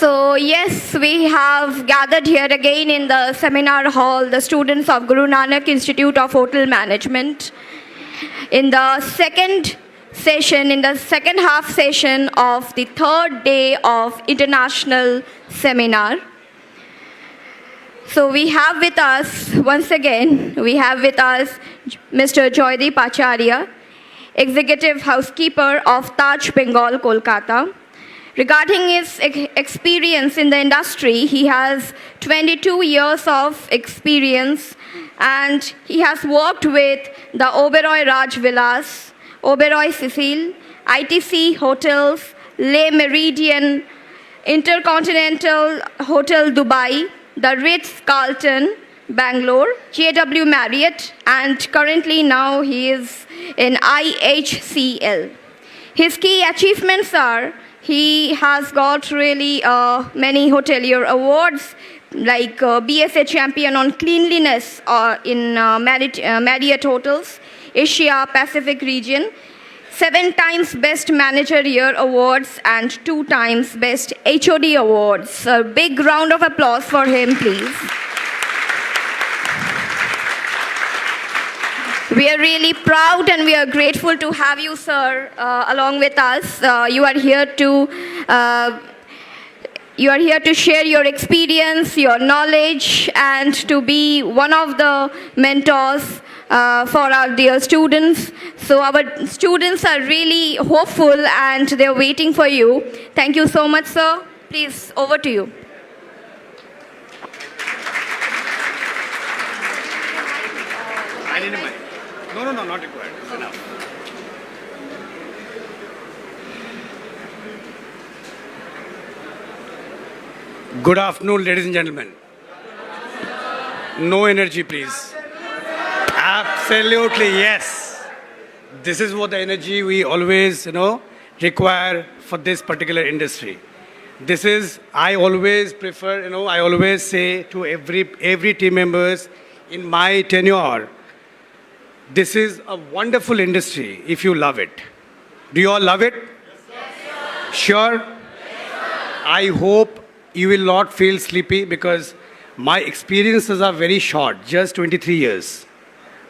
So yes, we have gathered here again in the seminar hall the students of Guru Nanak Institute of Hotel Management in the second session, in the second half session of the third day of International Seminar. So we have with us, once again, we have with us Mr. Joydeep Acharya, Executive Housekeeper of Taj Bengal, Kolkata. Regarding his experience in the industry, he has 22 years of experience and he has worked with the Oberoi Raj Villas, Oberoi Cecil, ITC Hotels, Le Méridien, Intercontinental Hotel Dubai, the Ritz-Carlton, Bangalore, JW Marriott, and currently now he is in IHCL. His key achievements are he has got really many hotelier awards like BSA Champion on Cleanliness in Marriott Hotels, Asia Pacific region, 7 times Best Manager Year Awards and 2 times Best HOD Awards. A big round of applause for him, please. We are really proud and we are grateful to have you, sir, along with us. You are here to share your experience, your knowledge, and to be one of the mentors for our dear students. So our students are really hopeful and they're waiting for you. Thank you so much, sir. Please, over to you. I need a mic. No, not required. It's enough. Good afternoon, ladies and gentlemen. No energy, please. Absolutely, yes. This is what the energy we always, require for this particular industry. This is, I always prefer, I always say to every team members in my tenure, this is a wonderful industry if you love it. Do you all love it? Yes, sure? Yes, I hope you will not feel sleepy because my experiences are very short, just 23 years.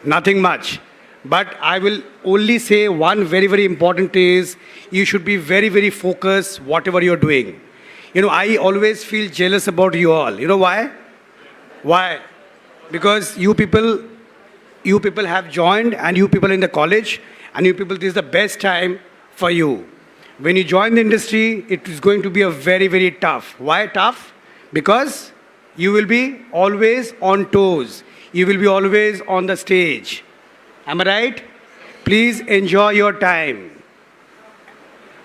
Nothing much. But I will only say one very, very important is you should be very, very focused whatever you're doing. I always feel jealous about you all. You know why? Why? Because you people have joined and you people in the college and you people, this is the best time for you. When you join the industry, it is going to be a very, very tough. Why tough? Because you will be always on toes. You will be always on the stage. Am I right? Please enjoy your time.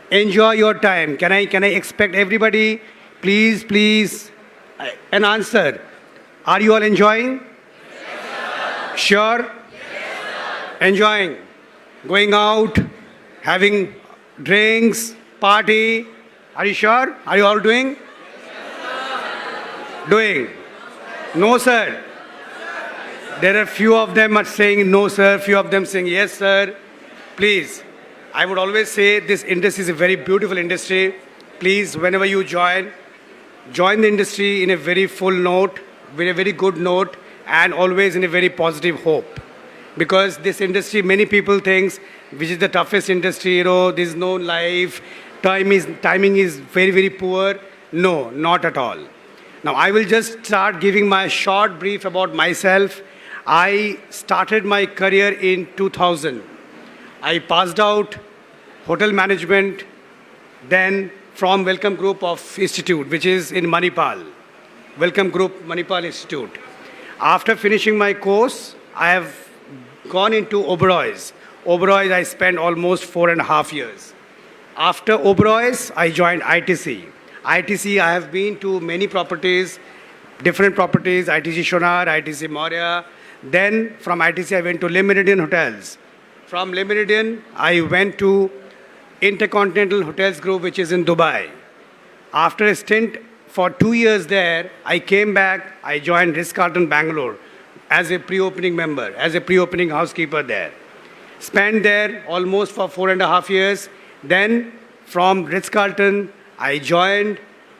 Enjoy your time. Can I expect everybody, please, an answer. Are you all enjoying? Sure? Yes, enjoying, going out, having drinks, party. Are you sure? Are you all doing? Yes, doing? No, sir. There are few of them are saying no, sir. Few of them saying yes, sir. Please, I would always say this industry is a very beautiful industry. Please, whenever you join the industry in a very full note, with a very good note, and always in a very positive hope. Because this industry, many people think, which is the toughest industry, there's no life, timing is very, very poor. No, not at all. Now, I will just start giving my short brief about myself. I started my career in 2000. I passed out hotel management, then from Welcome Group of Institute, which is in Manipal. Welcome Group, Manipal Institute. After finishing my course, I have gone into Oberoi's. Oberoi's, I spent almost 4.5 years. After Oberoi's, I joined ITC. ITC, I have been to many properties, different properties, ITC Shonar, ITC Maurya. Then from ITC, I went to Le Méridien Hotels. From Le Méridien, I went to Intercontinental Hotels Group, which is in Dubai. After a stint for 2 years there, I came back, I joined Ritz-Carlton Bangalore as a pre-opening member, as a pre-opening housekeeper there. Spent there almost for 4.5 years. Then from Ritz-Carlton, I joined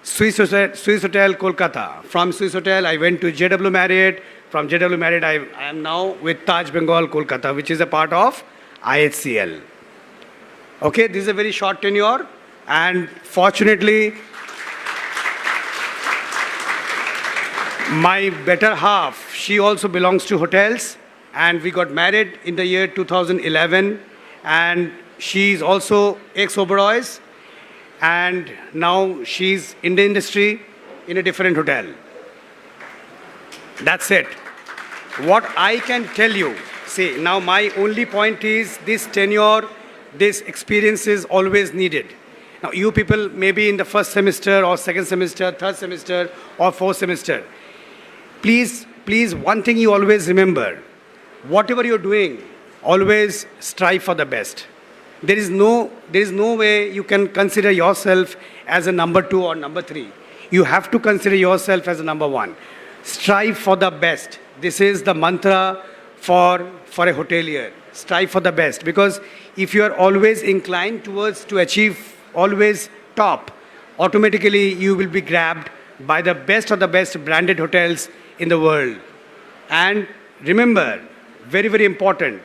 Swiss Hotel, Kolkata. From Swiss Hotel, I went to JW Marriott. From JW Marriott, I am now with Taj Bengal, Kolkata, which is a part of IHCL. Okay, this is a very short tenure, and fortunately, my better half, she also belongs to hotels, and we got married in the year 2011, and she's also ex-Oberoi's, and now she's in the industry in a different hotel. That's it. What I can tell you, see, now my only point is this tenure, this experience is always needed. Now you people maybe in the first semester or second semester, third semester or fourth semester, please, one thing you always remember, whatever you're doing, always strive for the best. There is no way you can consider yourself as a number 2 or number 3. You have to consider yourself as a number 1. Strive for the best. This is the mantra for a hotelier. Strive for the best. Because if you are always inclined towards to achieve always top, automatically you will be grabbed by the best of the best branded hotels in the world. And remember, very, very important,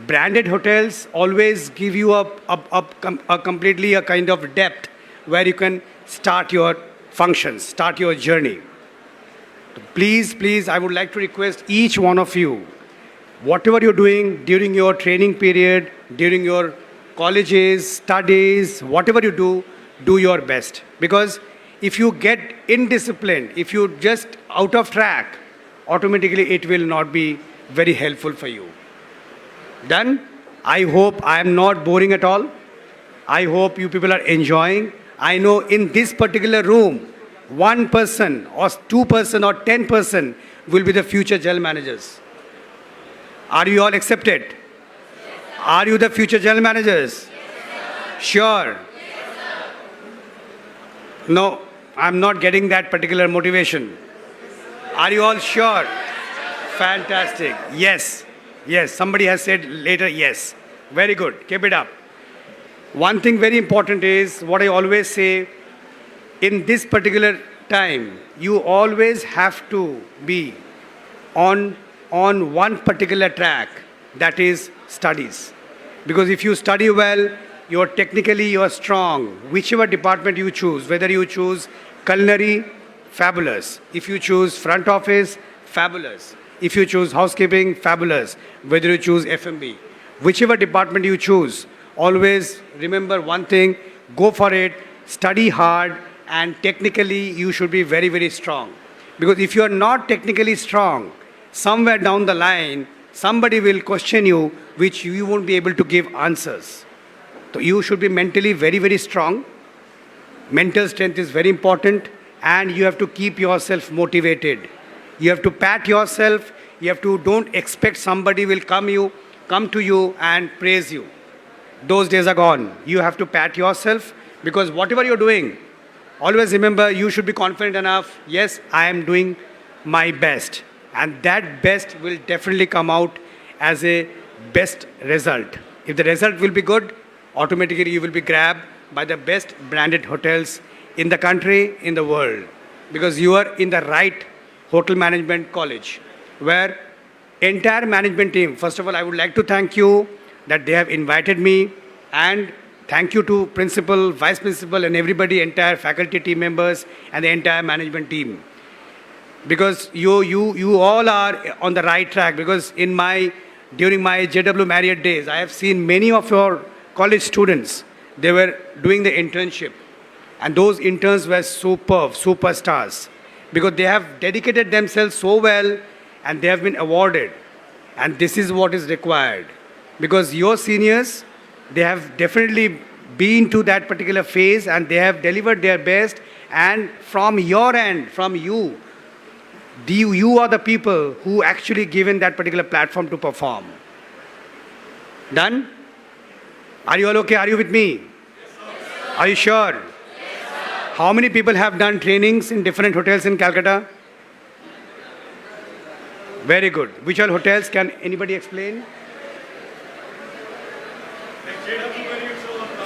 branded hotels always give you a completely a kind of depth where you can start your functions, start your journey. Please, I would like to request each one of you, whatever you're doing during your training period, during your colleges, studies, whatever you do your best. Because if you get indisciplined, if you just out of track, automatically it will not be very helpful for you. Done? I hope I am not boring at all. I hope you people are enjoying. I know in this particular room, 1 person or 2 person or 10 person will be the future general managers. Are you all accepted? Yes, are you the future general managers? Yes, sure? Yes, no, I'm not getting that particular motivation. Are you all sure? Fantastic. Yes. Somebody has said later yes. Very good. Keep it up. One thing very important is what I always say, in this particular time, you always have to be on one particular track, that is studies. Because if you study well, you are strong. Whichever department you choose, whether you choose culinary, fabulous. If you choose front office, fabulous. If you choose housekeeping, fabulous. Whether you choose F&B, whichever department you choose, always remember one thing, go for it, study hard, and technically you should be very, very strong. Because if you are not technically strong, somewhere down the line, somebody will question you, which you won't be able to give answers. So you should be mentally very, very strong. Mental strength is very important, and you have to keep yourself motivated. You have to pat yourself. You have to, don't expect somebody will come to you and praise you. Those days are gone. You have to pat yourself, because whatever you're doing, always remember you should be confident enough, yes, I am doing my best. And that best will definitely come out as a best result. If the result will be good, automatically you will be grabbed by the best branded hotels in the country, in the world. Because you are in the right hotel management college, where entire management team, first of all, I would like to thank you that they have invited me, and thank you to principal, vice principal, and everybody, entire faculty team members, and the entire management team. Because you all are on the right track. Because during my JW Marriott days, I have seen many of your college students, they were doing the internship. And those interns were superstars. Because they have dedicated themselves so well, and they have been awarded. And this is what is required. Because your seniors, they have definitely been to that particular phase, and they have delivered their best. And from your end, from you are the people who actually given that particular platform to perform. Done? Are you all okay? Are you with me? Yes, sir. Are you sure? Yes, sir. How many people have done trainings in different hotels in Calcutta? Very good. Which all hotels? Can anybody explain?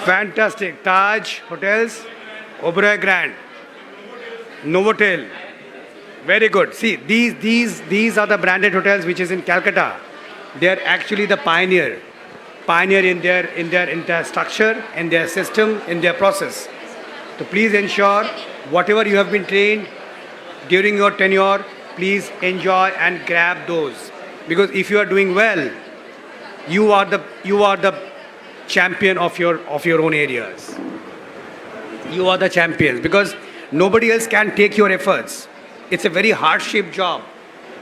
Fantastic. Taj Hotels, Oberoi Grand. Novotel. Very good. See, these are the branded hotels which is in Calcutta. They are actually the pioneer in their structure, in their system, in their process. So please ensure whatever you have been trained during your tenure, please enjoy and grab those. Because if you are doing well, you are the champion of your own areas. You are the champions because nobody else can take your efforts. It's a very hardship job.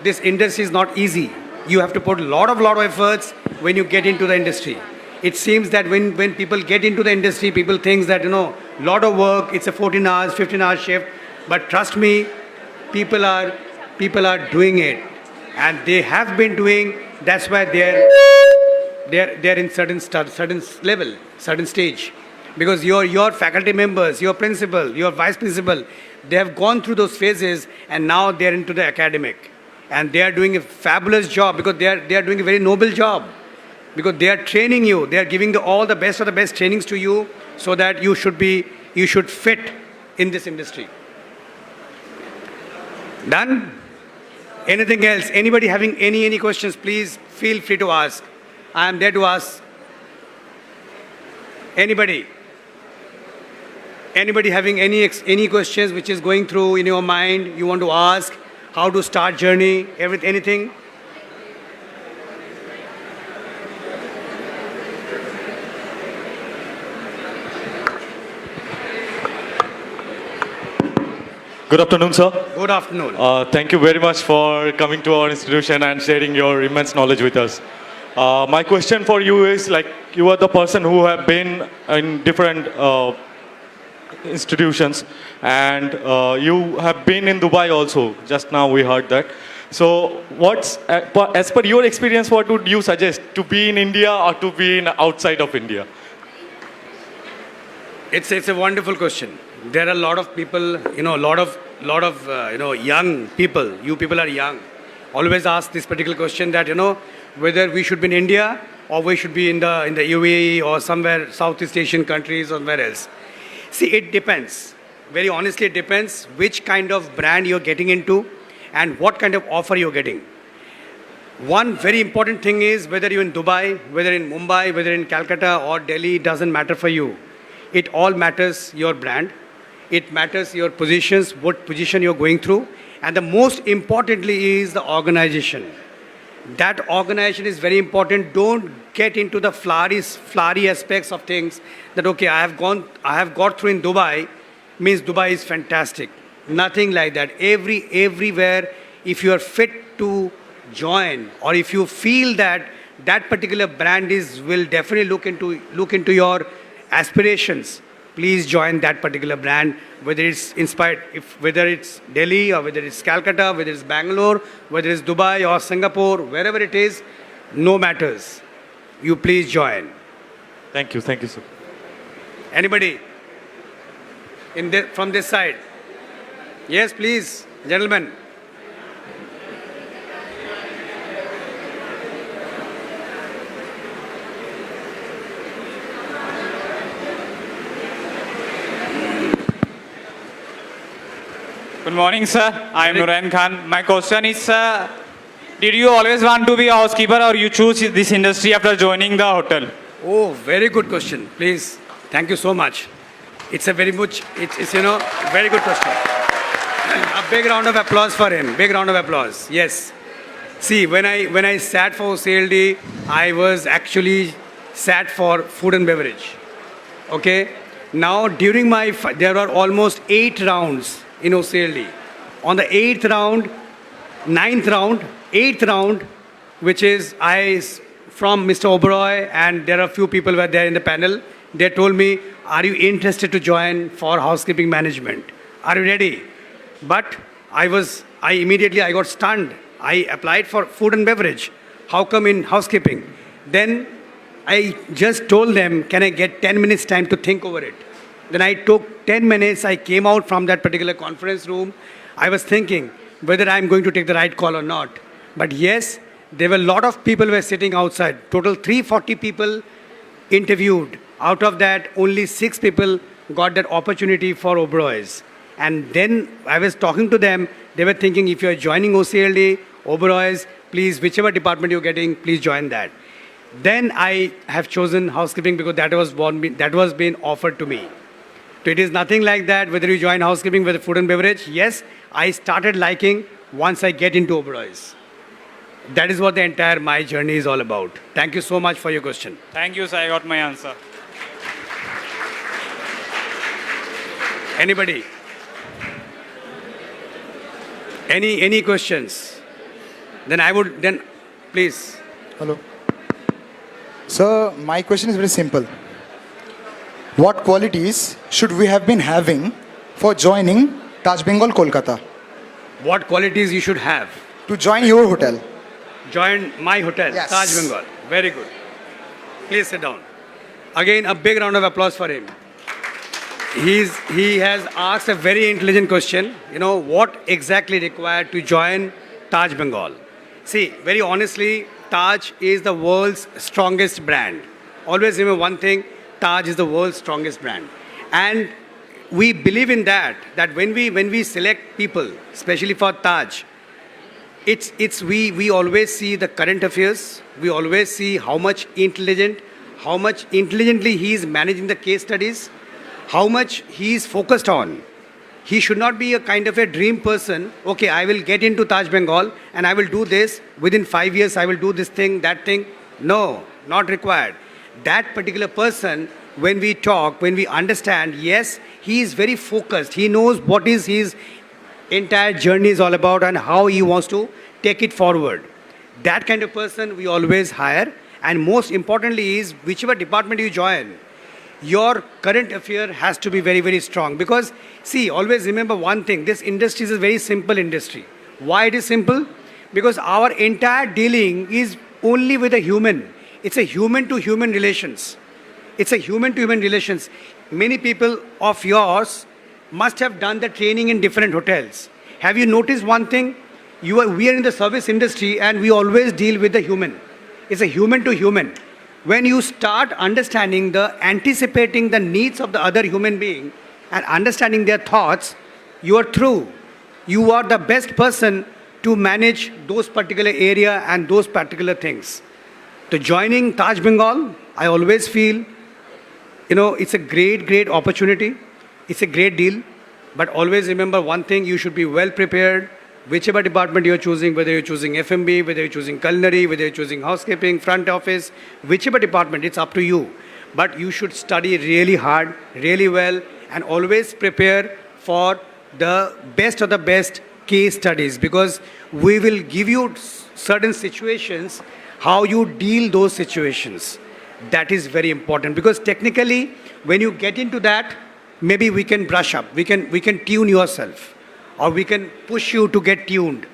This industry is not easy. You have to put a lot of efforts when you get into the industry. It seems that when people get into the industry, people think that, lot of work, it's a 14 hours, 15-hour shift. But trust me, people are doing it. And they have been doing, that's why they're in certain level, certain stage. Because your faculty members, your principal, your vice principal, they have gone through those phases and now they're into the academic. And they are doing a fabulous job because they are doing a very noble job. Because they are training you, they are giving all the best of the best trainings to you so that you should fit in this industry. Done? Anything else? Anybody having any questions, please feel free to ask. I am there to ask. Anybody having any questions which is going through in your mind, you want to ask, how to start journey, anything? Good afternoon, sir. Good afternoon. Thank you very much for coming to our institution and sharing your immense knowledge with us. My question for you is, you are the person who have been in different institutions, and you have been in Dubai also. Just now we heard that. So as per your experience, what would you suggest, to be in India or to be outside of India? It's a wonderful question. There are a lot of people, young people. You people are young. Always ask this particular question that, whether we should be in India or we should be in the UAE or somewhere Southeast Asian countries or somewhere else. See, it depends. Very honestly, it depends which kind of brand you're getting into and what kind of offer you're getting. One very important thing is whether you're in Dubai, whether in Mumbai, whether in Calcutta or Delhi, it doesn't matter for you. It all matters your brand. It matters your positions, what position you're going through. And the most importantly is the organization. That organization is very important. Don't get into the flowery aspects of things that, okay, I have got through in Dubai, means Dubai is fantastic. Nothing like that. Everywhere, if you are fit to join, or if you feel that particular brand will definitely look into your aspirations, please join that particular brand, whether it's whether it's Delhi or whether it's Calcutta, whether it's Bangalore, whether it's Dubai or Singapore, wherever it is, no matters. You please join. Thank you, sir. Anybody from this side? Yes, please, gentlemen. Good morning, sir. I am Nurain Khan. My question is, sir, did you always want to be a housekeeper or you choose this industry after joining the hotel? Oh, very good question. Please, thank you so much. It's a very good question. A big round of applause for him. Big round of applause. Yes. See, when I sat for OCLD, I was actually sat for food and beverage. Okay. Now, during there were almost 8 rounds in OCLD. On the 8th round, which is from Mr. Oberoi, and there are a few people were there in the panel. They told me, are you interested to join for housekeeping management? Are you ready? But I immediately got stunned. I applied for food and beverage. How come in housekeeping? Then I just told them, can I get 10 minutes time to think over it? Then I took 10 minutes, I came out from that particular conference room. I was thinking whether I'm going to take the right call or not. But yes, there were a lot of people were sitting outside. Total 340 people interviewed. Out of that, only 6 people got that opportunity for Oberoi's. And then I was talking to them. They were thinking, if you're joining OCLD, Oberoi's, please, whichever department you're getting, please join that. Then I have chosen housekeeping because that was being offered to me. So it is nothing like that, whether you join housekeeping, whether food and beverage. Yes, I started liking once I get into Oberoi's. That is what the entire my journey is all about. Thank you so much for your question. Thank you, sir. I got my answer. Anybody? Any questions? Then please. Hello. Sir, my question is very simple. What qualities should we have been having for joining Taj Bengal Kolkata? What qualities you should have? To join your hotel. Join my hotel, Yes. Taj Bengal. Very good. Please sit down. Again, a big round of applause for him. He has asked a very intelligent question. You know, what exactly required to join Taj Bengal? See, very honestly, Taj is the world's strongest brand. Always remember one thing, Taj is the world's strongest brand. And we believe in that when we select people, especially for Taj, we always see the current affairs. We always see how much intelligently he is managing the case studies, how much he is focused on. He should not be a kind of a dream person. Okay, I will get into Taj Bengal and I will do this. Within 5 years, I will do this thing, that thing. No, not required. That particular person, when we talk, when we understand, yes, he is very focused. He knows what is his entire journey is all about and how he wants to take it forward. That kind of person we always hire. And most importantly is, whichever department you join, your current affair has to be very, very strong. Because, see, always remember one thing, this industry is a very simple industry. Why it is simple? Because our entire dealing is only with a human. It's a human-to-human relations. It's a human-to-human relations. Many people of yours must have done the training in different hotels. Have you noticed one thing? We are in the service industry and we always deal with the human. It's a human-to-human. When you start anticipating the needs of the other human being and understanding their thoughts, you are through. You are the best person to manage those particular area and those particular things. So joining Taj Bengal, I always feel, it's a great opportunity. It's a great deal. But always remember one thing, you should be well prepared. Whichever department you're choosing, whether you're choosing F&B, whether you're choosing culinary, whether you're choosing housekeeping, front office, whichever department, it's up to you. But you should study really hard, really well, and always prepare for the best of the best case studies, because we will give you certain situations, how you deal those situations. That is very important, because technically, when you get into that, maybe we can brush up, we can tune yourself, or we can push you to get tuned.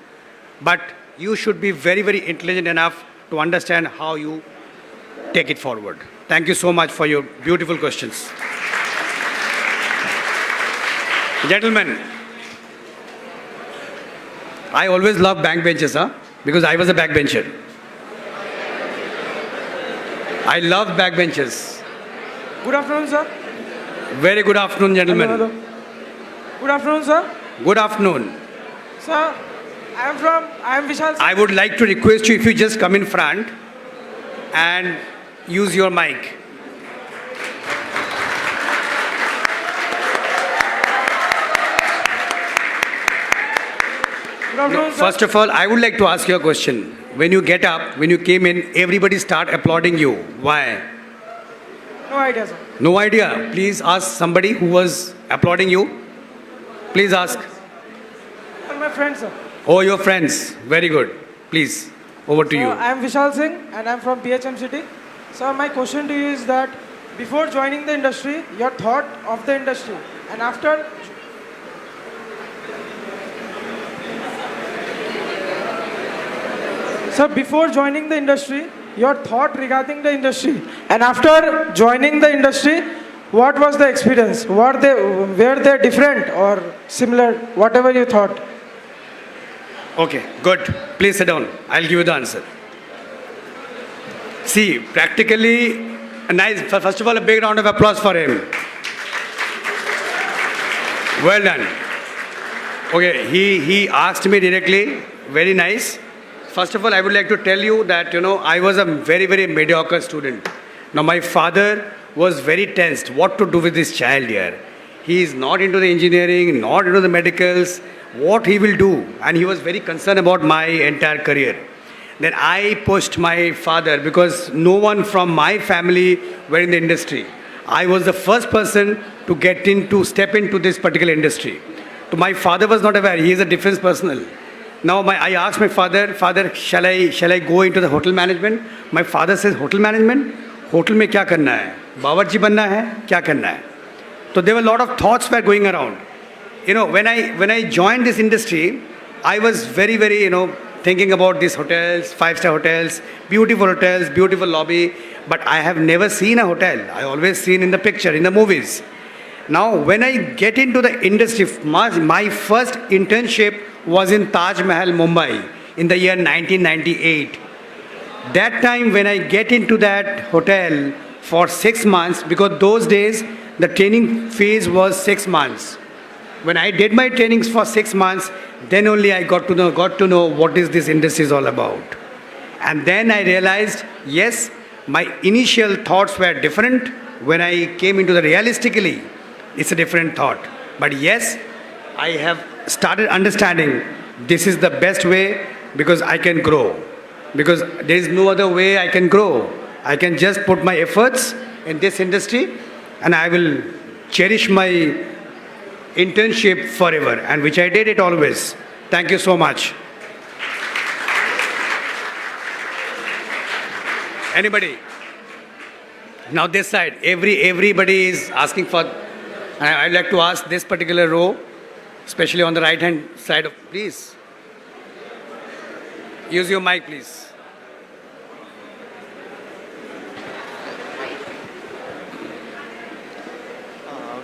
But you should be very, very intelligent enough to understand how you take it forward. Thank you so much for your beautiful questions. Gentlemen, I always love backbenchers, because I was a backbencher. I love backbenchers. Good afternoon, sir. Very good afternoon, gentlemen. Hello. Good afternoon, sir. Good afternoon. Sir, I am Vishal. I would like to request you if you just come in front and use your mic. Good afternoon, sir. First of all, I would like to ask you a question. When you get up, when you came in, everybody start applauding you. Why? No idea, sir. No idea. Please ask somebody who was applauding you. Please ask. And my friend, sir. Oh, your friends. Very good. Please, over to you. I am Vishal Singh and I am from BHM City. So my question to you is that before joining the industry, your thought of the industry, and after before joining the industry, your thought regarding the industry, and after joining the industry, what was the experience? Were they different or similar? Whatever you thought. Okay, good. Please sit down. I'll give you the answer. See, practically, nice. First of all, a big round of applause for him. Well done. Okay, he asked me directly, very nice. First of all, I would like to tell you that, I was a very, very mediocre student. Now, my father was very tensed. What to do with this child here? He is not into the engineering, not into the medicals. What he will do? And he was very concerned about my entire career. Then I pushed my father because no one from my family were in the industry. I was the first person to step into this particular industry. So my father was not aware. He is a defense personnel. Now I asked my father, shall I go into the hotel management? My father says, hotel management? Hotel में क्या करना है? बावर्ची बनना है? क्या करना है? So there were a lot of thoughts were going around. When I joined this industry, I was very, very, thinking about these hotels, 5-star hotels, beautiful lobby. But I have never seen a hotel. I always seen in the picture, in the movies. Now, when I get into the industry, my first internship was in Taj Mahal, Mumbai, in the year 1998. That time when I get into that hotel for 6 months, because those days the training phase was 6 months. When I did my trainings for 6 months, then only I got to know what is this industry is all about. And then I realized, yes, my initial thoughts were different. When I came into the realistically, it's a different thought. But yes, I have started understanding this is the best way because I can grow. Because there is no other way I can grow. I can just put my efforts in this industry and I will cherish my internship forever, and which I did it always. Thank you so much. Anybody? Now this side, everybody is asking for, and I'd like to ask this particular row, especially on the right hand side of, please. Use your mic, please.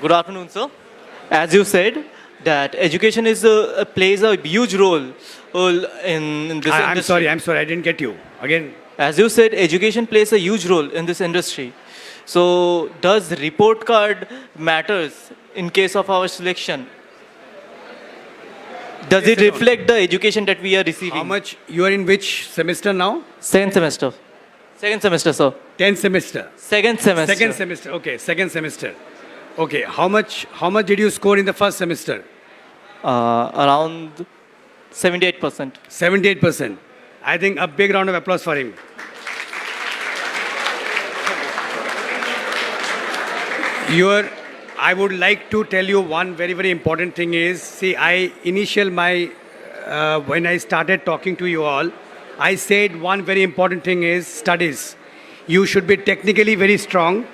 Good afternoon, sir. As you said, that education plays a huge role in this industry. I'm sorry, I didn't get you. Again. As you said, education plays a huge role in this industry. So, does report card matters in case of our selection? Does it reflect the education that we are receiving? How much, you are in which semester now? Second semester. Second semester, sir. 10th semester. Second semester. Second semester, okay, second semester. Okay, how much did you score in the first semester? Around 78%. 78%. I think a big round of applause for him. I would like to tell you one very, very important thing is, see, when I started talking to you all, I said one very important thing is studies. You should be technically very strong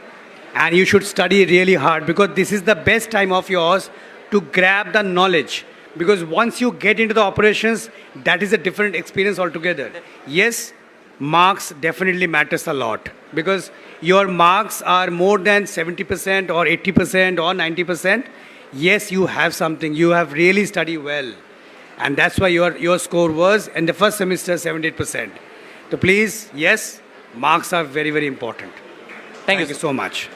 and you should study really hard because this is the best time of yours to grab the knowledge. Because once you get into the operations, that is a different experience altogether. Yes, marks definitely matters a lot because your marks are more than 70% or 80% or 90%. Yes, you have something. You have really studied well. And that's why your score was in the first semester 78%. So please, yes, marks are very, very important. Thank you so much.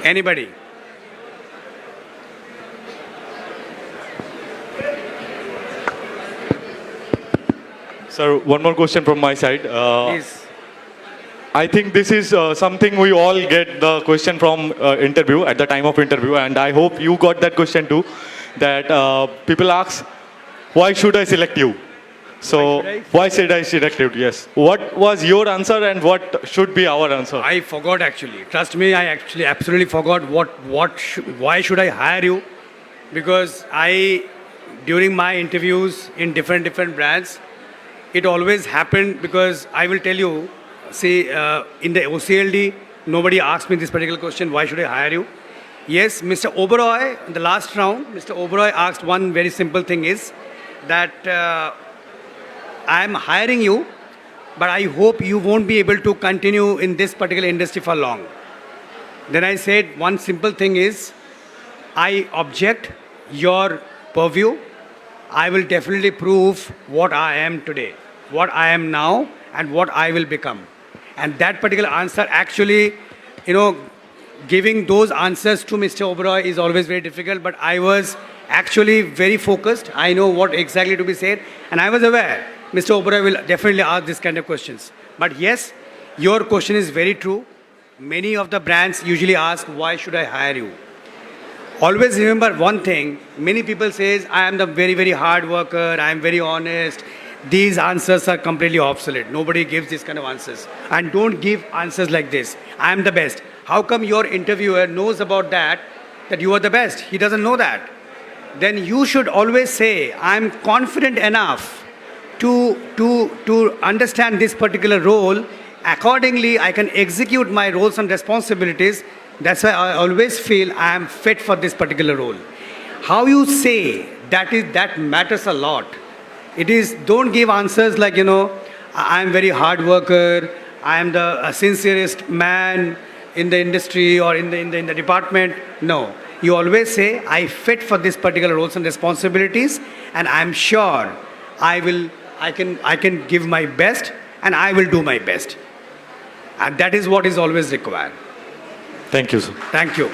Anybody? Sir, one more question from my side. Please. I think this is something we all get the question from interview at the time of interview, and I hope you got that question too. That people ask, why should I select you? So why should I select you? Yes. What was your answer, and what should be our answer? I forgot actually. Trust me, I actually absolutely forgot why should I hire you? Because during my interviews in different brands, it always happened because I will tell you, see, in the OCLD, nobody asked me this particular question, why should I hire you? Yes, Mr. Oberoi, in the last round, Mr. Oberoi asked one very simple thing is that I am hiring you, but I hope you won't be able to continue in this particular industry for long. Then I said one simple thing is, I object your purview. I will definitely prove what I am today, what I am now, and what I will become. And that particular answer actually, giving those answers to Mr. Oberoi is always very difficult, but I was actually very focused. I know what exactly to be said, and I was aware Mr. Oberoi will definitely ask this kind of questions. But yes, your question is very true. Many of the brands usually ask, why should I hire you? Always remember one thing, many people says, I am the very, very hard worker, I am very honest. These answers are completely obsolete. Nobody gives this kind of answers. And don't give answers like this. I am the best. How come your interviewer knows about that you are the best? He doesn't know that. Then you should always say, I am confident enough to understand this particular role. Accordingly, I can execute my roles and responsibilities. That's why I always feel I am fit for this particular role. How you say that matters a lot. It is, don't give answers like, I am very hard worker, I am the sincerest man in the industry or in the department. No. You always say, I fit for this particular roles and responsibilities, and I'm sure I can give my best, and I will do my best. And that is what is always required. Thank you, sir. Thank you.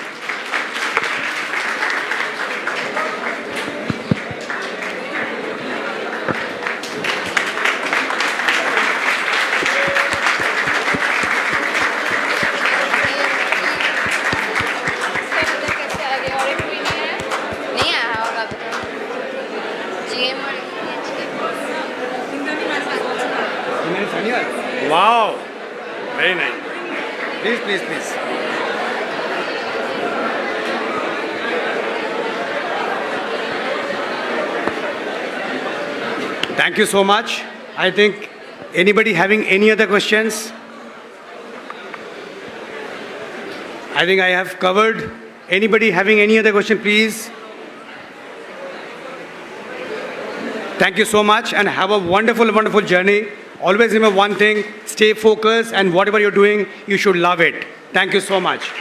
Wow. Very nice. Please. Thank you so much. I think anybody having any other questions? I think I have covered. Anybody having any other question, please? Thank you so much and have a wonderful, wonderful journey. Always remember one thing, stay focused, and whatever you're doing, you should love it. Thank you so much.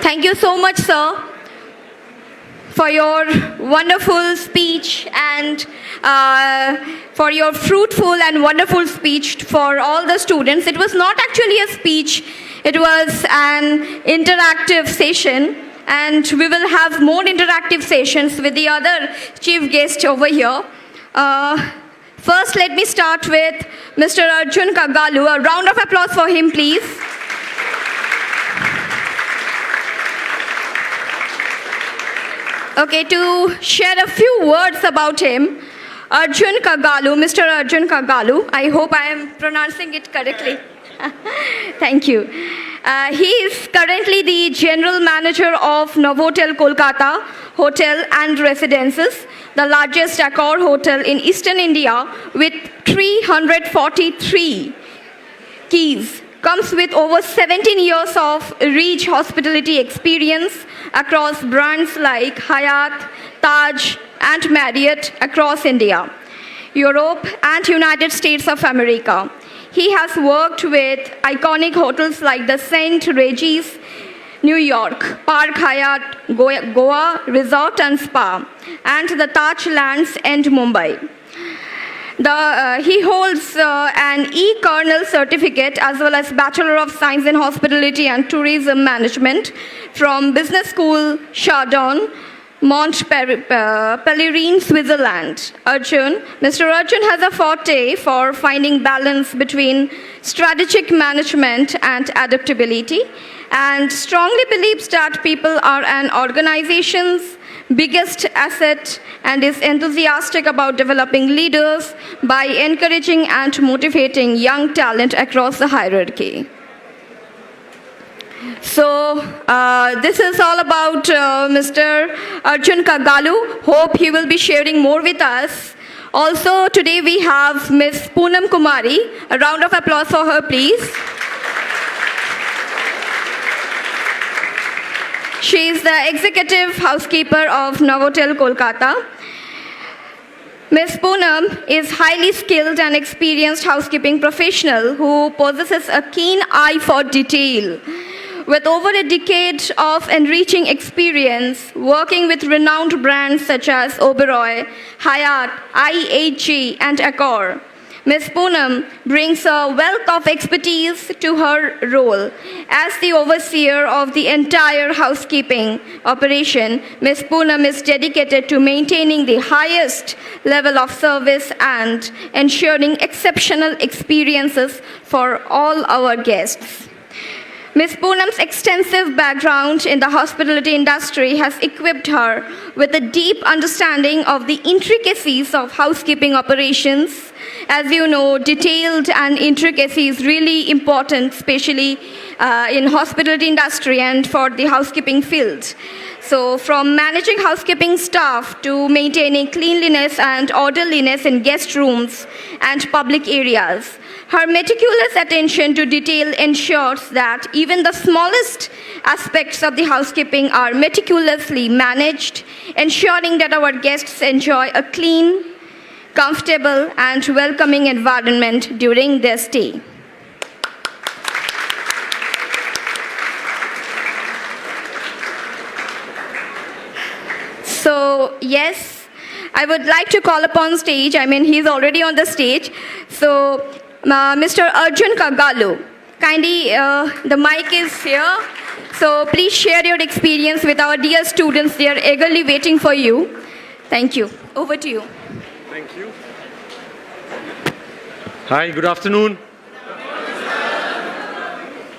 Thank you so much, sir, for your wonderful speech and for your fruitful and wonderful speech for all the students. It was not actually a speech, it was an interactive session, and we will have more interactive sessions with the other chief guest over here. First, let me start with Mr. Arjun Kagalu. A round of applause for him, please. Okay, to share a few words about him, Arjun Kagalu, Mr. Arjun Kagalu, I hope I am pronouncing it correctly. Thank you. He is currently the General Manager of Novotel Kolkata Hotel and Residences, the largest Accor hotel in Eastern India with 343 keys. Comes with over 17 years of rich hospitality experience across brands like Hyatt, Taj, and Marriott across India, Europe, and United States of America. He has worked with iconic hotels like the St. Regis, New York, Park Hyatt, Goa Resort and Spa, and the Taj Lands in Mumbai. He holds an E-Colonel certificate as well as Bachelor of Science in Hospitality and Tourism Management from Business School Chardon, Montpellier, Switzerland. Mr. Arjun has a forte for finding balance between strategic management and adaptability, and strongly believes that people are an organization's biggest asset and is enthusiastic about developing leaders by encouraging and motivating young talent across the hierarchy. So this is all about Mr. Arjun Kagalu. Hope he will be sharing more with us. Also today we have Ms. Poonam Kumari. A round of applause for her, please. She is the executive housekeeper of Novotel Kolkata. Ms. Poonam is highly skilled and experienced housekeeping professional who possesses a keen eye for detail. With over a decade of enriching experience working with renowned brands such as Oberoi, Hyatt, IHG, and Accor, Ms. Poonam brings a wealth of expertise to her role. As the overseer of the entire housekeeping operation, Ms. Poonam is dedicated to maintaining the highest level of service and ensuring exceptional experiences for all our guests. Ms. Poonam's extensive background in the hospitality industry has equipped her with a deep understanding of the intricacies of housekeeping operations. As you know, detailed and intricacy is really important, especially in hospitality industry and for the housekeeping field. So from managing housekeeping staff to maintaining cleanliness and orderliness in guest rooms and public areas, her meticulous attention to detail ensures that even the smallest aspects of the housekeeping are meticulously managed, ensuring that our guests enjoy a clean, comfortable, and welcoming environment during their stay. So, yes, I would like to call upon stage, he's already on the stage. So, Mr. Arjun Kagalu, kindly, the mic is here. So, please share your experience with our dear students. They are eagerly waiting for you. Thank you. Over to you. Thank you. Hi, good afternoon.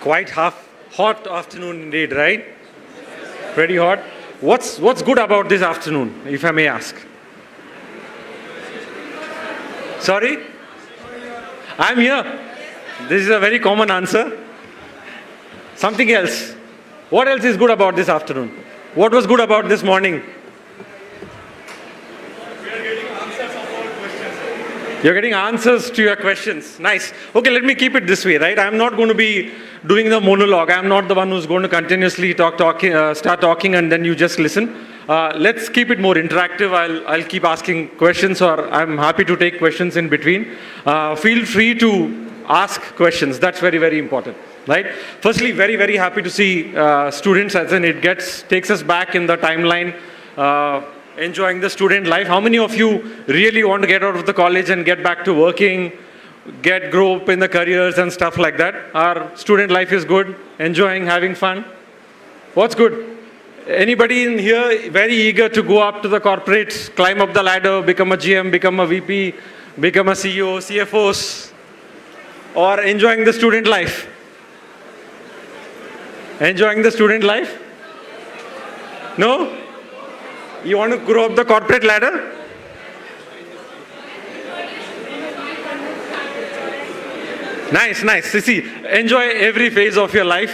Quite hot afternoon indeed, right? Pretty hot. What's good about this afternoon, if I may ask? Sorry? I'm here. This is a very common answer. Something else. What else is good about this afternoon? What was good about this morning? You're getting answers to your questions. Nice. Okay, let me keep it this way, right? I'm not going to be doing the monologue. I'm not the one who's going to continuously start talking and then you just listen. Let's keep it more interactive. I'll keep asking questions, or I'm happy to take questions in between. Feel free to ask questions. That's very, very important, right? Firstly, very, very happy to see students, as in it takes us back in the timeline, enjoying the student life. How many of you really want to get out of the college and get back to working, grow up in the careers and stuff like that? Our student life is good, enjoying, having fun. What's good? Anybody in here very eager to go up to the corporates, climb up the ladder, become a GM, become a VP, become a CEO, CFOs, or enjoying the student life? Enjoying the student life? No? You want to grow up the corporate ladder? Nice, nice. See, enjoy every phase of your life.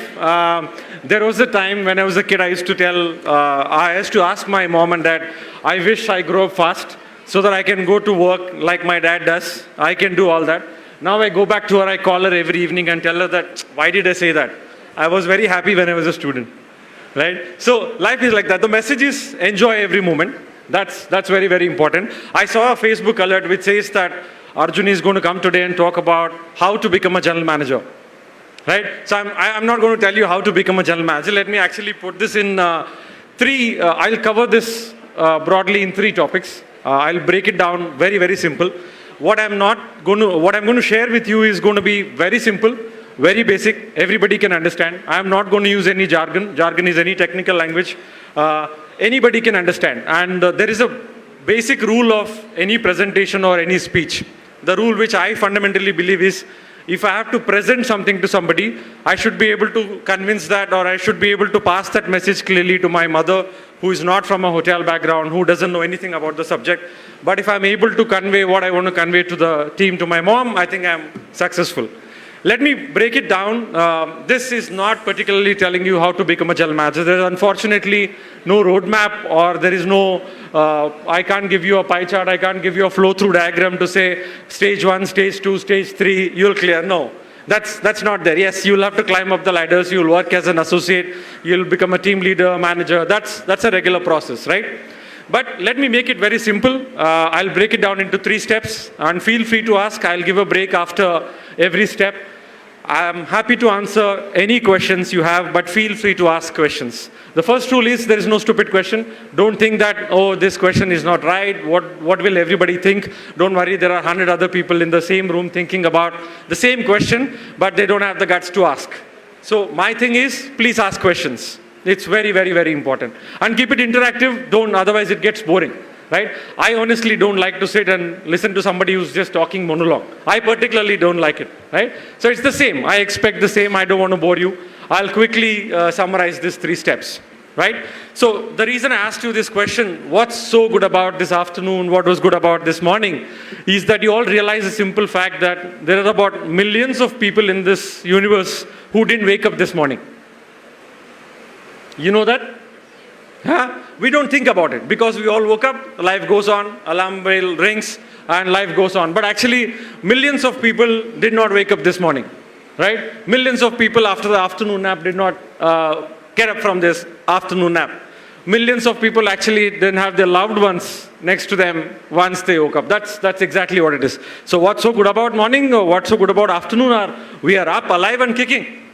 There was a time when I was a kid, I used to ask my mom and dad, I wish I grow up fast so that I can go to work like my dad does. I can do all that. Now I go back to her, I call her every evening and tell her that, why did I say that? I was very happy when I was a student. Right? So life is like that. The message is enjoy every moment. That's very, very important. I saw a Facebook alert which says that Arjun is going to come today and talk about how to become a general manager. Right? So I'm not going to tell you how to become a general manager. Let me actually put this in three. I'll cover this broadly in three topics. I'll break it down very, very simple. What I'm going to share with you is going to be very simple. Very basic, everybody can understand. I am not going to use any jargon. Jargon is any technical language. Anybody can understand. And there is a basic rule of any presentation or any speech. The rule which I fundamentally believe is, if I have to present something to somebody, I should be able to convince that, or I should be able to pass that message clearly to my mother, who is not from a hotel background, who doesn't know anything about the subject. But if I'm able to convey what I want to convey to the team, to my mom, I think I'm successful. Let me break it down. This is not particularly telling you how to become a general manager. There is unfortunately no roadmap, or there is no, I can't give you a pie chart, I can't give you a flow-through diagram to say stage 1, stage 2, stage 3, you'll clear. No, that's not there. Yes, you'll have to climb up the ladders, you'll work as an associate, you'll become a team leader, manager. That's a regular process, right? But let me make it very simple. I'll break it down into 3 steps, and feel free to ask. I'll give a break after every step. I'm happy to answer any questions you have, but feel free to ask questions. The first rule is there is no stupid question. Don't think that, oh, this question is not right. What will everybody think? Don't worry, there are 100 other people in the same room thinking about the same question, but they don't have the guts to ask. So my thing is, please ask questions. It's very, very, very important. And keep it interactive. Don't, otherwise it gets boring. Right? I honestly don't like to sit and listen to somebody who's just talking monologue. I particularly don't like it. Right? So it's the same. I expect the same. I don't want to bore you. I'll quickly summarize these 3 steps. Right? So the reason I asked you this question, what's so good about this afternoon, what was good about this morning, is that you all realize a simple fact that there are about millions of people in this universe who didn't wake up this morning. You know that? Yeah? We don't think about it because we all woke up, life goes on, alarm bell rings, and life goes on. But actually, millions of people did not wake up this morning, right? Millions of people after the afternoon nap did not get up from this afternoon nap. Millions of people actually didn't have their loved ones next to them once they woke up. That's exactly what it is. So what's so good about morning or what's so good about afternoon we are up, alive and kicking.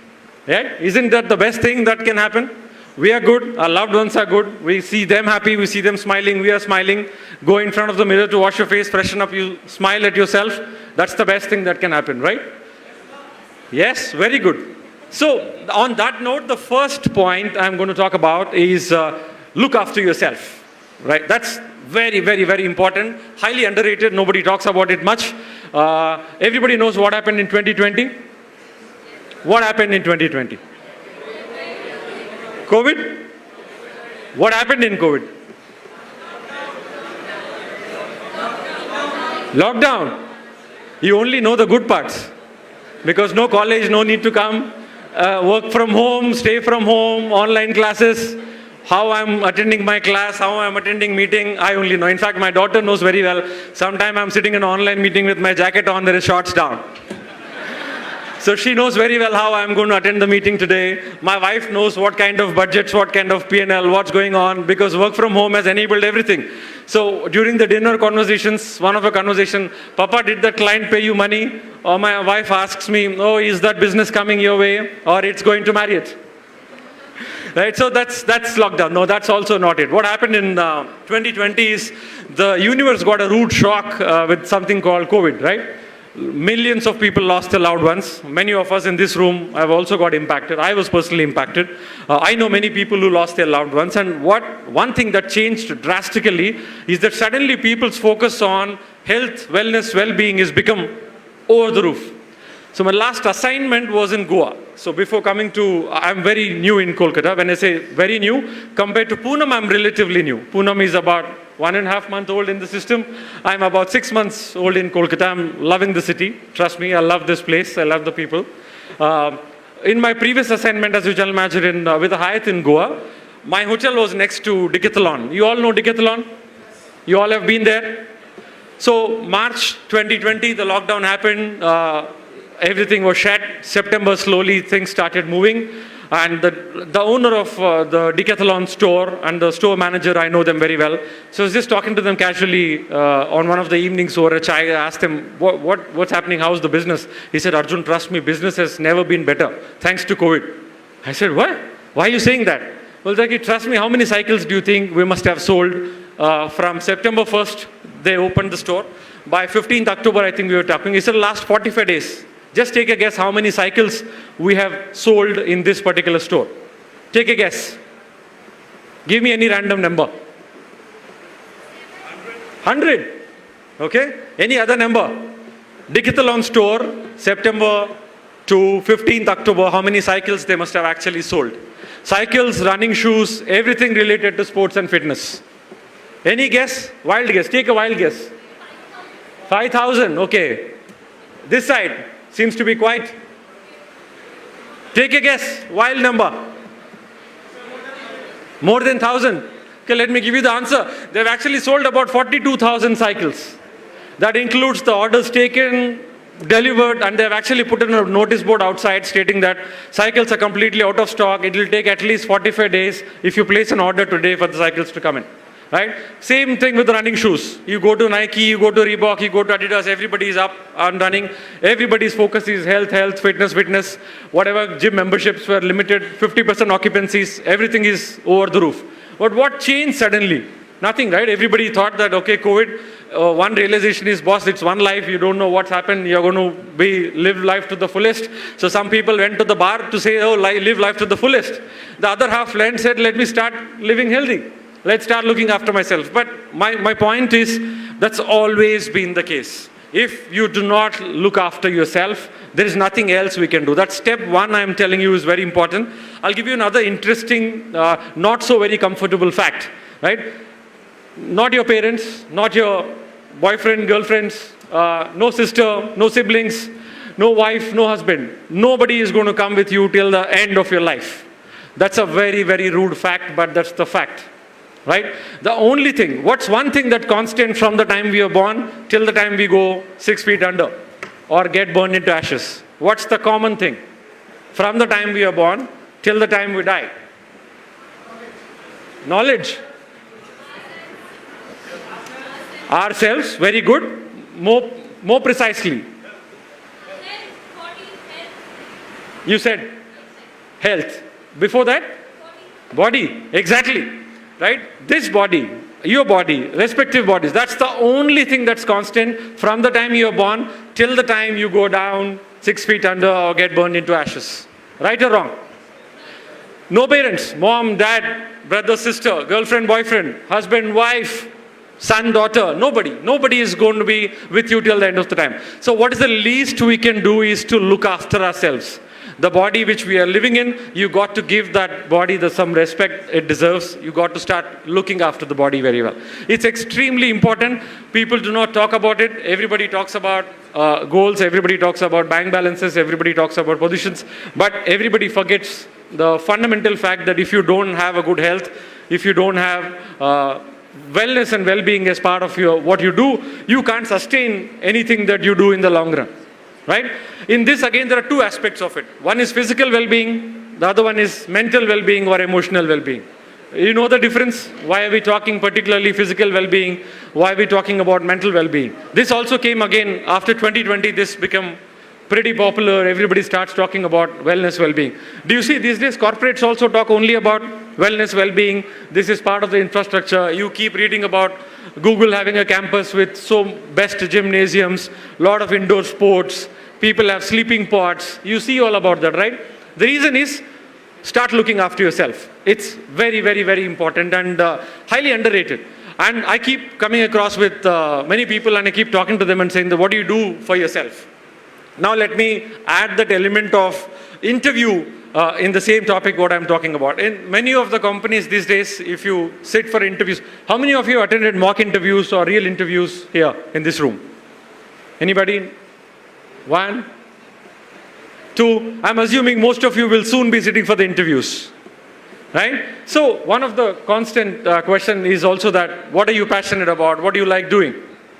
Right? Isn't that the best thing that can happen? We are good, our loved ones are good, we see them happy, we see them smiling, we are smiling. Go in front of the mirror to wash your face, freshen up, you smile at yourself. That's the best thing that can happen, right? Yes, very good. So, on that note, the first point I'm going to talk about is look after yourself, right? That's very, very, very important, highly underrated, nobody talks about it much. Everybody knows what happened in 2020? What happened in 2020? COVID? What happened in COVID? Lockdown. You only know the good parts. Because no college, no need to come, work from home, stay from home, online classes, how I'm attending my class, how I'm attending meeting, I only know. In fact, my daughter knows very well. Sometime I'm sitting in an online meeting with my jacket on, there is shorts down. So she knows very well how I'm going to attend the meeting today. My wife knows what kind of budgets, what kind of P&L, what's going on, because work from home has enabled everything. So during the dinner conversations, one of a conversation, Papa, did the client pay you money? Or my wife asks me, oh, is that business coming your way? Or it's going to Marriott? Right, so that's lockdown. No, that's also not it. What happened in 2020 is the universe got a rude shock with something called COVID, right? Millions of people lost their loved ones. Many of us in this room have also got impacted. I was personally impacted. I know many people who lost their loved ones. And one thing that changed drastically is that suddenly people's focus on health, wellness, well-being has become over the roof. So my last assignment was in Goa. So before coming to, I'm very new in Kolkata. When I say very new, compared to Poonam, I'm relatively new. Poonam is about 1.5 months old in the system. I'm about 6 months old in Kolkata. I'm loving the city. Trust me, I love this place. I love the people. In my previous assignment as a general manager with a Hyatt in Goa, my hotel was next to Decathlon. You all know Decathlon? You all have been there? So March 2020, the lockdown happened. Everything was shut. September, slowly things started moving. And the owner of the Decathlon store and the store manager, I know them very well. So I was just talking to them casually on one of the evenings over a chai. I asked him, what's happening? How's the business? He said, Arjun, trust me, business has never been better, thanks to COVID. I said, what? Why are you saying that? Well, like, trust me, how many cycles do you think we must have sold? From September 1st, they opened the store. By 15th October, I think we were talking. He said, last 45 days. Just take a guess how many cycles we have sold in this particular store. Take a guess. Give me any random number. 100. Okay? Any other number? Decathlon store, September to 15th October, how many cycles they must have actually sold? Cycles, running shoes, everything related to sports and fitness. Any guess? Wild guess. Take a wild guess. 5,000. Okay. This side. Seems to be quiet. Take a guess. Wild number. More than 1,000. Okay, let me give you the answer. They've actually sold about 42,000 cycles. That includes the orders taken, delivered, and they've actually put in a notice board outside stating that cycles are completely out of stock. It will take at least 45 days if you place an order today for the cycles to come in. right? Same thing with running shoes. You go to Nike, you go to Reebok, you go to Adidas, everybody is up and running. Everybody's focus is health, health, fitness, fitness. Whatever gym memberships were limited, 50% occupancies, everything is over the roof. But what changed suddenly? Nothing, right? Everybody thought that, okay, COVID, one realization is, boss, it's one life, you don't know what's happened, you're going to live life to the fullest. So some people went to the bar to say, oh, live life to the fullest. The other half went and said, let me start living healthy. Let's start looking after myself. But my point is, that's always been the case. If you do not look after yourself, there is nothing else we can do. That step one I'm telling you is very important. I'll give you another interesting, not so very comfortable fact, right? Not your parents, not your boyfriend, girlfriends, no sister, no siblings, no wife, no husband. Nobody is going to come with you till the end of your life. That's a very, very rude fact, but that's the fact. Right? The only thing, what's one thing that constant from the time we are born till the time we go 6 feet under or get burned into ashes? What's the common thing? From the time we are born till the time we die? Knowledge. Ourselves, very good. More precisely. You said health. Before that? Body. Exactly. Right? This body, your body, respective bodies, that's the only thing that's constant from the time you are born till the time you go down 6 feet under or get burned into ashes. Right or wrong? No parents, mom, dad, brother, sister, girlfriend, boyfriend, husband, wife, son, daughter, nobody. Nobody is going to be with you till the end of the time. So what is the least we can do is to look after ourselves. The body which we are living in, you got to give that body some respect it deserves. You got to start looking after the body very well. It's extremely important. People do not talk about it. Everybody talks about goals. Everybody talks about bank balances. Everybody talks about positions. But everybody forgets the fundamental fact that if you don't have a good health, if you don't have wellness and well-being as part of what you do, you can't sustain anything that you do in the long run. Right? In this, again, there are two aspects of it. One is physical well-being. The other one is mental well-being or emotional well-being. You know the difference? Why are we talking particularly physical well-being? Why are we talking about mental well-being? This also came again after 2020. This became pretty popular. Everybody starts talking about wellness well-being. Do you see these days corporates also talk only about wellness well-being? This is part of the infrastructure. You keep reading about Google having a campus with best gymnasiums, lot of indoor sports, people have sleeping pods. You see all about that, right? The reason is, start looking after yourself. It's very, very, very important and highly underrated. And I keep coming across with many people and I keep talking to them and saying, what do you do for yourself? Now let me add that element of interview in the same topic what I'm talking about. In many of the companies these days, if you sit for interviews, how many of you attended mock interviews or real interviews here in this room? Anybody? 1, 2. I'm assuming most of you will soon be sitting for the interviews. Right? So one of the constant question is also that, what are you passionate about? What do you like doing?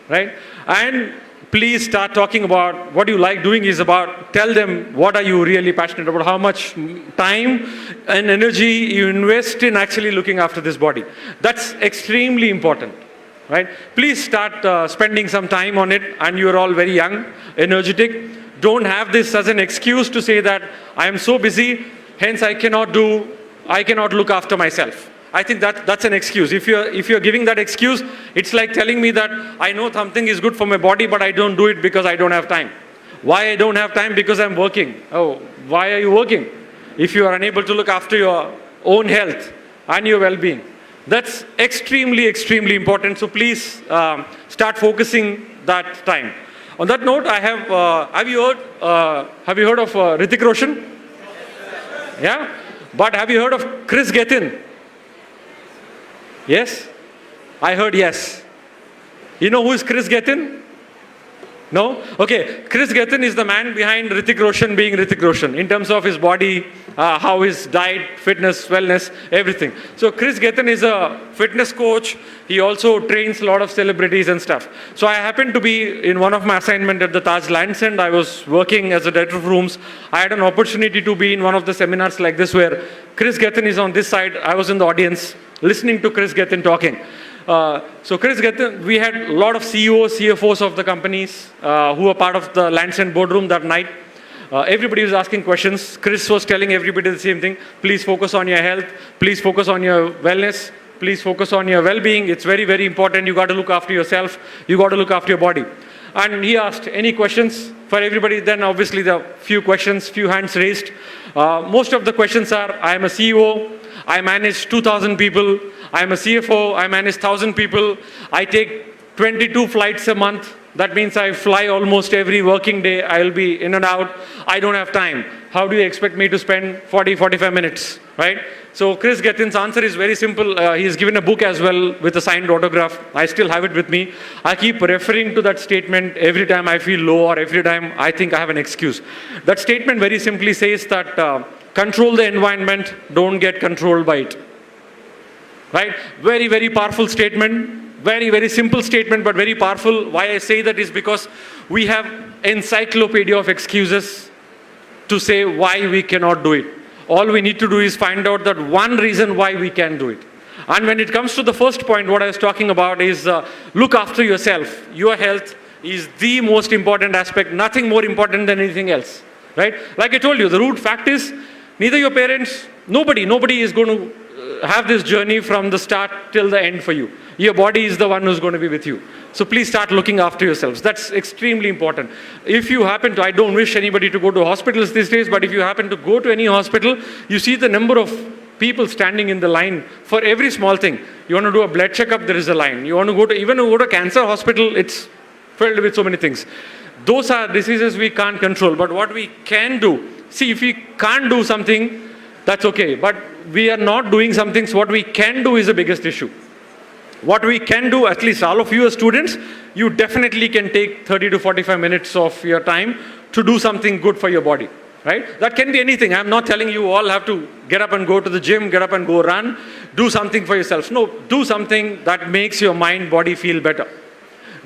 Right? And please start talking about what you like doing is about, tell them what are you really passionate about, how much time and energy you invest in actually looking after this body. That's extremely important, right? Please start spending some time on it, and you're all very young, energetic. Don't have this as an excuse to say that I am so busy, hence I cannot look after myself. I think that's an excuse. If you're giving that excuse, it's like telling me that I know something is good for my body, but I don't do it because I don't have time. Why I don't have time? Because I'm working. Oh, why are you working? If you are unable to look after your own health and your well-being. That's extremely, extremely important. So please start focusing that time. On that note, I have you heard of Hrithik Roshan? Yeah? But have you heard of Chris Gethin? Yes? I heard yes. You know who is Chris Gethin? No? Okay. Chris Gethin is the man behind Hrithik Roshan being Hrithik Roshan in terms of his body, how his diet, fitness, wellness, everything. So Chris Gethin is a fitness coach. He also trains a lot of celebrities and stuff. So I happened to be in one of my assignment at the Taj Lands End. I was working as a director of rooms. I had an opportunity to be in one of the seminars like this where Chris Gethin is on this side. I was in the audience listening to Chris Gethin talking. So Chris, we had a lot of CEOs, CFOs of the companies who were part of the Lancet boardroom that night. Everybody was asking questions. Chris was telling everybody the same thing. Please focus on your health. Please focus on your wellness. Please focus on your well-being. It's very, very important. You got to look after yourself. You got to look after your body. And he asked any questions for everybody. Then obviously there are few questions, few hands raised. Most of the questions are, I am a CEO. I manage 2,000 people. I am a CFO. I manage 1,000 people. I take 22 flights a month. That means I fly almost every working day. I'll be in and out. I don't have time. How do you expect me to spend 40, 45 minutes, right? So Chris Gethin's answer is very simple. He's given a book as well with a signed autograph. I still have it with me. I keep referring to that statement every time I feel low or every time I think I have an excuse. That statement very simply says that control the environment, don't get controlled by it. Right? Very, very powerful statement. Very, very simple statement, but very powerful. Why I say that is because we have encyclopedia of excuses to say why we cannot do it. All we need to do is find out that one reason why we can do it. And when it comes to the first point, what I was talking about is look after yourself. Your health is the most important aspect, nothing more important than anything else. Right? Like I told you, the root fact is neither your parents, nobody is going to have this journey from the start till the end for you. Your body is the one who's going to be with you. So please start looking after yourselves. That's extremely important. If you happen to, I don't wish anybody to go to hospitals these days, but if you happen to go to any hospital, you see the number of people standing in the line for every small thing. You want to do a blood checkup, there is a line. You want to go to, even go to cancer hospital, it's filled with so many things. Those are diseases we can't control, but what we can do, see, if we can't do something, that's okay, but we are not doing something, so what we can do is the biggest issue. What we can do, at least all of you as students, you definitely can take 30 to 45 minutes of your time to do something good for your body, right? That can be anything. I'm not telling you all have to get up and go to the gym, get up and go run, do something for yourself. No, do something that makes your mind, body feel better.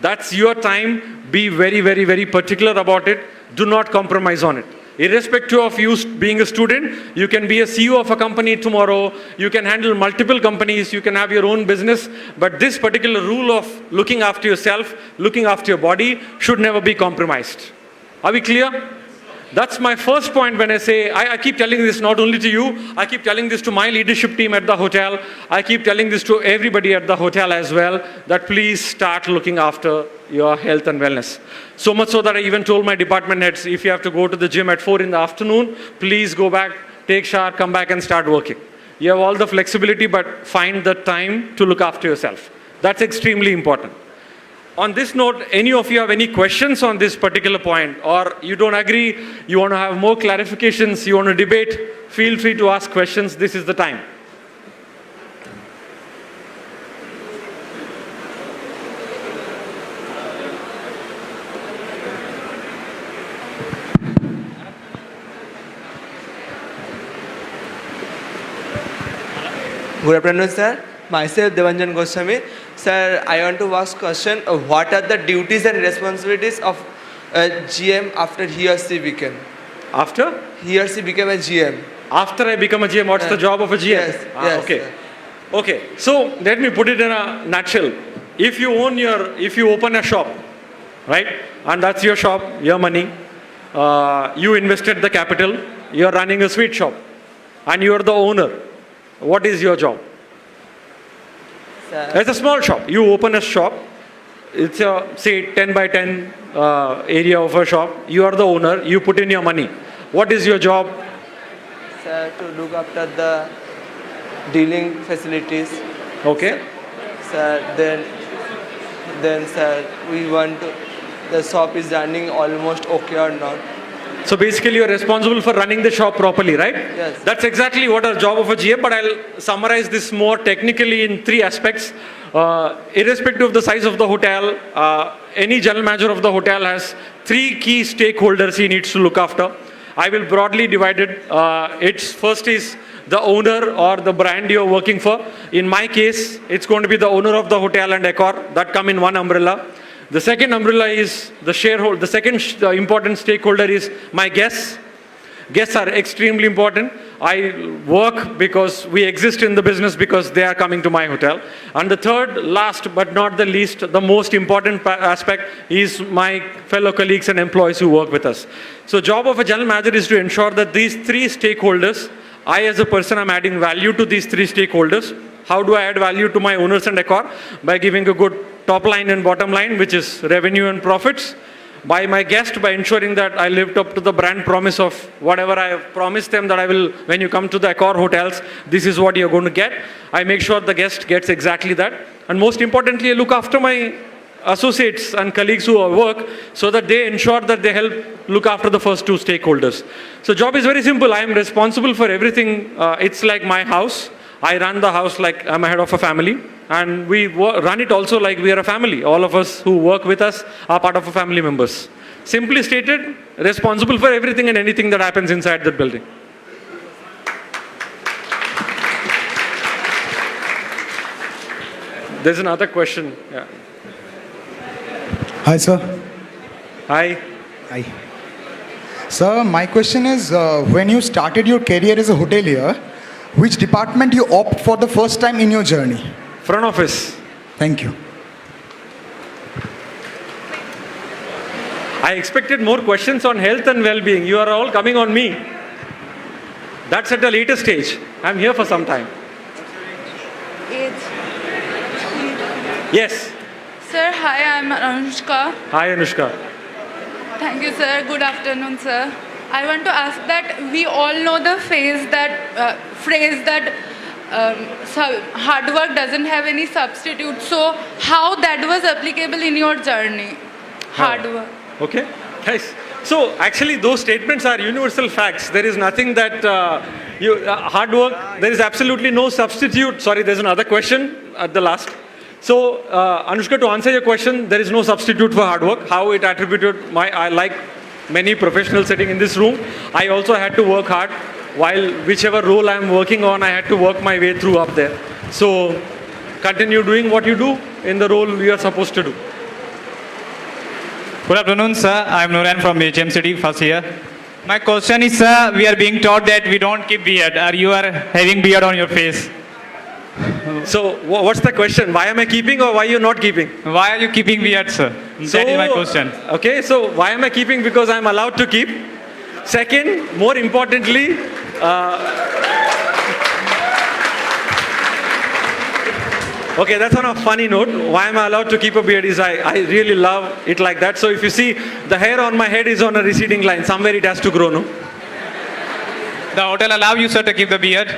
That's your time. Be very, very, very particular about it. Do not compromise on it. Irrespective of you being a student, you can be a CEO of a company tomorrow, you can handle multiple companies, you can have your own business, but this particular rule of looking after yourself, looking after your body should never be compromised. Are we clear? That's my first point when I say, I keep telling this not only to you, I keep telling this to my leadership team at the hotel, I keep telling this to everybody at the hotel as well, that please start looking after your health and wellness. So much so that I even told my department heads, if you have to go to the gym at 4 in the afternoon, please go back, take shower, come back and start working. You have all the flexibility, but find the time to look after yourself. That's extremely important. On this note, any of you have any questions on this particular point, or you don't agree, you want to have more clarifications, you want to debate, feel free to ask questions. This is the time. Good afternoon, sir. Myself, Devanjan Goswami. Sir, I want to ask question, what are the duties and responsibilities of a GM after he or she became? After? He or she became a GM. After I become a GM, what's the job of a GM? Yes, yes. Okay. Sir. Okay, so let me put it in a nutshell. If you open a shop, right, and that's your shop, your money, you invested the capital, you're running a sweet shop, and you're the owner. What is your job? Sir. It's a small shop. You open a shop. It's a, say, 10 by 10 area of a shop. You are the owner. You put in your money. What is your job? Sir, to look after the dealing facilities. Okay. Sir, then sir, we want to, the shop is running almost okay or not. So basically you're responsible for running the shop properly, right? Yes. That's exactly what our job of a GM, but I'll summarize this more technically in 3 aspects. Irrespective of the size of the hotel, any general manager of the hotel has 3 key stakeholders he needs to look after. I will broadly divide it. It's first is the owner or the brand you're working for. In my case, it's going to be the owner of the hotel and decor that come in one umbrella. The second umbrella is the shareholder. The second important stakeholder is my guests. Guests are extremely important. I work because we exist in the business because they are coming to my hotel. And the third, last but not the least, the most important aspect is my fellow colleagues and employees who work with us. So job of a general manager is to ensure that these three stakeholders, I as a person am adding value to these three stakeholders. How do I add value to my owners and decor? By giving a good top line and bottom line, which is revenue and profits. By my guest, by ensuring that I lived up to the brand promise of whatever I have promised them that I will, when you come to the Accor hotels, this is what you're going to get. I make sure the guest gets exactly that. And most importantly, I look after my associates and colleagues who work so that they ensure that they help look after the first two stakeholders. So job is very simple. I am responsible for everything. It's like my house. I run the house like I'm a head of a family. And we run it also like we are a family. All of us who work with us are part of a family members. Simply stated, responsible for everything and anything that happens inside the building. There's another question. Yeah. Hi, sir. Hi. Hi. Sir, my question is, when you started your career as a hotelier, which department you opt for the first time in your journey? Front office. Thank you. I expected more questions on health and well-being. You are all coming on me. That's at the later stage. I'm here for some time. Yes. Sir, hi, I'm Anushka. Hi, Anushka. Thank you, sir. Good afternoon, sir. I want to ask that we all know the phrase that hard work doesn't have any substitute. So, how that was applicable in your journey? Hard work. Okay. Nice. So, actually, those statements are universal facts. There is nothing that hard work. There is absolutely no substitute. Sorry, there's another question at the last. So, Anushka, to answer your question, there is no substitute for hard work. How it attributed I like many professionals sitting in this room, I also had to work hard. While whichever role I'm working on, I had to work my way through up there. So, continue doing what you do in the role you are supposed to do. Good afternoon, sir. I'm Nuran from HM City, first year. My question is, sir, we are being taught that we don't keep beard, or you are having beard on your face. So, what's the question? Why am I keeping or why you're not keeping? Why are you keeping beard, sir? That is my question. Okay, so why am I keeping? Because I'm allowed to keep. Second, more importantly, okay, that's on a funny note. Why am I allowed to keep a beard is I really love it like that. So if you see, the hair on my head is on a receding line. Somewhere it has to grow, no? The hotel allow you, sir, to keep the beard?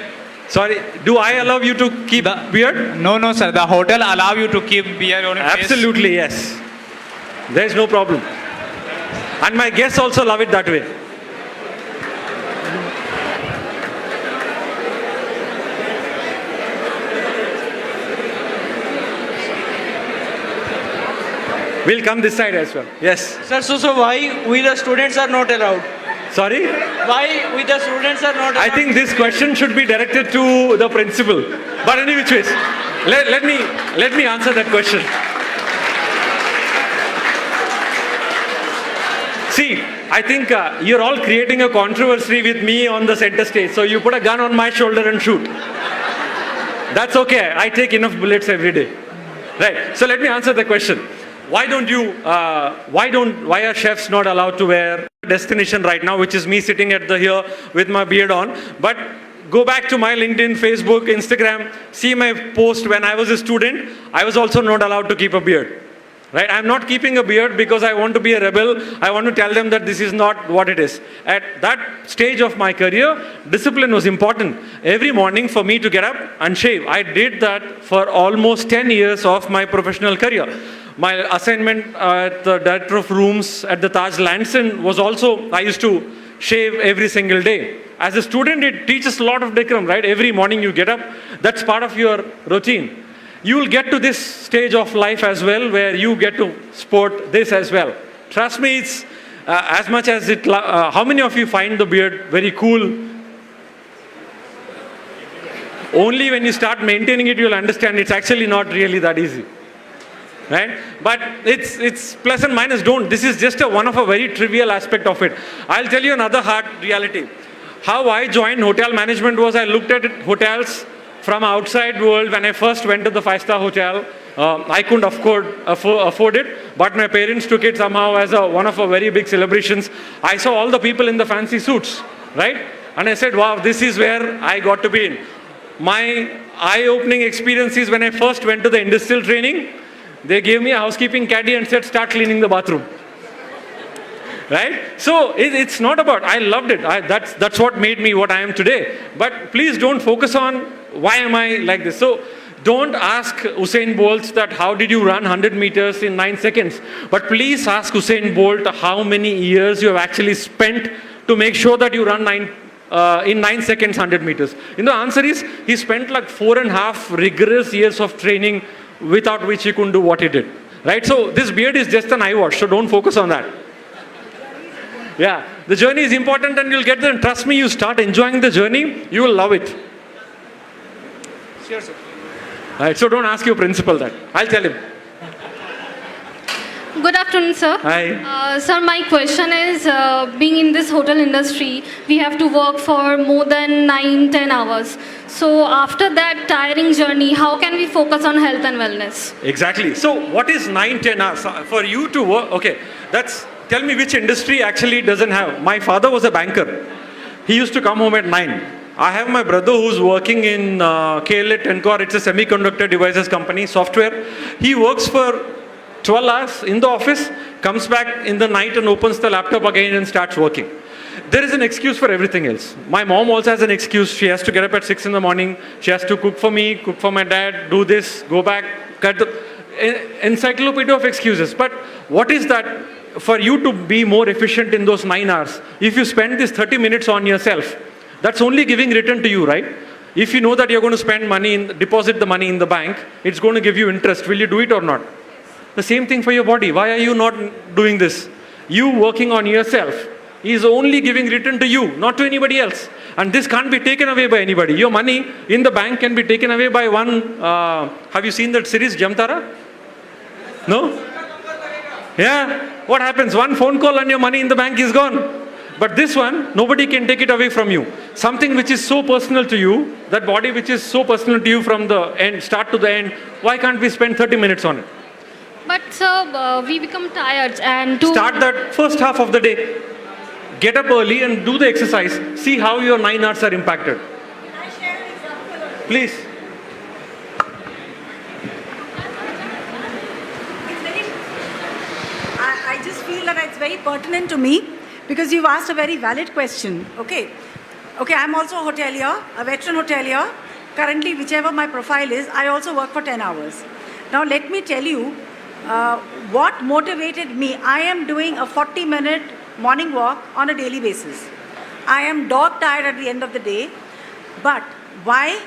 Sorry, do I allow you to keep beard? No, sir. The hotel allow you to keep beard on your face? Absolutely, yes. There's no problem. And my guests also love it that way. We'll come this side as well. Yes. Sir, so why we the students are not allowed? Sorry? Why we the students are not allowed? I think this question should be directed to the principal. But any which ways, let me answer that question. See, I think you're all creating a controversy with me on the center stage. So you put a gun on my shoulder and shoot. That's okay. I take enough bullets every day. Right. So let me answer the question. Why are chefs not allowed to wear destination right now, which is me sitting at here with my beard on? But go back to my LinkedIn, Facebook, Instagram, see my post when I was a student. I was also not allowed to keep a beard. Right? I'm not keeping a beard because I want to be a rebel. I want to tell them that this is not what it is. At that stage of my career, discipline was important. Every morning for me to get up and shave. I did that for almost 10 years of my professional career. My assignment at the director of rooms at the Taj Lansing was also, I used to shave every single day. As a student, it teaches a lot of decorum, right? Every morning you get up, that's part of your routine. You will get to this stage of life as well, where you get to sport this as well. Trust me, it's as much as it, how many of you find the beard very cool? Only when you start maintaining it, you'll understand it's actually not really that easy. Right? But it's plus and minus. This is just one of a very trivial aspect of it. I'll tell you another hard reality. how I joined hotel management was I looked at hotels from outside world. When I first went to the 5-star hotel, I couldn't afford it, but my parents took it somehow as one of our very big celebrations. I saw all the people in the fancy suits, right? And I said, wow, this is where I got to be in. My eye-opening experience is when I first went to the industrial training, they gave me a housekeeping caddy and said, start cleaning the bathroom. Right? So it's not about, I loved it. That's what made me what I am today. But please don't focus on why am I like this. So don't ask Usain Bolt that how did you run 100 meters in 9 seconds. But please ask Usain Bolt how many years you have actually spent to make sure that you run in 9 seconds 100 meters. The answer is he spent like 4.5 rigorous years of training without which he couldn't do what he did. Right? So this beard is just an eye wash. So don't focus on that. Yeah, the journey is important and you'll get there. And trust me, you start enjoying the journey, you will love it. Sure, sir. Right, so don't ask your principal that. I'll tell him. Good afternoon, sir. Hi. Sir, my question is, being in this hotel industry, we have to work for more than 9-10 hours. So after that tiring journey, how can we focus on health and wellness? Exactly. So what is 9-10 hours? For you to work, okay, tell me which industry actually doesn't have. My father was a banker. He used to come home at 9. I have my brother who's working in KLA Tencor. It's a semiconductor devices company, software. He works for 12 hours in the office, comes back in the night and opens the laptop again and starts working. There is an excuse for everything else. My mom also has an excuse. She has to get up at 6 in the morning. She has to cook for me, cook for my dad, do this, go back, cut the encyclopedia of excuses. But what is that? For you to be more efficient in those 9 hours, if you spend this 30 minutes on yourself, that's only giving return to you, right? If you know that you're going to spend money, deposit the money in the bank, it's going to give you interest. Will you do it or not? The same thing for your body. Why are you not doing this? You working on yourself is only giving return to you, not to anybody else. And this can't be taken away by anybody. Your money in the bank can be taken away by one. Have you seen that series, Jamtara? No? Yeah. What happens? One phone call and your money in the bank is gone. But this one, nobody can take it away from you. Something which is so personal to you, that body which is so personal to you from the end, start to the end, why can't we spend 30 minutes on it? But sir, we become tired and Start that first half of the day. Get up early and do the exercise. See how your 9 hours are impacted. Can I share an example? Please. I just feel that it's very pertinent to me because you've asked a very valid question. Okay, I'm also a hotelier, a veteran hotelier. Currently, whichever my profile is, I also work for 10 hours. Now, let me tell you what motivated me. I am doing a 40-minute morning walk on a daily basis. I am dog tired at the end of the day, but why?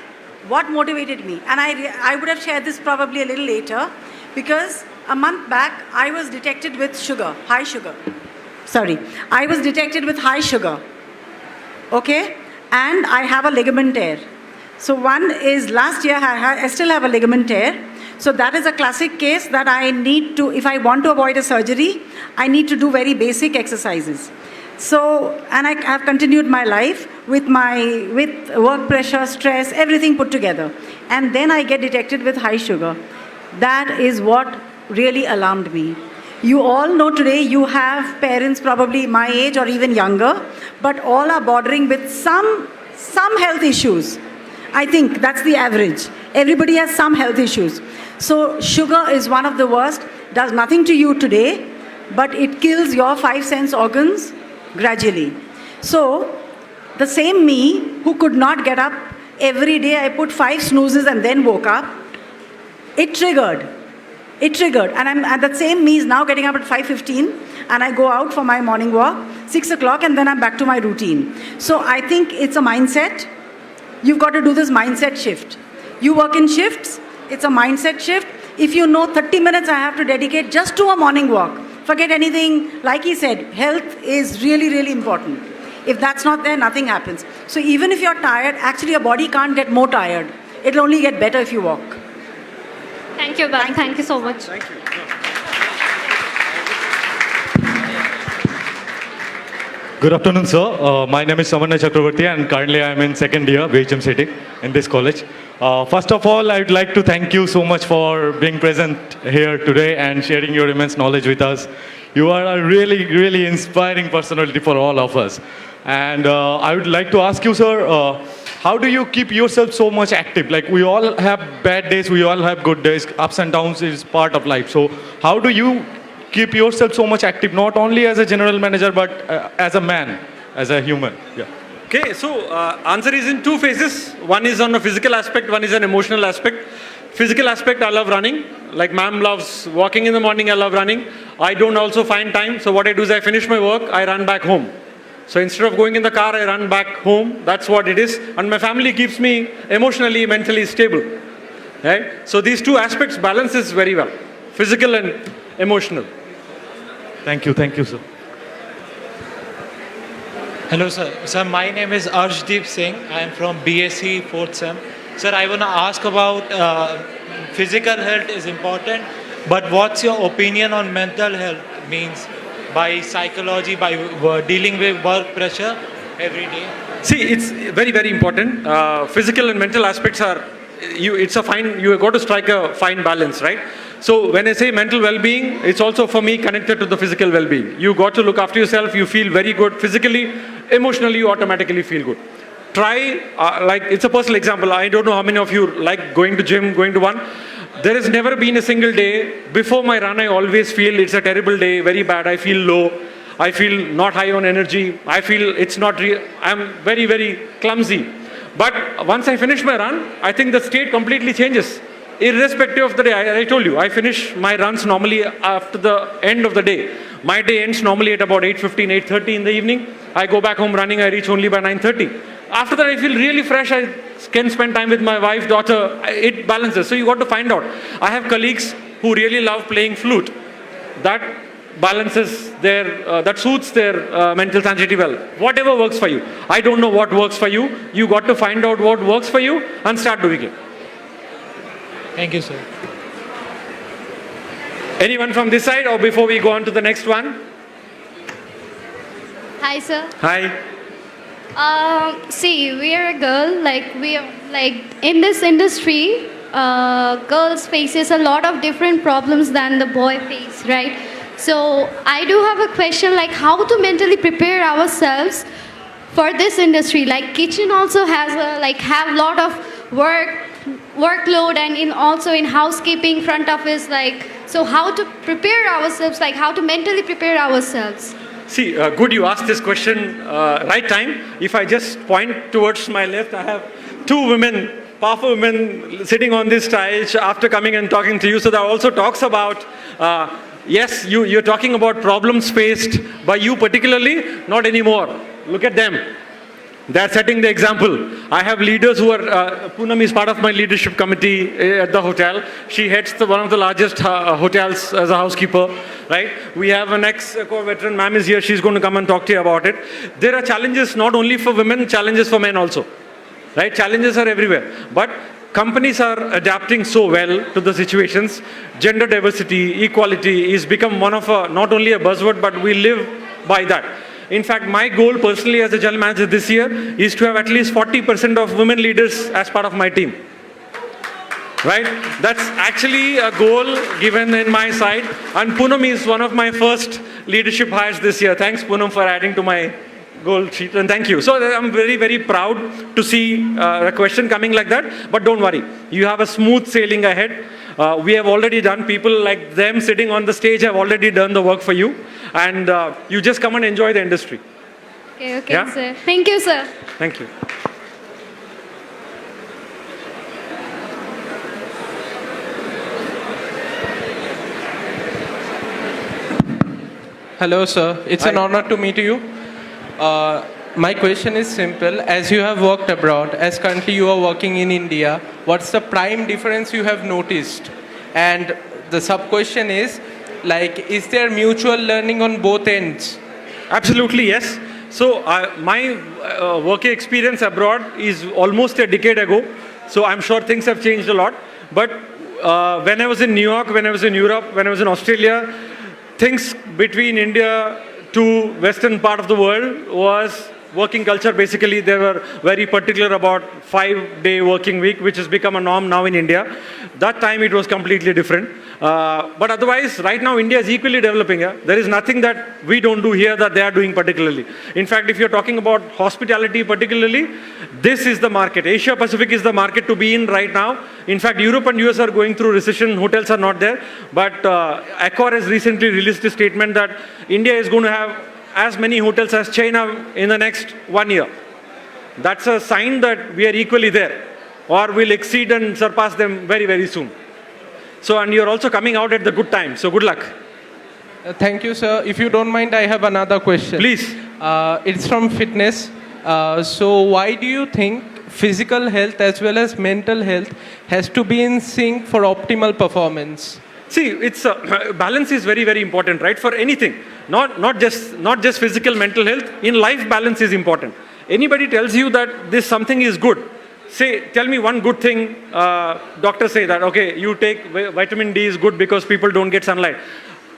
What motivated me? And I would have shared this probably a little later because a month back, I was detected with high sugar. I was detected with high sugar. Okay? And I have a ligament tear. So one is last year, I still have a ligament tear. So that is a classic case that I need to, if I want to avoid a surgery, I need to do very basic exercises. So, and I have continued my life with work pressure, stress, everything put together. And then I get detected with high sugar. That is what really alarmed me. You all know today you have parents probably my age or even younger, but all are bordering with some health issues. I think that's the average. Everybody has some health issues. So sugar is one of the worst, does nothing to you today, but it kills your 5 sense organs gradually. So the same me who could not get up every day, I put 5 snoozes and then woke up, it triggered. And that same me is now getting up at 5:15 and I go out for my morning walk, 6 o'clock, and then I'm back to my routine. So I think it's a mindset. You've got to do this mindset shift. You work in shifts, it's a mindset shift. If you know 30 minutes I have to dedicate just to a morning walk, forget anything. Like he said, health is really, really important. If that's not there, nothing happens. So even if you're tired, actually your body can't get more tired. It'll only get better if you walk. Thank you, ma'am. Thank you so much. Thank you. Good afternoon, sir. My name is Samanna Chakravarti, and currently I am in second year, BHM City, in this college. First of all, I would like to thank you so much for being present here today and sharing your immense knowledge with us. You are a really, really inspiring personality for all of us. And I would like to ask you, sir, how do you keep yourself so much active? Like, we all have bad days, we all have good days, ups and downs is part of life. So how do you keep yourself so much active, not only as a general manager, but as a man, as a human? Yeah. Okay, so answer is in two phases. One is on a physical aspect, one is an emotional aspect. Physical aspect, I love running. Like ma'am loves walking in the morning, I love running. I don't also find time, so what I do is I finish my work, I run back home. So instead of going in the car, I run back home. That's what it is. And my family keeps me emotionally, mentally stable. Right? So these two aspects balances very well. Physical and emotional. Thank you, sir. Hello, sir. Sir, my name is Arshdeep Singh. I am from BSc 4th Sem. Sir, I want to ask about physical health is important, but what's your opinion on mental health? Means by psychology, by dealing with work pressure every day? See, it's very, very important. Physical and mental aspects are, it's a fine, you have got to strike a fine balance, right? So when I say mental well-being, it's also for me connected to the physical well-being. You got to look after yourself, you feel very good physically, emotionally you automatically feel good. Try, like it's a personal example, I don't know how many of you like going to gym, going to one. There has never been a single day, before my run I always feel it's a terrible day, very bad, I feel low, I feel not high on energy, I feel it's not real, I'm very, very clumsy. But once I finish my run, I think the state completely changes. Irrespective of the day, I told you, I finish my runs normally after the end of the day. My day ends normally at about 8:15, 8:30 in the evening. I go back home running, I reach only by 9:30. After that, I feel really fresh. I can spend time with my wife, daughter. It balances. So you got to find out. I have colleagues who really love playing flute. That balances their, that suits their mental sanity well. Whatever works for you. I don't know what works for you. You got to find out what works for you and start doing it. Thank you, sir. Anyone from this side, or before we go on to the next one? Hi, sir. Hi. See, we are a girl. We are in this industry. Girls faces a lot of different problems than the boy face, right? So I do have a question, like how to mentally prepare ourselves for this industry. Like kitchen also has have lot of workload, and also in housekeeping, front office. So how to prepare ourselves? Like how to mentally prepare ourselves? See, good you asked this question, right time. If I just point towards my left, I have two women, powerful women sitting on this stage after coming and talking to you. So that also talks about, yes, you're talking about problems faced by you particularly, not anymore. Look at them. They're setting the example. I have leaders who are, Poonam is part of my leadership committee at the hotel. She heads one of the largest hotels as a housekeeper, right? We have an ex-Corps veteran, ma'am is here, she's going to come and talk to you about it. There are challenges not only for women, challenges for men also, right? Challenges are everywhere. But companies are adapting so well to the situations. Gender diversity, equality is become one of not only a buzzword, but we live by that. In fact, my goal personally as a general manager this year is to have at least 40% of women leaders as part of my team. Right? That's actually a goal given in my side. And Poonam is one of my first leadership hires this year. Thanks, Poonam, for adding to my goal sheet. And thank you. So I'm very, very proud to see a question coming like that. But don't worry. You have a smooth sailing ahead. We have already done, people like them sitting on the stage have already done the work for you. And you just come and enjoy the industry. Okay, Yeah? sir. Thank you, sir. Thank you. Hello, sir. It's an honor to meet you. My question is simple. As you have worked abroad, as currently you are working in India, what's the prime difference you have noticed? And the sub-question is, is there mutual learning on both ends? Absolutely, yes. So my working experience abroad is almost a decade ago. So I'm sure things have changed a lot. But when I was in New York, when I was in Europe, when I was in Australia, things between India to western part of the world was working culture. Basically, they were very particular about 5-day working week, which has become a norm now in India. That time it was completely different. But otherwise, right now India is equally developing. Yeah? There is nothing that we don't do here that they are doing particularly. In fact, if you're talking about hospitality particularly, this is the market. Asia Pacific is the market to be in right now. In fact, Europe and US are going through recession. Hotels are not there. But Accor has recently released a statement that India is going to have as many hotels as China in the next 1 year. That's a sign that we are equally there, or will exceed and surpass them very, very soon. So, and you're also coming out at the good time. So, good luck. Thank you, sir. If you don't mind, I have another question. Please. It's from fitness. So, why do you think physical health as well as mental health has to be in sync for optimal performance? See, it's balance is very, very important, right? For anything, not just physical, mental health. In life, balance is important. Anybody tells you that this something is good, tell me one good thing. Doctors say that, okay, you take vitamin D is good because people don't get sunlight.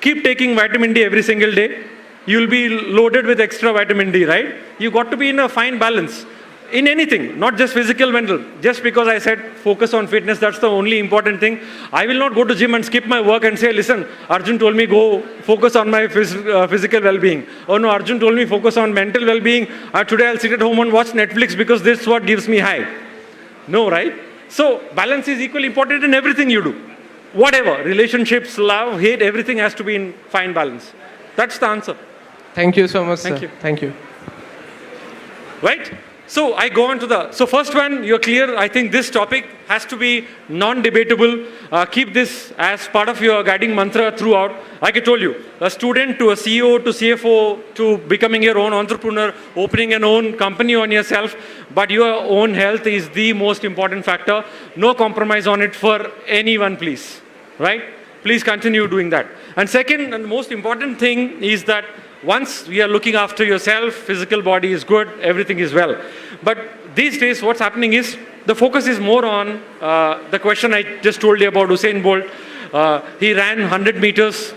Keep taking vitamin D every single day. You'll be loaded with extra vitamin D, right? You got to be in a fine balance. In anything, not just physical, mental. Just because I said focus on fitness, that's the only important thing. I will not go to gym and skip my work and say, listen, Arjun told me go focus on my physical well-being. Oh no, Arjun told me focus on mental well-being. Today I'll sit at home and watch Netflix because this is what gives me high. No, right? So balance is equally important in everything you do. Whatever, relationships, love, hate, everything has to be in fine balance. That's the answer. Thank you so much, Thank sir. you. Thank you. Right? So I go on to so first one, you're clear. I think this topic has to be non-debatable. Keep this as part of your guiding mantra throughout. Like I told you, a student to a CEO to CFO to becoming your own entrepreneur, opening an own company on yourself, but your own health is the most important factor. No compromise on it for anyone, please. Right? Please continue doing that. And second, and the most important thing is that once we are looking after yourself, physical body is good, everything is well. But these days what's happening is the focus is more on the question I just told you about Usain Bolt. He ran 100 meters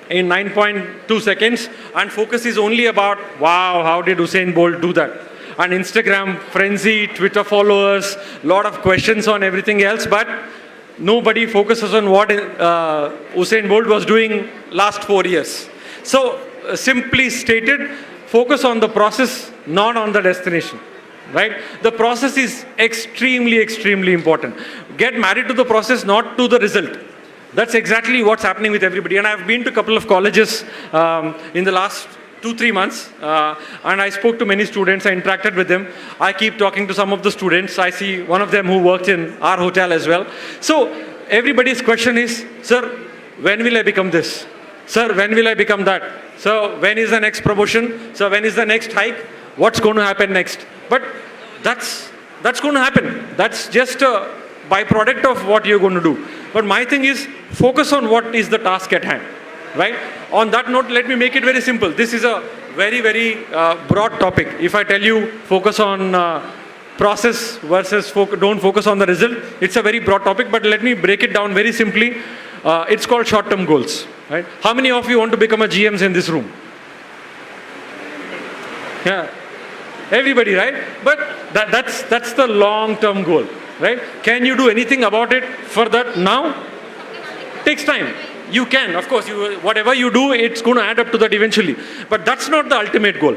in 9.2 seconds and focus is only about, wow, how did Usain Bolt do that? And Instagram frenzy, Twitter followers, lot of questions on everything else, but nobody focuses on what Usain Bolt was doing last 4 years. So, simply stated, focus on the process, not on the destination, right? The process is extremely, extremely important. Get married to the process, not to the result. That's exactly what's happening with everybody. And I've been to a couple of colleges in the last 2-3 months, and I spoke to many students, I interacted with them. I keep talking to some of the students. I see one of them who worked in our hotel as well. So everybody's question is, sir, when will I become this? Sir, when will I become that? So when is the next promotion? So when is the next hike? What's going to happen next? But that's going to happen. That's just a byproduct of what you're going to do. But my thing is, focus on what is the task at hand, right? On that note, let me make it very simple. This is a very, very broad topic. If I tell you, focus on process versus don't focus on the result, it's a very broad topic, but let me break it down very simply. It's called short-term goals. Right? How many of you want to become a GMs in this room? Yeah, everybody, right? But that's the long-term goal, right? Can you do anything about it for that now? Takes time. You can, of course. Whatever you do, it's going to add up to that eventually. But that's not the ultimate goal.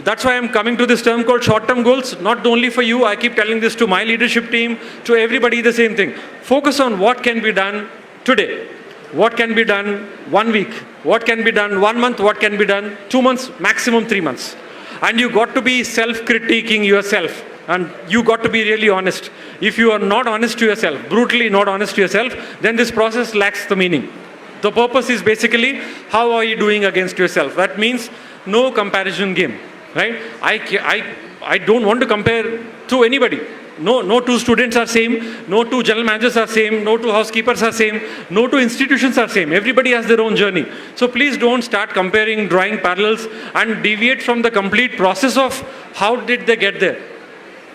That's why I'm coming to this term called short-term goals. Not only for you. I keep telling this to my leadership team, to everybody, the same thing. Focus on what can be done today. What can be done 1 week? What can be done 1 month? What can be done 2 months? Maximum 3 months. And you got to be self-critiquing yourself. And you got to be really honest. If you are not honest to yourself, brutally not honest to yourself, then this process lacks the meaning. The purpose is basically, how are you doing against yourself? That means no comparison game, right? I don't want to compare to anybody. No two students are same, no two general managers are same, no two housekeepers are same, no two institutions are same. Everybody has their own journey. So please don't start comparing, drawing parallels and deviate from the complete process of how did they get there.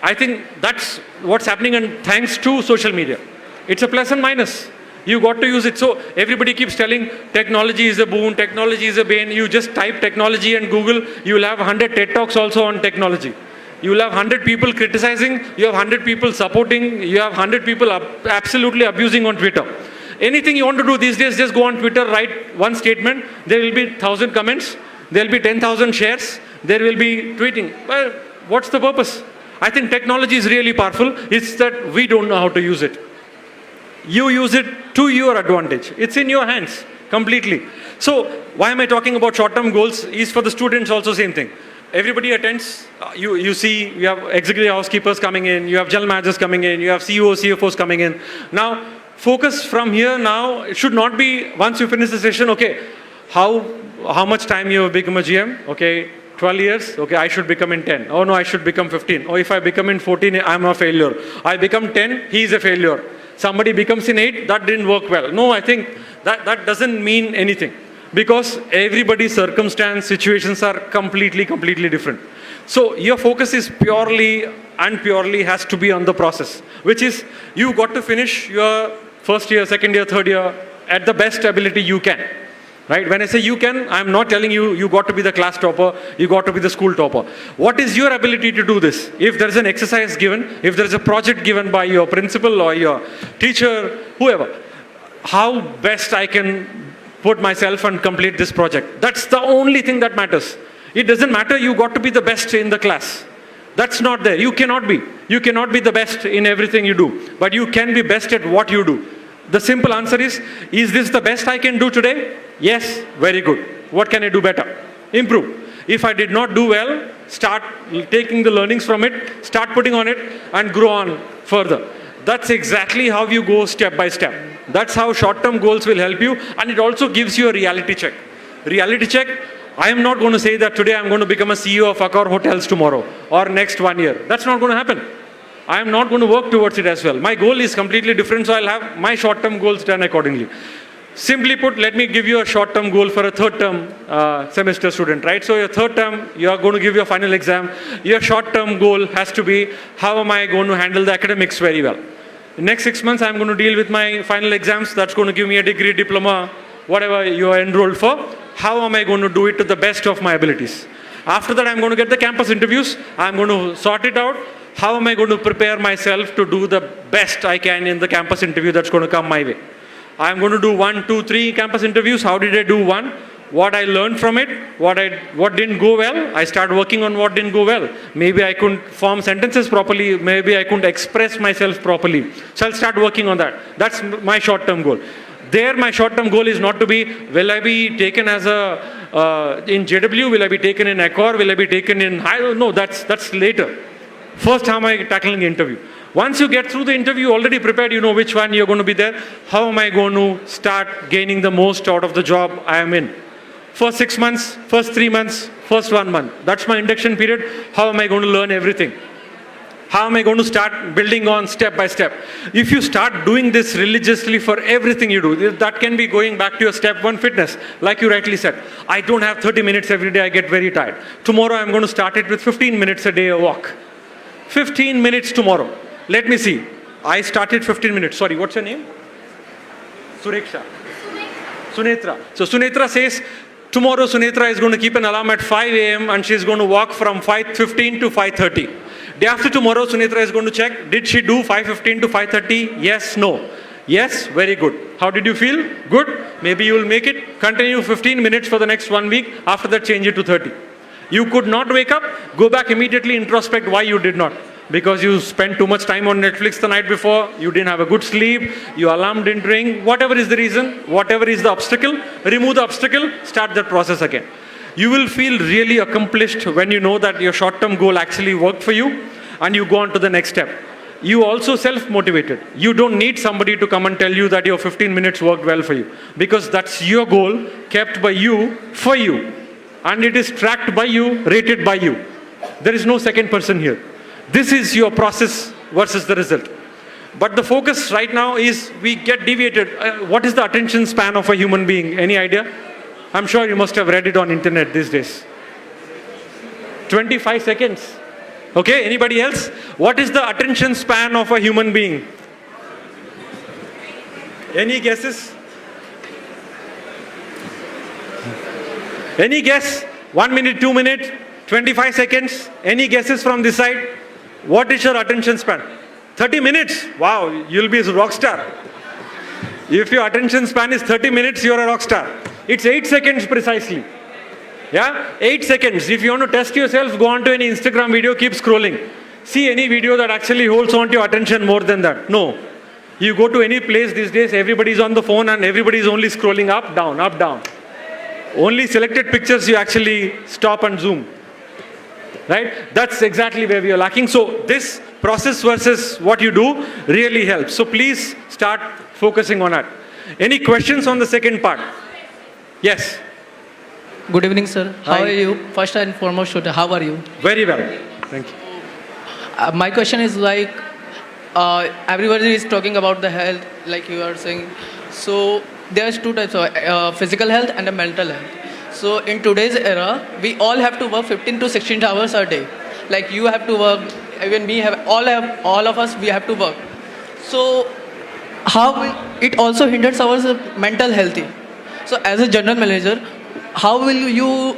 I think that's what's happening, and thanks to social media. It's a plus and minus. You got to use it. So everybody keeps telling technology is a boon, technology is a bane. You just type technology and Google, you will have 100 TED Talks also on technology. You will have 100 people criticizing, you have 100 people supporting, you have 100 people absolutely abusing on Twitter. Anything you want to do these days, just go on Twitter, write one statement, there will be 1,000 comments, there will be 10,000 shares, there will be tweeting. Well, what's the purpose? I think technology is really powerful. It's that we don't know how to use it. You use it to your advantage. It's in your hands completely. So why am I talking about short-term goals? Is for the students also same thing. Everybody attends. You see, you have executive housekeepers coming in, you have general managers coming in, you have CEOs, CFOs coming in. Now, focus from here now, it should not be once you finish the session, okay, how much time you have become a GM? Okay, 12 years, okay, I should become in 10. Oh no, I should become 15. Oh, if I become in 14, I'm a failure. I become 10, he is a failure. Somebody becomes in 8, that didn't work well. No, I think that doesn't mean anything. Because everybody's circumstance, situations are completely different. So your focus is purely has to be on the process, which is you got to finish your first year, second year, third year at the best ability you can. Right? When I say you can, I'm not telling you, you got to be the class topper, you got to be the school topper. What is your ability to do this? If there's an exercise given, if there's a project given by your principal or your teacher, whoever, how best I can put myself and complete this project. That's the only thing that matters. It doesn't matter you got to be the best in the class. That's not there. You cannot be. You cannot be the best in everything you do. But you can be best at what you do. The simple answer is this the best I can do today? Yes, very good. What can I do better? Improve. If I did not do well, start taking the learnings from it, start putting on it, and grow on further. That's exactly how you go step by step. That's how short-term goals will help you, and it also gives you a reality check. Reality check, I am not going to say that today I'm going to become a CEO of Accor Hotels tomorrow or next 1 year. That's not going to happen. I am not going to work towards it as well. My goal is completely different, so I'll have my short-term goals done accordingly. Simply put, let me give you a short-term goal for a third-term semester student, right? So your third term, you are going to give your final exam. Your short-term goal has to be, how am I going to handle the academics very well? The next 6 months, I'm going to deal with my final exams. That's going to give me a degree, diploma, whatever you are enrolled for. How am I going to do it to the best of my abilities? After that, I'm going to get the campus interviews. I'm going to sort it out. How am I going to prepare myself to do the best I can in the campus interview that's going to come my way? I'm going to do 1, 2, 3 campus interviews. How did I do one? What I learned from it, what didn't go well, I start working on what didn't go well. Maybe I couldn't form sentences properly, maybe I couldn't express myself properly. So I'll start working on that. That's my short-term goal. There, my short-term goal is not to be, will I be taken as in JW, will I be taken in Accor, will I be taken in, I don't know, that's later. First, how am I tackling the interview? Once you get through the interview, already prepared, you know which one you're going to be there. How am I going to start gaining the most out of the job I am in? First 6 months, first 3 months, first 1 month. That's my induction period. How am I going to learn everything? How am I going to start building on step by step? If you start doing this religiously for everything you do, that can be going back to your step 1 fitness. Like you rightly said, I don't have 30 minutes every day, I get very tired. Tomorrow I'm going to start it with 15 minutes a day a walk. 15 minutes tomorrow. Let me see. I started 15 minutes. Sorry, what's your name? Sureksha. Sunetra. So Sunetra says, tomorrow Sunetra is going to keep an alarm at 5 a.m. and she's going to walk from 5:15 to 5:30. Day after tomorrow, Sunetra is going to check, did she do 5:15 to 5:30? Yes, no. Yes, very good. How did you feel? Good. Maybe you will make it. Continue 15 minutes for the next 1 week. After that, change it to 30. You could not wake up, go back immediately, introspect why you did not. Because you spent too much time on Netflix the night before, you didn't have a good sleep, your alarm didn't ring, whatever is the reason, whatever is the obstacle, remove the obstacle, start that process again. You will feel really accomplished when you know that your short-term goal actually worked for you and you go on to the next step. You also self-motivated. You don't need somebody to come and tell you that your 15 minutes worked well for you, because that's your goal, kept by you, for you. And it is tracked by you, rated by you. There is no second person here. This is your process versus the result. But the focus right now is we get deviated. What is the attention span of a human being? Any idea? I'm sure you must have read it on internet these days. 25 seconds. Okay, anybody else? What is the attention span of a human being? Any guesses? Any guess? 1 minute, 2 minutes, 25 seconds. Any guesses from this side? What is your attention span? 30 minutes. Wow, you'll be a rock star. If your attention span is 30 minutes, you're a rock star. It's 8 seconds precisely. Yeah, 8 seconds. If you want to test yourself, go on to any Instagram video, keep scrolling. See any video that actually holds on to your attention more than that. No. You go to any place these days, everybody's on the phone and everybody's only scrolling up, down, up, down. Only selected pictures you actually stop and zoom. Right? That's exactly where we are lacking. So this process versus what you do really helps. So please start focusing on that. Any questions on the second part? Yes. Good evening, sir. How Hi. are you? First and foremost, how are you? Very well. Thank you. My question is like, everybody is talking about the health, like you are saying. So there's two types of physical health and a mental health. So in today's era, we all have to work 15 to 16 hours a day. Like you have to work, even me all of us, we have to work. So it also hinders our mental health. So as a general manager, how will you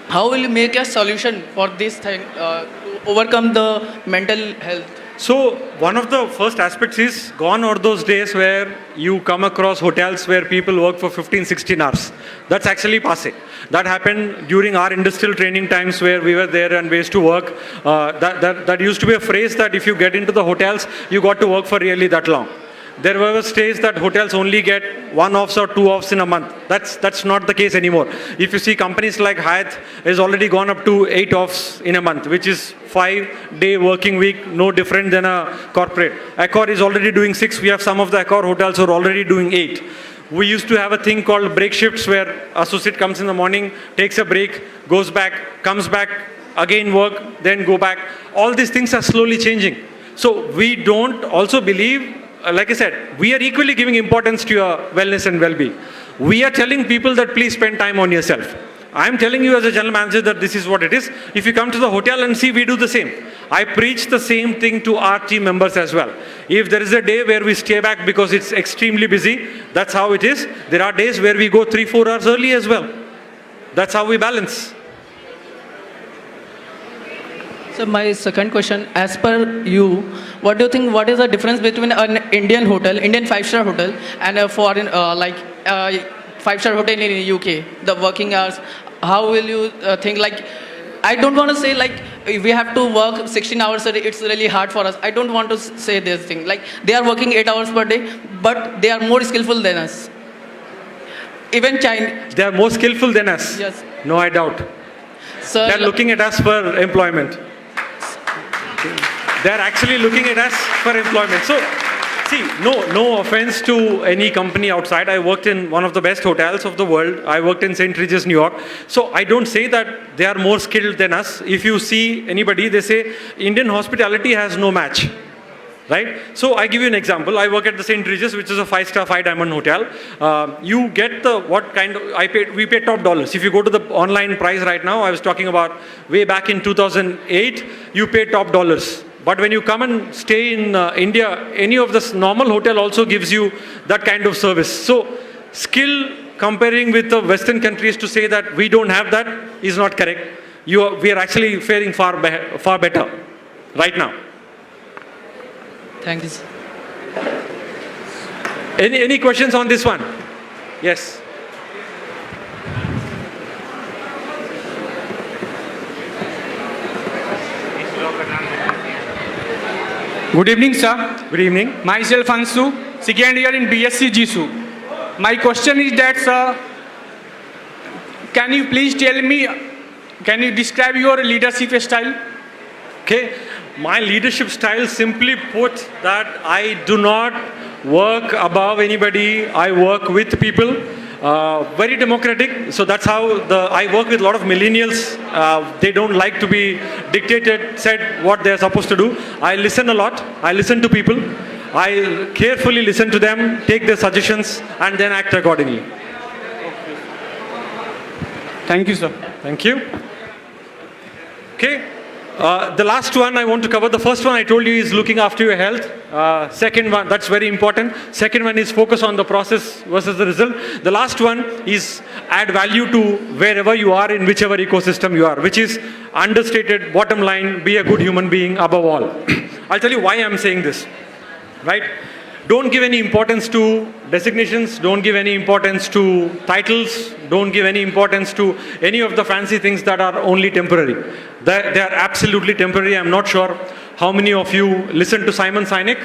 how will you make a solution for this thing to overcome the mental health? So one of the first aspects is gone are those days where you come across hotels where people work for 15, 16 hours. That's actually passé. That happened during our industrial training times where we were there and we used to work. That used to be a phrase that if you get into the hotels, you got to work for really that long. There were stays that hotels only get 1 offs or 2 offs in a month. That's not the case anymore. If you see companies like Hyatt has already gone up to 8 offs in a month, which is 5-day working week, no different than a corporate. Accor is already doing 6. We have some of the Accor hotels who are already doing 8. We used to have a thing called break shifts where associate comes in the morning, takes a break, goes back, comes back, again work, then go back. All these things are slowly changing. So we don't also believe, like I said, we are equally giving importance to your wellness and well-being. We are telling people that please spend time on yourself. I'm telling you as a general manager that this is what it is. If you come to the hotel and see, we do the same. I preach the same thing to our team members as well. If there is a day where we stay back because it's extremely busy, that's how it is. There are days where we go 3-4 hours early as well. That's how we balance. So my second question, as per you, what do you think, what is the difference between an Indian hotel, Indian 5-star hotel, and a foreign, like 5-star hotel in UK, the working hours? How will you think, like, I don't want to say like we have to work 16 hours a day, it's really hard for us. I don't want to say this thing. Like they are working 8 hours per day, but they are more skillful than us. Even China. They are more skillful than us. Yes. No, I doubt. So, they are looking at us for employment. They are actually looking at us for employment. So, see, no offense to any company outside. I worked in one of the best hotels of the world. I worked in St. Regis, New York. So I don't say that they are more skilled than us. If you see anybody, they say Indian hospitality has no match. Right? So I give you an example. I work at the St. Regis, which is a 5-star, 5-diamond hotel. You get the, we pay top dollars. If you go to the online price right now, I was talking about way back in 2008, you pay top dollars. But when you come and stay in India, any of this normal hotel also gives you that kind of service. So skill comparing with the Western countries to say that we don't have that is not correct. We are actually faring far better right now. Thank you, sir. Any questions on this one? Yes. Good evening, sir. Good evening. Myself Ansu, second year in BSc GSU. My question is that, sir, can you please tell me, can you describe your leadership style? Okay. My leadership style, simply put, that I do not work above anybody. I work with people. Very democratic. So that's how I work with a lot of millennials. They don't like to be dictated, said what they're supposed to do. I listen a lot. I listen to people. I carefully listen to them, take their suggestions, and then act accordingly. Thank you, sir. Thank you. Okay. The last one I want to cover, the first one I told you is looking after your health. Second one, that's very important. Second one is focus on the process versus the result. The last one is add value to wherever you are, in whichever ecosystem you are, which is understated bottom line, be a good human being above all. I'll tell you why I'm saying this, right? Don't give any importance to designations, don't give any importance to titles, don't give any importance to any of the fancy things that are only temporary. They are absolutely temporary. I'm not sure how many of you listen to Simon Sinek.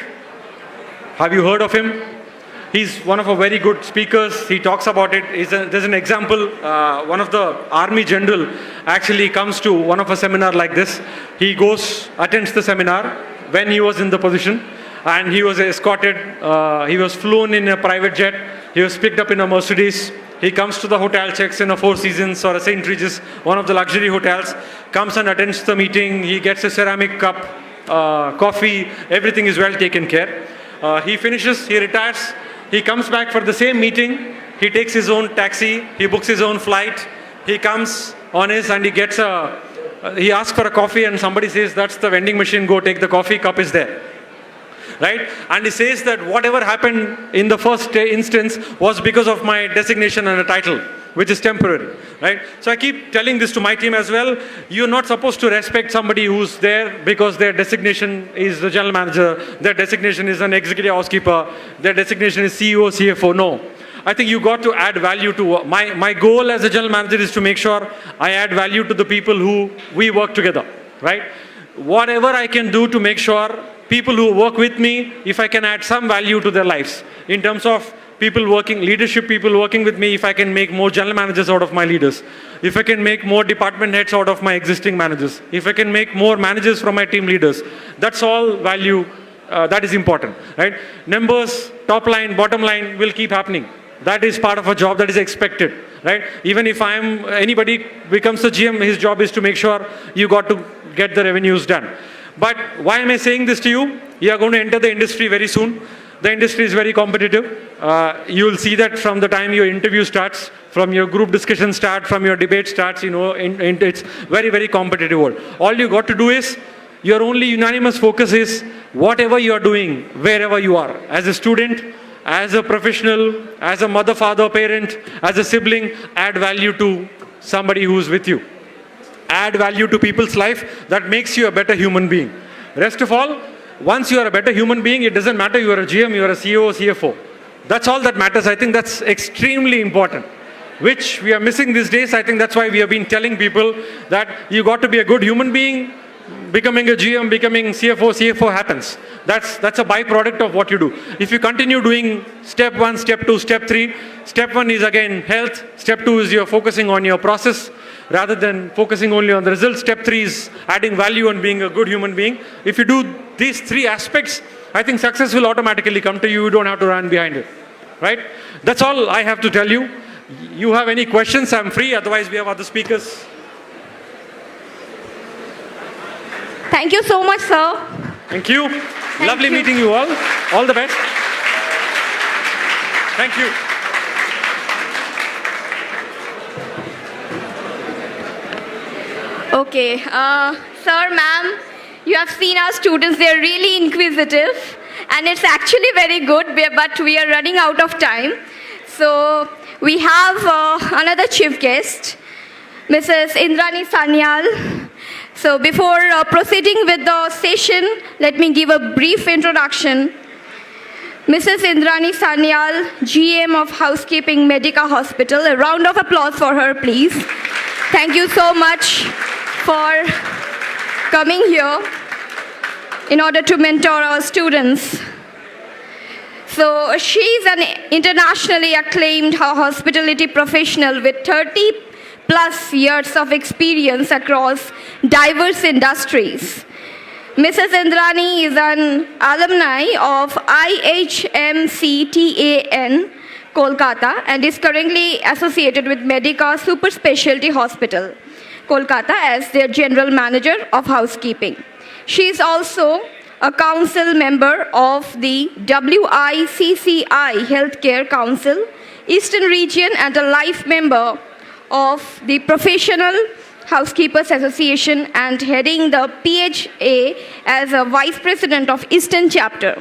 Have you heard of him? He's one of our very good speakers. He talks about it. There's an example. One of the army general actually comes to one of a seminar like this. He goes, attends the seminar when he was in the position. And he was escorted, he was flown in a private jet, he was picked up in a Mercedes, he comes to the hotel, checks in a Four Seasons or a St. Regis, one of the luxury hotels, comes and attends the meeting, he gets a ceramic cup, coffee, everything is well taken care. He finishes, he retires, he comes back for the same meeting, he takes his own taxi, he books his own flight, he comes on his and he asks for a coffee and somebody says, that's the vending machine, go take the coffee, cup is there. Right? And he says that whatever happened in the first instance was because of my designation and a title, which is temporary. Right? So I keep telling this to my team as well. You're not supposed to respect somebody who's there because their designation is the general manager, their designation is an executive housekeeper, their designation is CEO, CFO. No. I think you got to add value to my goal as a general manager is to make sure I add value to the people who we work together. Right? Whatever I can do to make sure people who work with me, if I can add some value to their lives, in terms of leadership people working with me, if I can make more general managers out of my leaders, if I can make more department heads out of my existing managers, if I can make more managers from my team leaders, that's all value that is important, right? Numbers, top line, bottom line will keep happening. That is part of a job that is expected, right? Even if anybody becomes the GM, his job is to make sure you got to get the revenues done. But why am I saying this to you? You are going to enter the industry very soon. The industry is very competitive. You will see that from the time your interview starts, from your group discussion starts, from your debate starts, it's very, very competitive world. All you got to do is, your only unanimous focus is whatever you are doing, wherever you are, as a student, as a professional, as a mother, father, parent, as a sibling, add value to somebody who's with you. Add value to people's life that makes you a better human being. Rest of all, once you are a better human being, it doesn't matter you are a GM, you are a CEO, CFO. That's all that matters. I think that's extremely important, which we are missing these days. I think that's why we have been telling people that you got to be a good human being. Becoming a GM, becoming CFO happens. That's a byproduct of what you do. If you continue doing step 1, step 2, step 3, step 1 is again health, step 2 is you're focusing on your process rather than focusing only on the results. Step 3 is adding value and being a good human being. If you do these 3 aspects, I think success will automatically come to you. You don't have to run behind it, right? That's all I have to tell you. You have any questions, I'm free. Otherwise, we have other speakers. Thank you so much, sir. Thank you. Lovely meeting you all. All the best. Thank you. Okay, sir, ma'am, you have seen our students, they're really inquisitive and it's actually very good, but we are running out of time. So we have another chief guest, Mrs. Indrani Sanyal. So before proceeding with the session, let me give a brief introduction. Mrs. Indrani Sanyal, GM of Housekeeping Medica Hospital. A round of applause for her, please. Thank you so much for coming here in order to mentor our students. So she's an internationally acclaimed hospitality professional with 30 plus years of experience across diverse industries. Mrs. Indrani is an alumni of IHMCTAN, Kolkata, and is currently associated with Medica Super Specialty Hospital, Kolkata, as their general manager of housekeeping. She is also a council member of the WICCI Healthcare Council, Eastern Region, and a life member of the Professional Housekeepers Association and heading the PHA as a Vice President of Eastern Chapter.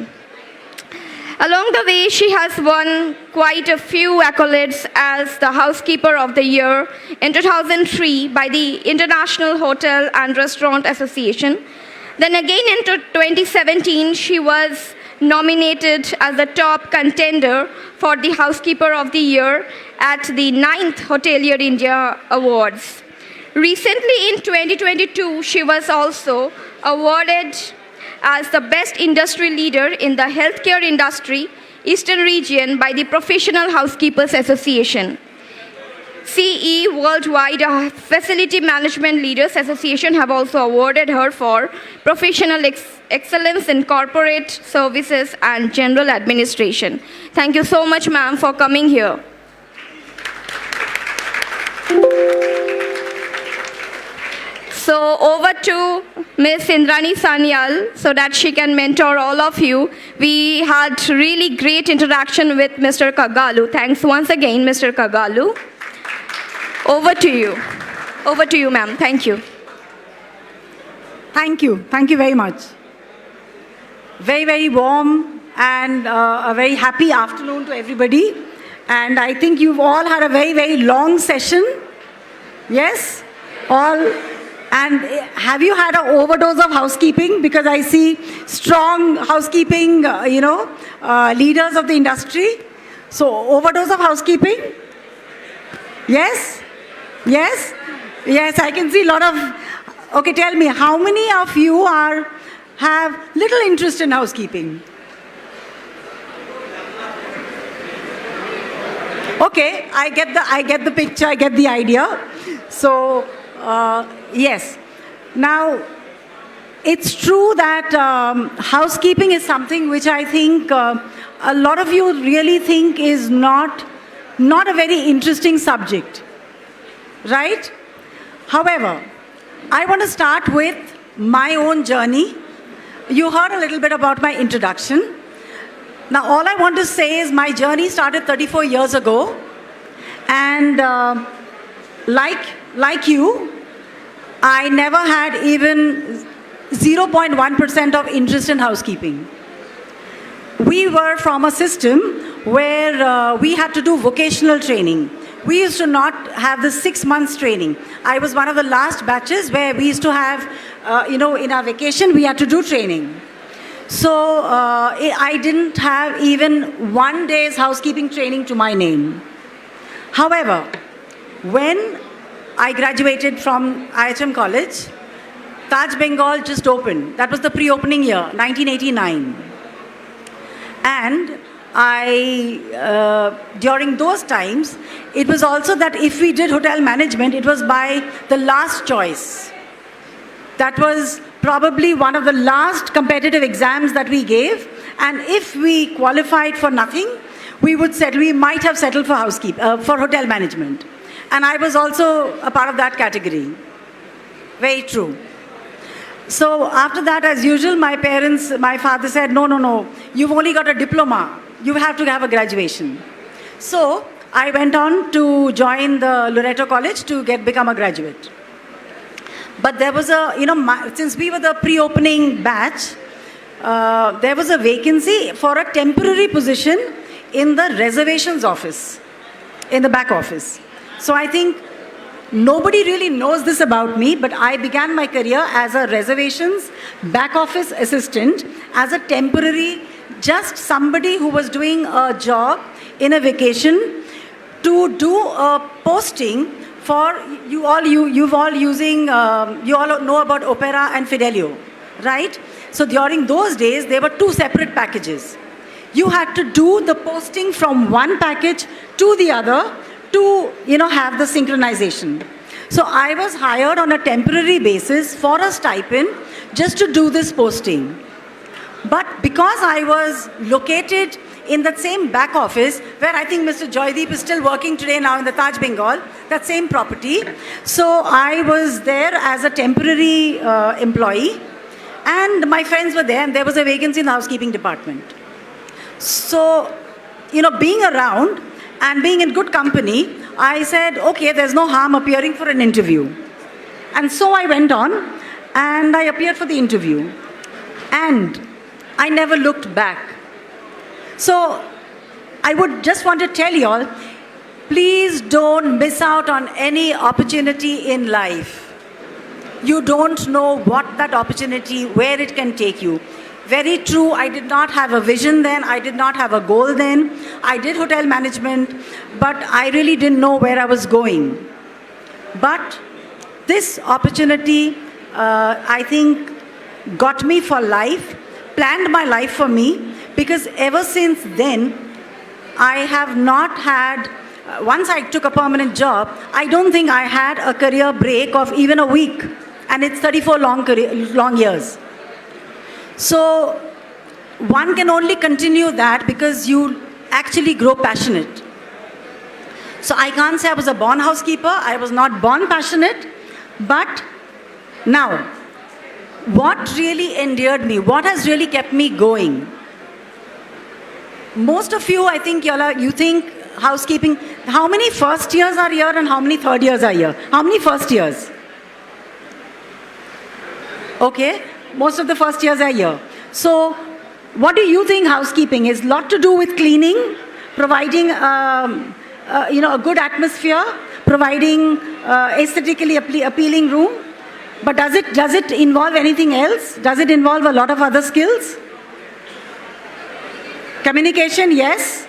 Along the way, she has won quite a few accolades as the Housekeeper of the Year in 2003 by the International Hotel and Restaurant Association. Then again in 2017, she was nominated as the top contender for the Housekeeper of the Year at the 9th Hotelier India Awards. Recently in 2022, she was also awarded as the Best Industry Leader in the Healthcare Industry, Eastern Region by the Professional Housekeepers Association. CE Worldwide Facility Management Leaders Association have also awarded her for Professional Excellence in Corporate Services and General Administration. Thank you so much, ma'am, for coming here. So over to Ms. Indrani Sanyal so that she can mentor all of you. We had really great interaction with Mr. Kagalu. Thanks once again, Mr. Kagalu. Over to you. Over to you, ma'am. Thank you. Thank you. Thank you very much. Very, very warm and a very happy afternoon to everybody. And I think you've all had a very, very long session. Yes? All. And have you had an overdose of housekeeping? Because I see strong housekeeping, leaders of the industry. So, overdose of housekeeping? Yes? Yes? Yes, I can see a lot of... Okay, tell me, how many of you have little interest in housekeeping? Okay, I get the picture, I get the idea. So... yes. Now, it's true that housekeeping is something which I think a lot of you really think is not a very interesting subject, right? However, I want to start with my own journey. You heard a little bit about my introduction. Now, all I want to say is my journey started 34 years ago, and like you, I never had even 0.1% of interest in housekeeping. We were from a system where we had to do vocational training. We used to not have the 6 months training. I was one of the last batches where we used to have, in our vacation, we had to do training. So I didn't have even 1 day's housekeeping training to my name. However, when I graduated from IHM College, Taj Bengal just opened. That was the pre-opening year, 1989. And during those times, it was also that if we did hotel management, it was by the last choice. That was probably one of the last competitive exams that we gave. And if we qualified for nothing, we might have settled for for hotel management. And I was also a part of that category. Very true. So after that, as usual, my father said, no, you've only got a diploma. You have to have a graduation. So I went on to join the Loreto College to become a graduate. But there was since we were the pre-opening batch, there was a vacancy for a temporary position in the reservations office, in the back office. So I think nobody really knows this about me, but I began my career as a reservations back office assistant, as a temporary, just somebody who was doing a job in a vacation to do a posting for you all know about Opera and Fidelio, right? So during those days, there were two separate packages. You had to do the posting from one package to the other to, have the synchronization. So I was hired on a temporary basis for a stipend just to do this posting. But because I was located in that same back office, where I think Mr. Joydeep is still working today now in the Taj Bengal, that same property. So I was there as a temporary employee, and my friends were there, and there was a vacancy in the housekeeping department. So, being around and being in good company, I said, okay, there's no harm appearing for an interview. And so I went on and I appeared for the interview. And I never looked back. So I would just want to tell you all, please don't miss out on any opportunity in life. You don't know what that opportunity, where it can take you. Very true, I did not have a vision then, I did not have a goal then. I did hotel management, but I really didn't know where I was going. But this opportunity, I think, got me for life, planned my life for me, because ever since then, I have not had, once I took a permanent job, I don't think I had a career break of even a week. And it's 34 long years. So one can only continue that because you actually grow passionate. So I can't say I was a born housekeeper, I was not born passionate, but now, what really endeared me, what has really kept me going? Most of you, I think, you think housekeeping, how many first years are here and how many third years are here? How many first years? Okay, most of the first years are here. So, what do you think housekeeping is? A lot to do with cleaning, providing a good atmosphere, providing aesthetically appealing room. But does it involve anything else? Does it involve a lot of other skills? Communication, yes.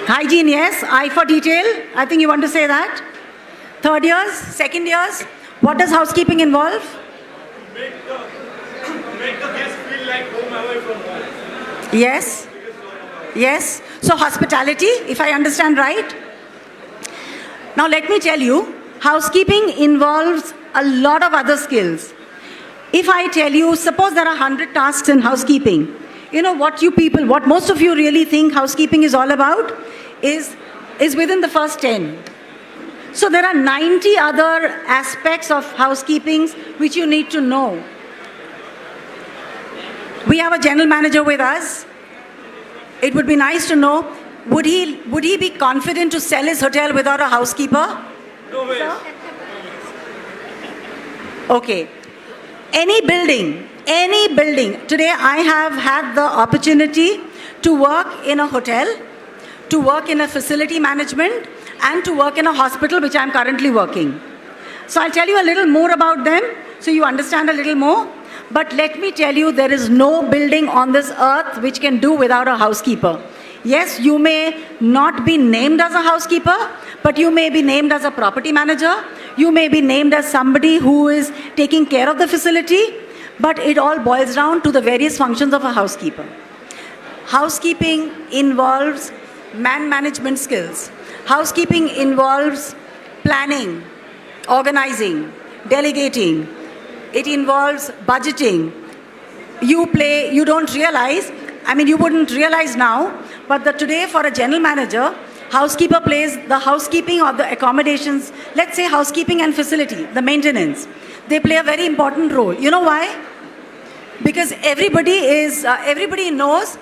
Hygiene, yes. Eye for detail. I think you want to say that. Third years, second years. What does housekeeping involve? Make the guest feel like home away from home. Yes. Yes. So hospitality, if I understand right. Now let me tell you, housekeeping involves a lot of other skills. If I tell you, suppose there are 100 tasks in housekeeping, you know what what most of you really think housekeeping is all about is within the first 10. So there are 90 other aspects of housekeeping which you need to know. We have a general manager with us. It would be nice to know, would he be confident to sell his hotel without a housekeeper? No way. Okay. Any building. Today I have had the opportunity to work in a hotel, to work in a facility management, and to work in a hospital, which I'm currently working. So I'll tell you a little more about them, so you understand a little more. But let me tell you, there is no building on this earth which can do without a housekeeper. Yes, you may not be named as a housekeeper, but you may be named as a property manager. You may be named as somebody who is taking care of the facility, but it all boils down to the various functions of a housekeeper. Housekeeping involves man management skills. Housekeeping involves planning, organizing, delegating. It involves budgeting. You don't realize, you wouldn't realize now, but today for a general manager, housekeeper plays the housekeeping of the accommodations, let's say housekeeping and facility, the maintenance. They play a very important role. You know why? Because everybody knows,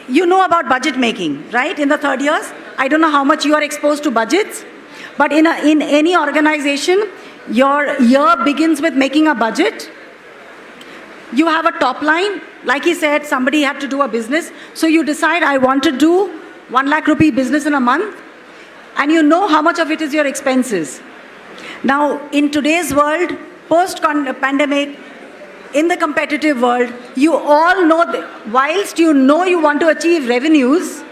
you know about budget making, right? In the third years, I don't know how much you are exposed to budgets, but in any organization, your year begins with making a budget. You have a top line. Like he said, somebody had to do a business. So you decide, I want to do 1 lakh rupee business in a month. And you know how much of it is your expenses. Now, in today's world, post-pandemic, in the competitive world, you all know that whilst you know you want to achieve revenues,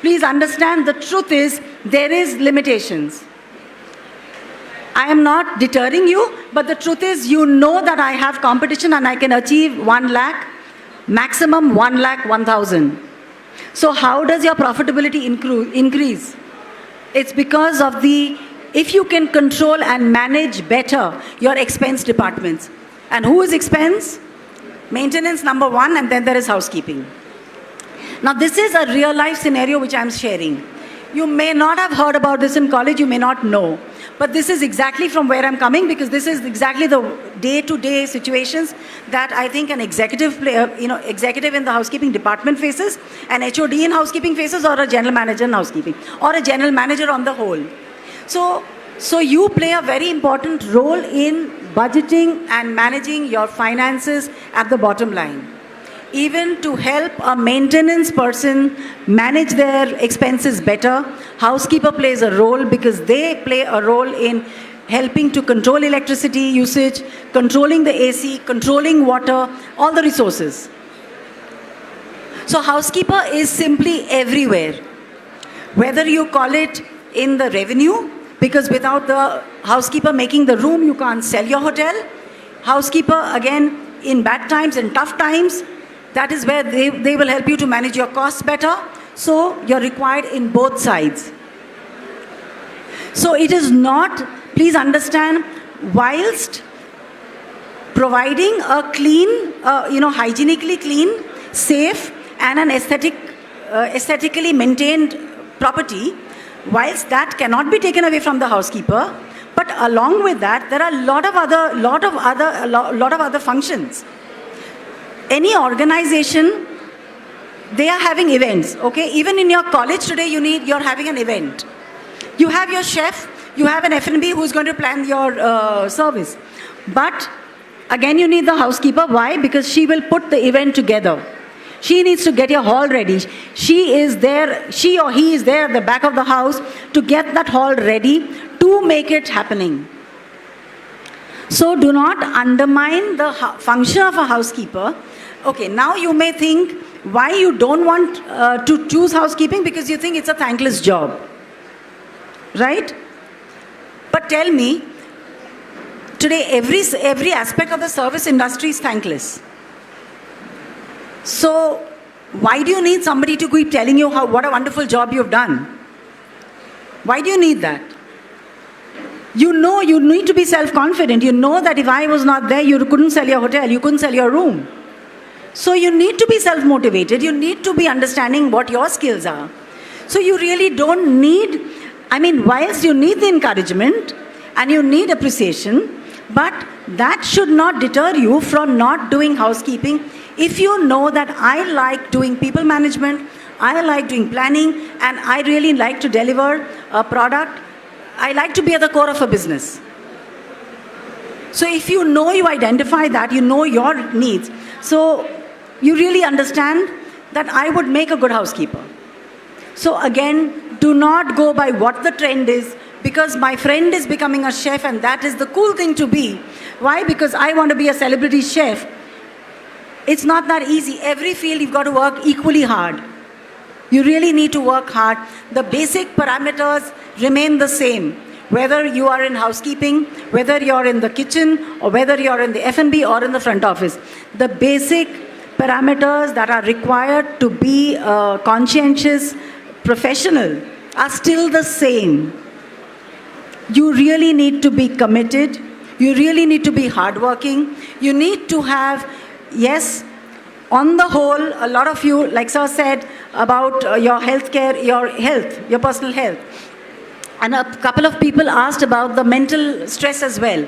please understand the truth is there is limitations. I am not deterring you, but the truth is you know that I have competition and I can achieve 1 lakh, maximum 1 lakh 1,000. So how does your profitability increase? It's because of if you can control and manage better your expense departments. And who is expense? Maintenance number 1, and then there is housekeeping. Now this is a real life scenario which I'm sharing. You may not have heard about this in college, you may not know. But this is exactly from where I'm coming, because this is exactly the day-to-day situations that I think an executive in the housekeeping department faces, an HOD in housekeeping faces, or a general manager in housekeeping, or a general manager on the whole. So you play a very important role in budgeting and managing your finances at the bottom line. Even to help a maintenance person manage their expenses better, housekeeper plays a role because they play a role in helping to control electricity usage, controlling the AC, controlling water, all the resources. So housekeeper is simply everywhere. Whether you call it in the revenue, because without the housekeeper making the room, you can't sell your hotel. Housekeeper, again, in bad times and tough times, that is where they will help you to manage your costs better. So you're required in both sides. So it is not, please understand, whilst providing a clean, hygienically clean, safe, and an aesthetically maintained property, whilst that cannot be taken away from the housekeeper, but along with that, there are a lot of other functions. Any organization, they are having events, okay? Even in your college today, you're having an event. You have your chef, you have an F&B who's going to plan your service. But again, you need the housekeeper. Why? Because she will put the event together. She needs to get your hall ready. She or he is there at the back of the house to get that hall ready to make it happening. So do not undermine the function of a housekeeper. Okay, now you may think why you don't want to choose housekeeping, because you think it's a thankless job. Right? But tell me, today every aspect of the service industry is thankless. So why do you need somebody to keep telling you what a wonderful job you've done? Why do you need that? You know you need to be self-confident. You know that if I was not there, you couldn't sell your hotel, you couldn't sell your room. So you need to be self-motivated. You need to be understanding what your skills are. So you really don't need, whilst you need the encouragement and you need appreciation, but that should not deter you from not doing housekeeping. If you know that I like doing people management, I like doing planning, and I really like to deliver a product, I like to be at the core of a business. So if you know, you identify that, you know your needs, so you really understand that I would make a good housekeeper. So again, do not go by what the trend is, because my friend is becoming a chef and that is the cool thing to be. Why? Because I want to be a celebrity chef. It's not that easy. Every field you've got to work equally hard. You really need to work hard. The basic parameters remain the same. Whether you are in housekeeping, whether you're in the kitchen, or whether you're in the F&B or in the front office. The basic parameters that are required to be a conscientious professional are still the same. You really need to be committed. You really need to be hardworking. You need to have, yes, on the whole, a lot of you, like Sir said, about your healthcare, your personal health. And a couple of people asked about the mental stress as well.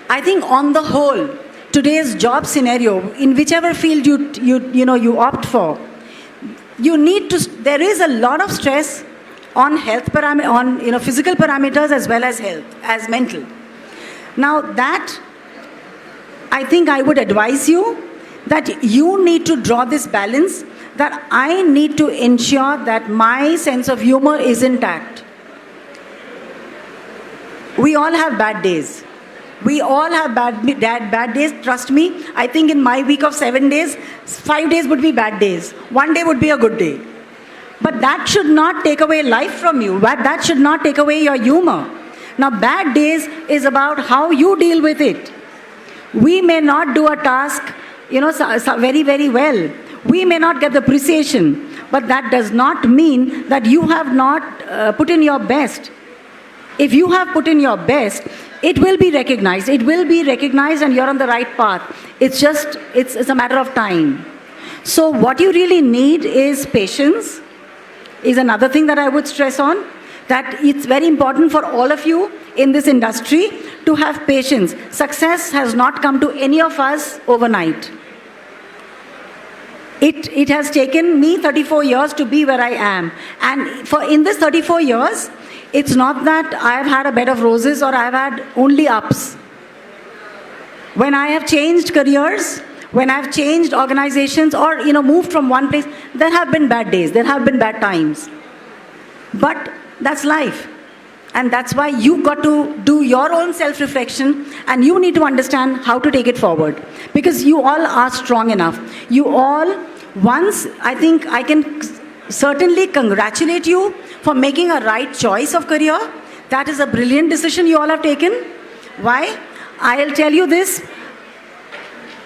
I think on the whole, today's job scenario, in whichever field you opt for, there is a lot of stress on physical parameters as well as health, as mental. Now that, I think I would advise you that you need to draw this balance, that I need to ensure that my sense of humor is intact. We all have bad days. We all have bad days, trust me. I think in my week of 7 days, 5 days would be bad days. 1 day would be a good day. But that should not take away life from you. That should not take away your humor. Now, bad days is about how you deal with it. We may not do a task, very, very well. We may not get the appreciation, but that does not mean that you have not put in your best. If you have put in your best, it will be recognized. It will be recognized and you're on the right path. It's a matter of time. So what you really need is patience, is another thing that I would stress on, that it's very important for all of you in this industry to have patience. Success has not come to any of us overnight. It has taken me 34 years to be where I am. And in this 34 years, It's not that I have had a bed of roses or I have had only ups. When I have changed careers, when I've changed organizations or moved from one place, there have been bad days, there have been bad times. But that's life. And that's why you got to do your own self-reflection, and you need to understand how to take it forward. Because you all are strong enough. You all, once, I think I can certainly congratulate you for making a right choice of career. That is a brilliant decision you all have taken. Why? I'll tell you this.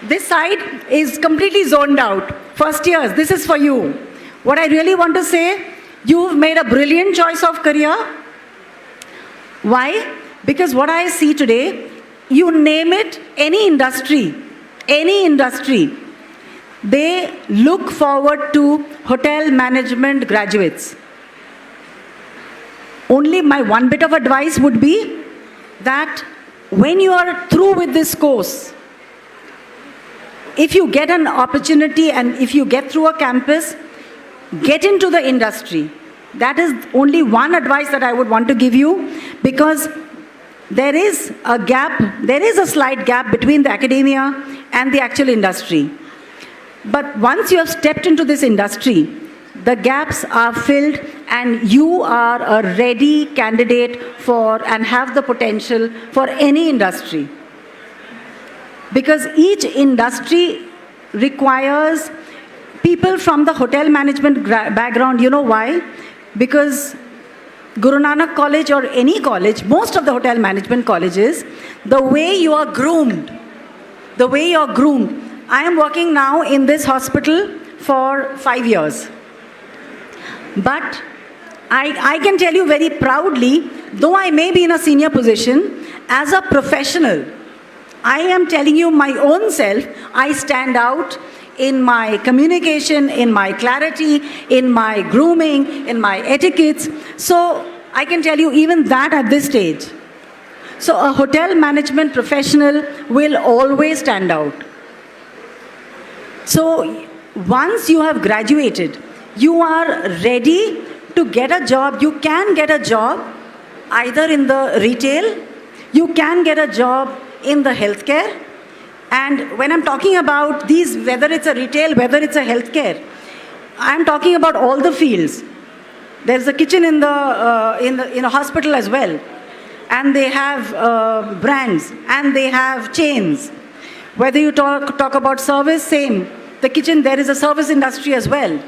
This side is completely zoned out. First years, this is for you. What I really want to say, you've made a brilliant choice of career. Why? Because what I see today, you name it, any industry, they look forward to hotel management graduates. Only my one bit of advice would be that when you are through with this course, if you get an opportunity and if you get through a campus, get into the industry. That is only one advice that I would want to give you, because there is a gap, there is a slight gap between the academia and the actual industry. But once you have stepped into this industry, the gaps are filled and you are a ready candidate for and have the potential for any industry. Because each industry requires people from the hotel management background. You know why? Because Guru Nanak College or any college, most of the hotel management colleges, the way you are groomed, I am working now in this hospital for 5 years. But I can tell you very proudly, though I may be in a senior position, as a professional, I am telling you my own self, I stand out in my communication, in my clarity, in my grooming, in my etiquettes. So I can tell you even that at this stage. So a hotel management professional will always stand out. So once you have graduated, you are ready to get a job. You can get a job either in the retail, you can get a job in the healthcare. And when I'm talking about these, whether it's a retail, whether it's a healthcare, I'm talking about all the fields. There's a kitchen in a hospital as well. And they have brands, and they have chains. Whether you talk about service, same. The kitchen, there is a service industry as well.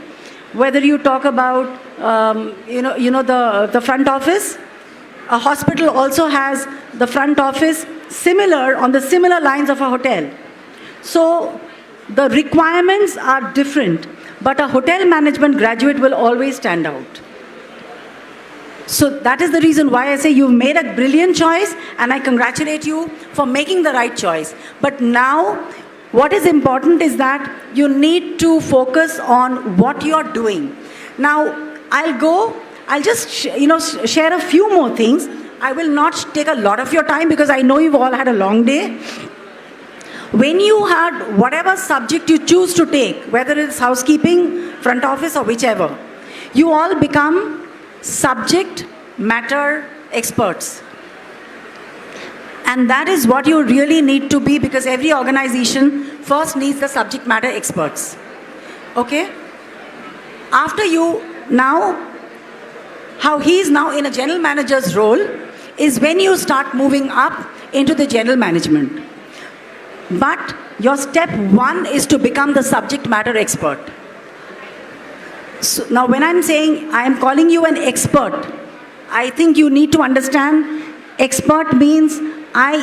Whether you talk about, the front office, a hospital also has the front office on the similar lines of a hotel. So the requirements are different, but a hotel management graduate will always stand out. So that is the reason why I say you've made a brilliant choice, and I congratulate you for making the right choice. But now, what is important is that you need to focus on what you're doing. Now, I'll just share a few more things. I will not take a lot of your time because I know you've all had a long day. When you had whatever subject you choose to take, whether it's housekeeping, front office, or whichever, you all become subject matter experts. And that is what you really need to be, because every organization first needs the subject matter experts. Okay? After you, now, how he is now in a general manager's role is when you start moving up into the general management. But your step one is to become the subject matter expert. So now when I'm saying I am calling you an expert, I think you need to understand expert means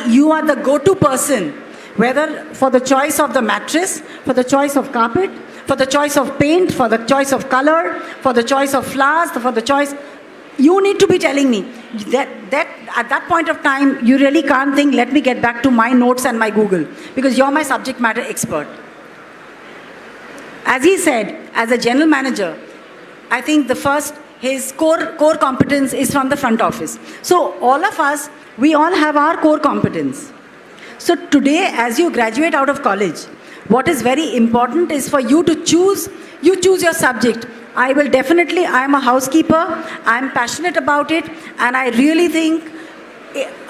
you are the go-to person, whether for the choice of the mattress, for the choice of carpet, for the choice of paint, for the choice of color, for the choice of flowers, for the choice. You need to be telling me that at that point of time, you really can't think, let me get back to my notes and my Google, because you're my subject matter expert. As he said, as a general manager, I think his core competence is from the front office. So all of us, we all have our core competence. So today, as you graduate out of college, what is very important is for you to choose your subject. I am a housekeeper, I'm passionate about it, and I really think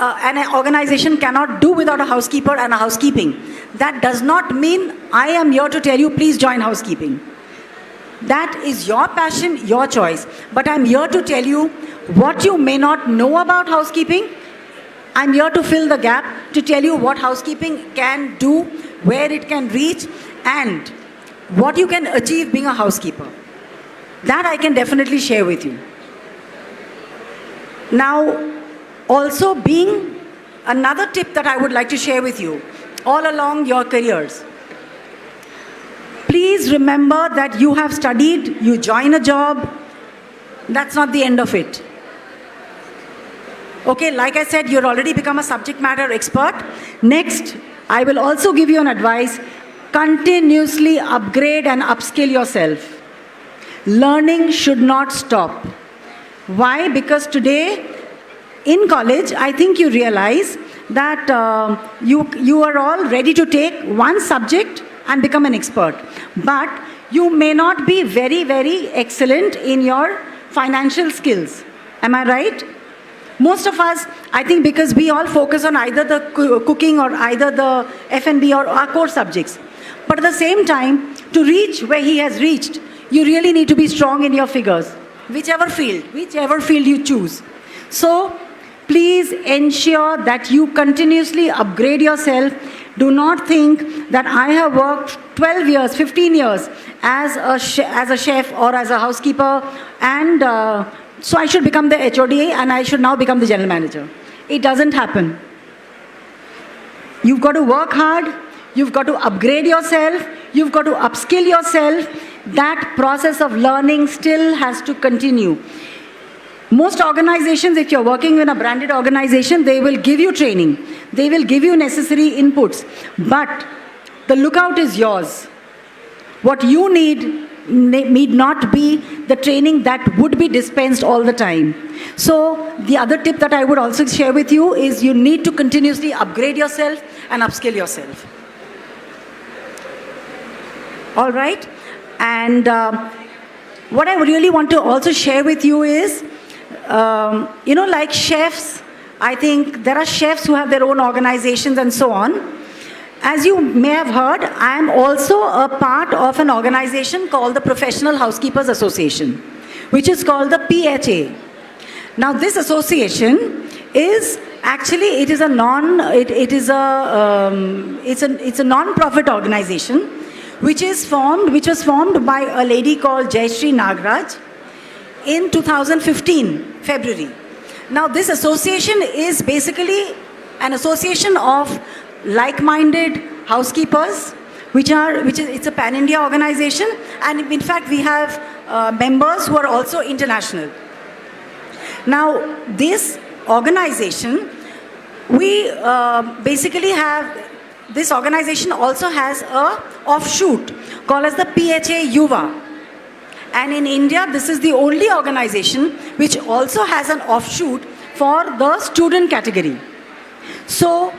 an organization cannot do without a housekeeper and a housekeeping. That does not mean I am here to tell you, please join housekeeping. That is your passion, your choice. But I'm here to tell you what you may not know about housekeeping. I'm here to fill the gap, to tell you what housekeeping can do, where it can reach, and what you can achieve being a housekeeper. That I can definitely share with you. Now, also being another tip that I would like to share with you all along your careers. Please remember that you have studied, you join a job, that's not the end of it. Okay, like I said, you've already become a subject matter expert. Next, I will also give you an advice. Continuously upgrade and upskill yourself. Learning should not stop. Why? Because today, in college, I think you realize that you are all ready to take one subject and become an expert. But you may not be very, very excellent in your financial skills. Am I right? Most of us, I think because we all focus on either the cooking or either the F&B or our core subjects. But at the same time, to reach where he has reached, you really need to be strong in your figures, whichever field you choose. So, please ensure that you continuously upgrade yourself. Do not think that I have worked 12 years, 15 years as a chef or as a housekeeper, and so I should become the HODA and I should now become the general manager. It doesn't happen. You've got to work hard, you've got to upgrade yourself, you've got to upskill yourself. That process of learning still has to continue. Most organizations, if you're working in a branded organization, they will give you training. They will give you necessary inputs. But the lookout is yours. What you need not be the training that would be dispensed all the time. So the other tip that I would also share with you is you need to continuously upgrade yourself and upskill yourself. All right? And what I really want to also share with you is, like chefs, I think there are chefs who have their own organizations and so on. As you may have heard, I am also a part of an organization called the Professional Housekeepers Association, which is called the PHA. Now, this association is actually it's a non-profit organization which was formed by a lady called Jayashree Nagraj in 2015, February. Now, this association is basically an association of like-minded housekeepers, it's a pan-India organization, and in fact, we have members who are also international. Now, this organization, this organization also has a offshoot called as the PHA Yuva. And in India, this is the only organization which also has an offshoot for the student category. So,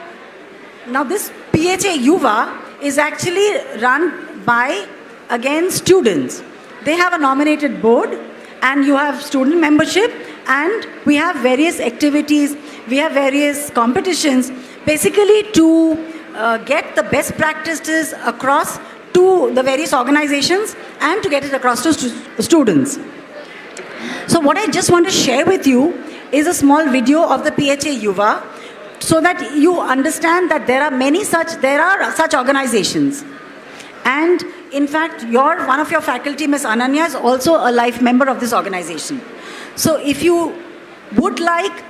now this PHA Yuva is actually run by, again, students. They have a nominated board and you have student membership, and we have various activities, we have various competitions, basically to get the best practices across to the various organizations and to get it across to students. So what I just want to share with you is a small video of the PHA Yuva, so that you understand that there are such organizations. And in fact, one of your faculty, Ms. Ananya, is also a life member of this organization. So if you would like,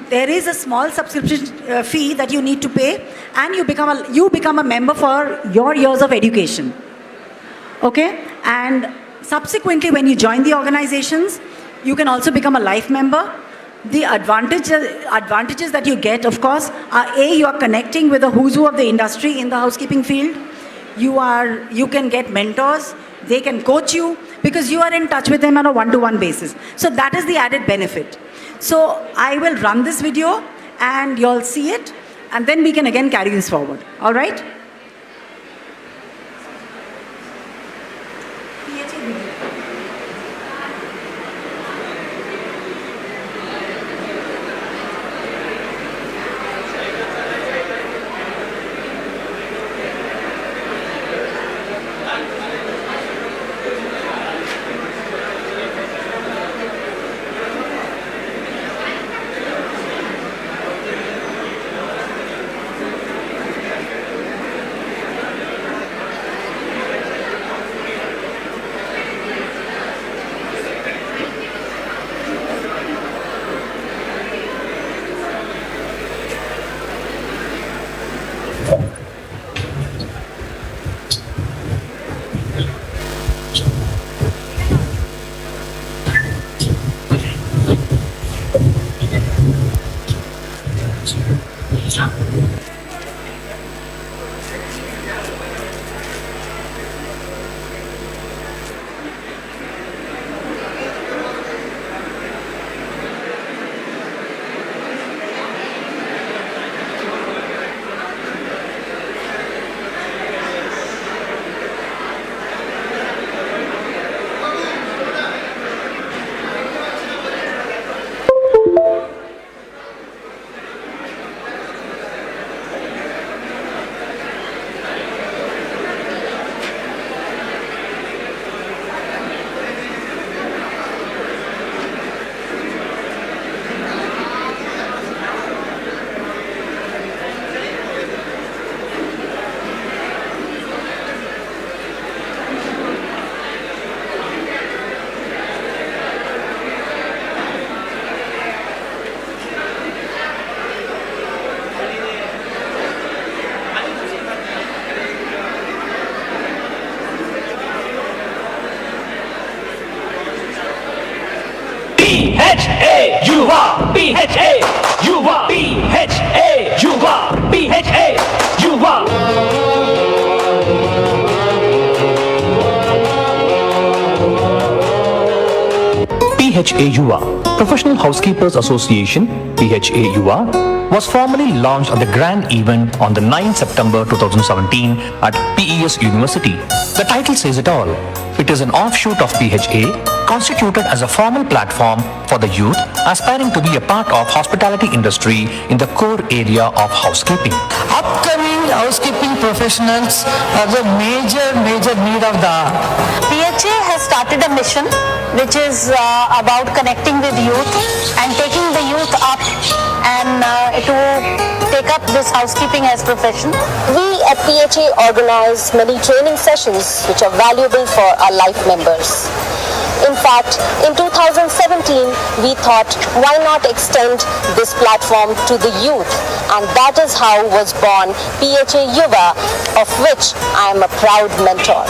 there is a small subscription fee that you need to pay, and you become a member for your years of education. Okay? And subsequently, when you join the organizations, you can also become a life member. The advantages that you get, of course, are you are connecting with the who's who of the industry in the housekeeping field. You can get mentors. They can coach you because you are in touch with them on a one-to-one basis. So that is the added benefit. So I will run this video and you'll see it, and then we can again carry this forward. All right? BHA, Yuva, BHA, Yuva, BHA, Yuva, BHA, Yuva. PHA Yuva, Professional Housekeepers Association, PHA Yuva, was formally launched at the grand event on the 9th September 2017 at PES University. The title says it all. It is an offshoot of PHA, constituted as a formal platform for the youth aspiring to be a part of hospitality industry in the core area of housekeeping. Upcoming housekeeping professionals are the major need of the hour. PHA has started a mission which is about connecting with youth and taking the youth up and to take up this housekeeping as profession. We at PHA organize many training sessions which are valuable for our life members. In fact, in 2017, we thought, why not extend this platform to the youth? And that is how was born PHA Yuva, of which I am a proud mentor.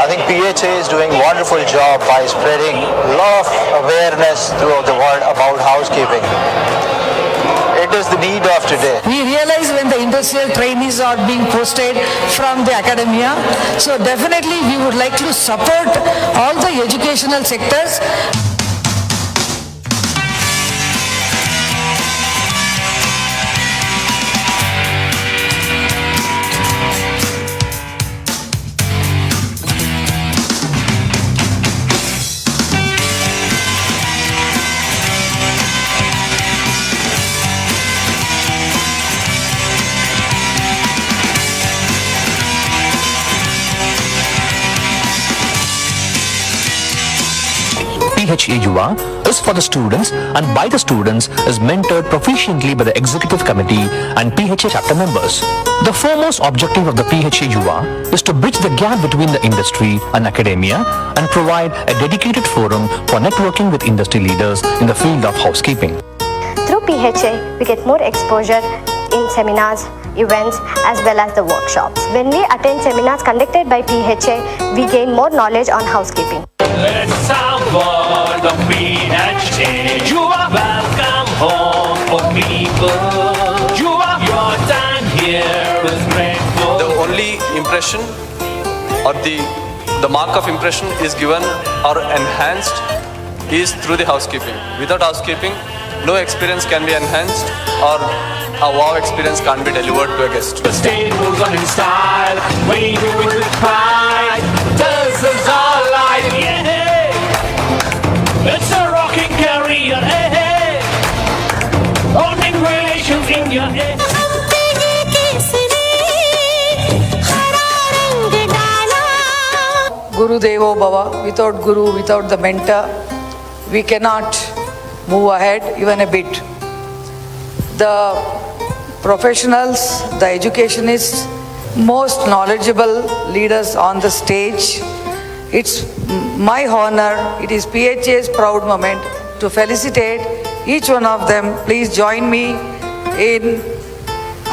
I think PHA is doing a wonderful job by spreading a lot of awareness throughout the world about housekeeping. It is the need of today. We realize when the industrial trainees are being posted from the academia, so definitely we would like to support all the educational sectors. PHA Yuva is for the students and by the students is mentored proficiently by the executive committee and PHA chapter members. The foremost objective of the PHA Yuva is to bridge the gap between the industry and academia and provide a dedicated forum for networking with industry leaders in the field of housekeeping. Through PHA, we get more exposure in seminars, events, as well as the workshops. When we attend seminars conducted by PHA, we gain more knowledge on housekeeping. Let's soundboard of PHA. You are welcome home for people. You are your time here is grateful. The only impression or the mark of impression is given or enhanced is through the housekeeping. Without housekeeping, no experience can be enhanced or a wow experience can't be delivered to a guest. The state moves on in style, we do it with pride. This is our life, yeah. It's a rocking career, hey. Owning relations in your head. Guru Devo Bhava, without Guru, without the mentor, we cannot move ahead even a bit. The professionals, the educationists, most knowledgeable leaders on the stage. It's my honor, it is PHA's proud moment to felicitate each one of them. Please join me in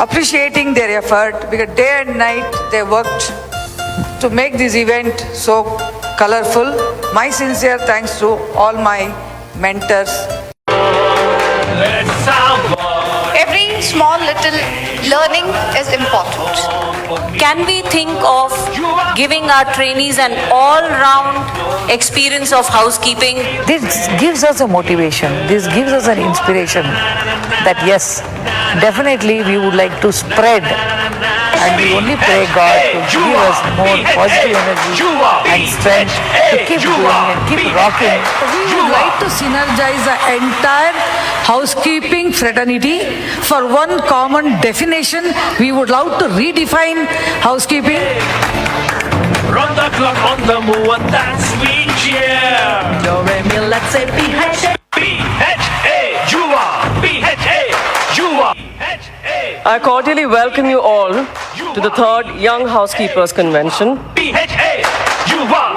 appreciating their effort because day and night they worked to make this event so colorful. My sincere thanks to all my mentors. Let's soundboard. Every small little learning is important. Can we think of giving our trainees an all-round experience of housekeeping? This gives us a motivation, this gives us an inspiration that yes, definitely we would like to spread, and we only pray God to give us more positive energy and strength to keep going and keep rocking. We would like to synergize the entire housekeeping fraternity for one common definition. We would love to redefine housekeeping. Run the clock on the move and dance we cheer. Let's say BHA. BHA, you are. BHA, you are. I cordially welcome you all to the 3rd Young Housekeepers Convention. BHA, you are.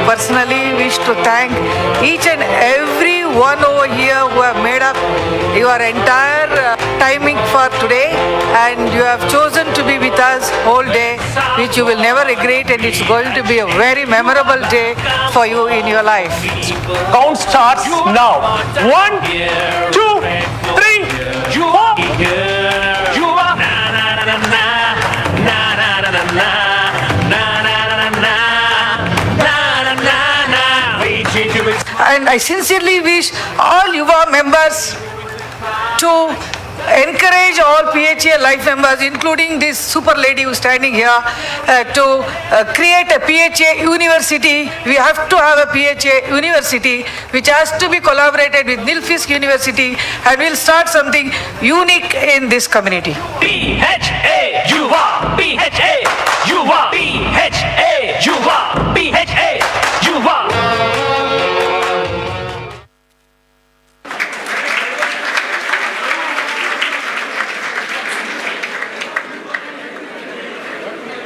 Personally wish to thank each and every one over here who have made up your entire timing for today, and you have chosen to be with us whole day, which you will never regret, and it's going to be a very memorable day for you in your life. Count starts now. 1, 2, 3, 4. You are. And I sincerely wish all Yuva members to encourage all PHA life members, including this super lady who's standing here, to create a PHA university. We have to have a PHA university which has to be collaborated with Nilfisk University, and we'll start something unique in this community. BHA, you are. BHA, you are. BHA, you are. BHA, you are.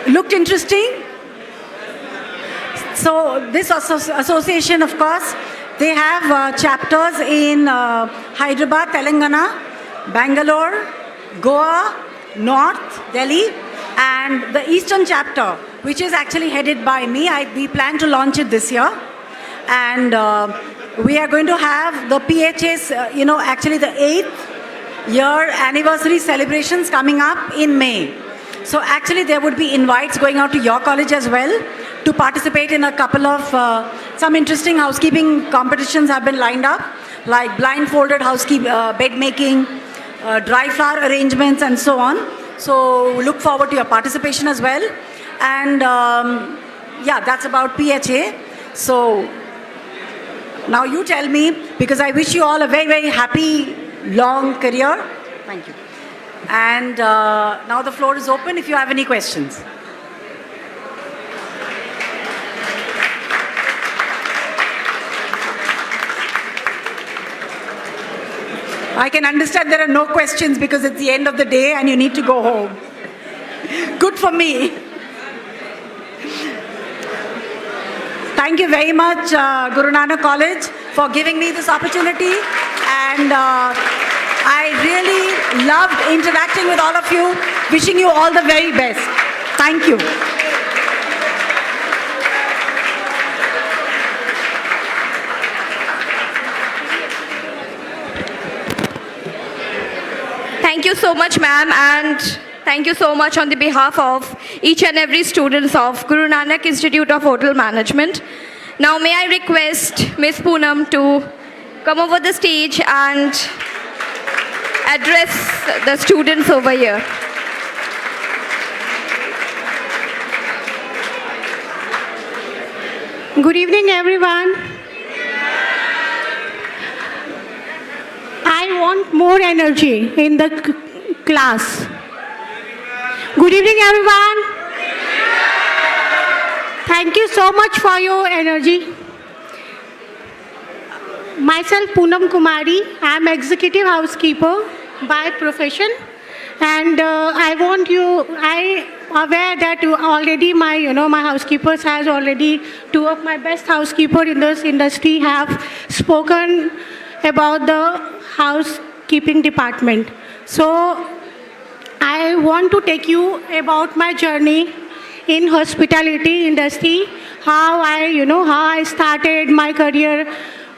Looked interesting? So this association, of course, they have chapters in Hyderabad, Telangana, Bangalore, Goa, North Delhi, and the Eastern chapter, which is actually headed by me. We plan to launch it this year. And we are going to have the PHA's, actually the 8th year anniversary celebrations coming up in May. So actually there would be invites going out to your college as well to participate in a couple of, some interesting housekeeping competitions have been lined up, like blindfolded bed making, dry flower arrangements and so on. So we look forward to your participation as well. And yeah, that's about PHA. So now you tell me, because I wish you all a very, very happy, long career. Thank you. And now the floor is open if you have any questions. I can understand there are no questions because it's the end of the day and you need to go home. Good for me. Thank you very much, Guru Nanak College, for giving me this opportunity. And I really loved interacting with all of you. Wishing you all the very best. Thank you. Thank you so much, ma'am, and thank you so much on the behalf of each and every students of Guru Nanak Institute of Hotel Management. Now may I request Ms. Poonam to come over the stage and address the students over here. Good evening, everyone. I want more energy in the class. Good evening, everyone. Thank you so much for your energy. Myself, Poonam Kumari. I am executive housekeeper by profession, and I aware that already my housekeepers has already, 2 of my best housekeeper in this industry have spoken about the housekeeping department. So I want to take you about my journey in hospitality industry, how I started my career,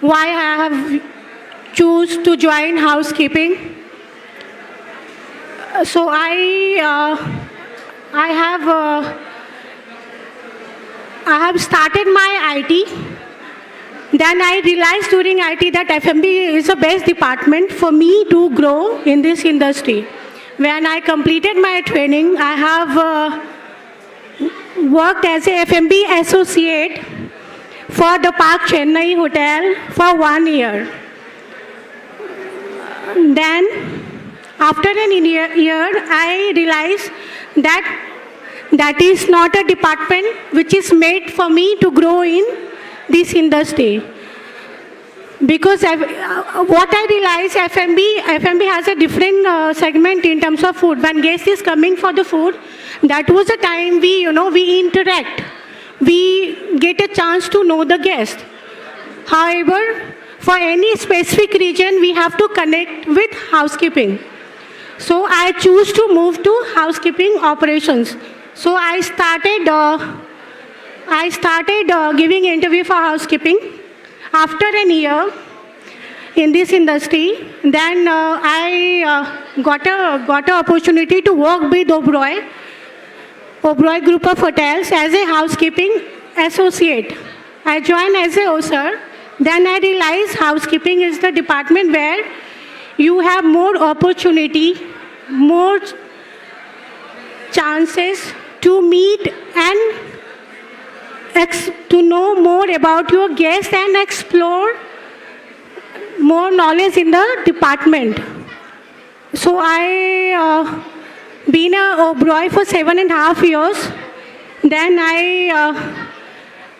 why I have choose to join housekeeping. So I have started my IT. Then I realized during IT that F&B is the best department for me to grow in this industry. When I completed my training, I have worked as a F&B associate for the Park Chennai Hotel for 1 year. Then, after an year, I realized that that is not a department which is made for me to grow in this industry. Because what I realized, F&B has a different segment in terms of food. When guest is coming for the food, that was the time we interact. We get a chance to know the guest. However, for any specific region, we have to connect with housekeeping. So I choose to move to housekeeping operations. So I started giving interview for housekeeping. After a year in this industry, then I got an opportunity to work with Oberoi Group of Hotels as a housekeeping associate. I joined as a OSER. Then I realized housekeeping is the department where you have more opportunity, more chances to meet and to know more about your guests and explore more knowledge in the department. So I been a Oberoi for 7.5 years. Then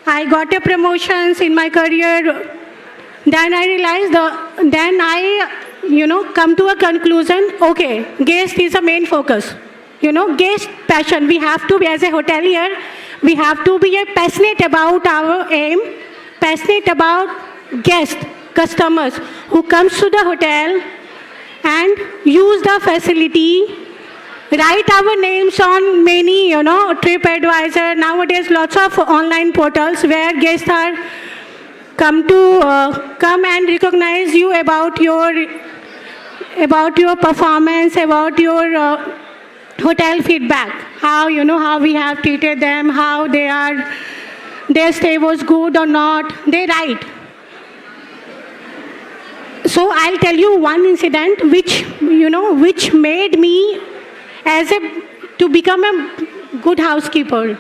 I got a promotions in my career. Then I realized then I come to a conclusion. Okay, guest is the main focus. Guest passion. We have to be, as a hotelier, we have to be passionate about our aim, passionate about guests, customers who comes to the hotel and use the facility, write our names on many, TripAdvisor. Nowadays, lots of online portals where guests are come and recognize you about your performance, about your hotel feedback, how we have treated them, how their stay was good or not. They write. So I'll tell you one incident which made me to become a good housekeeper.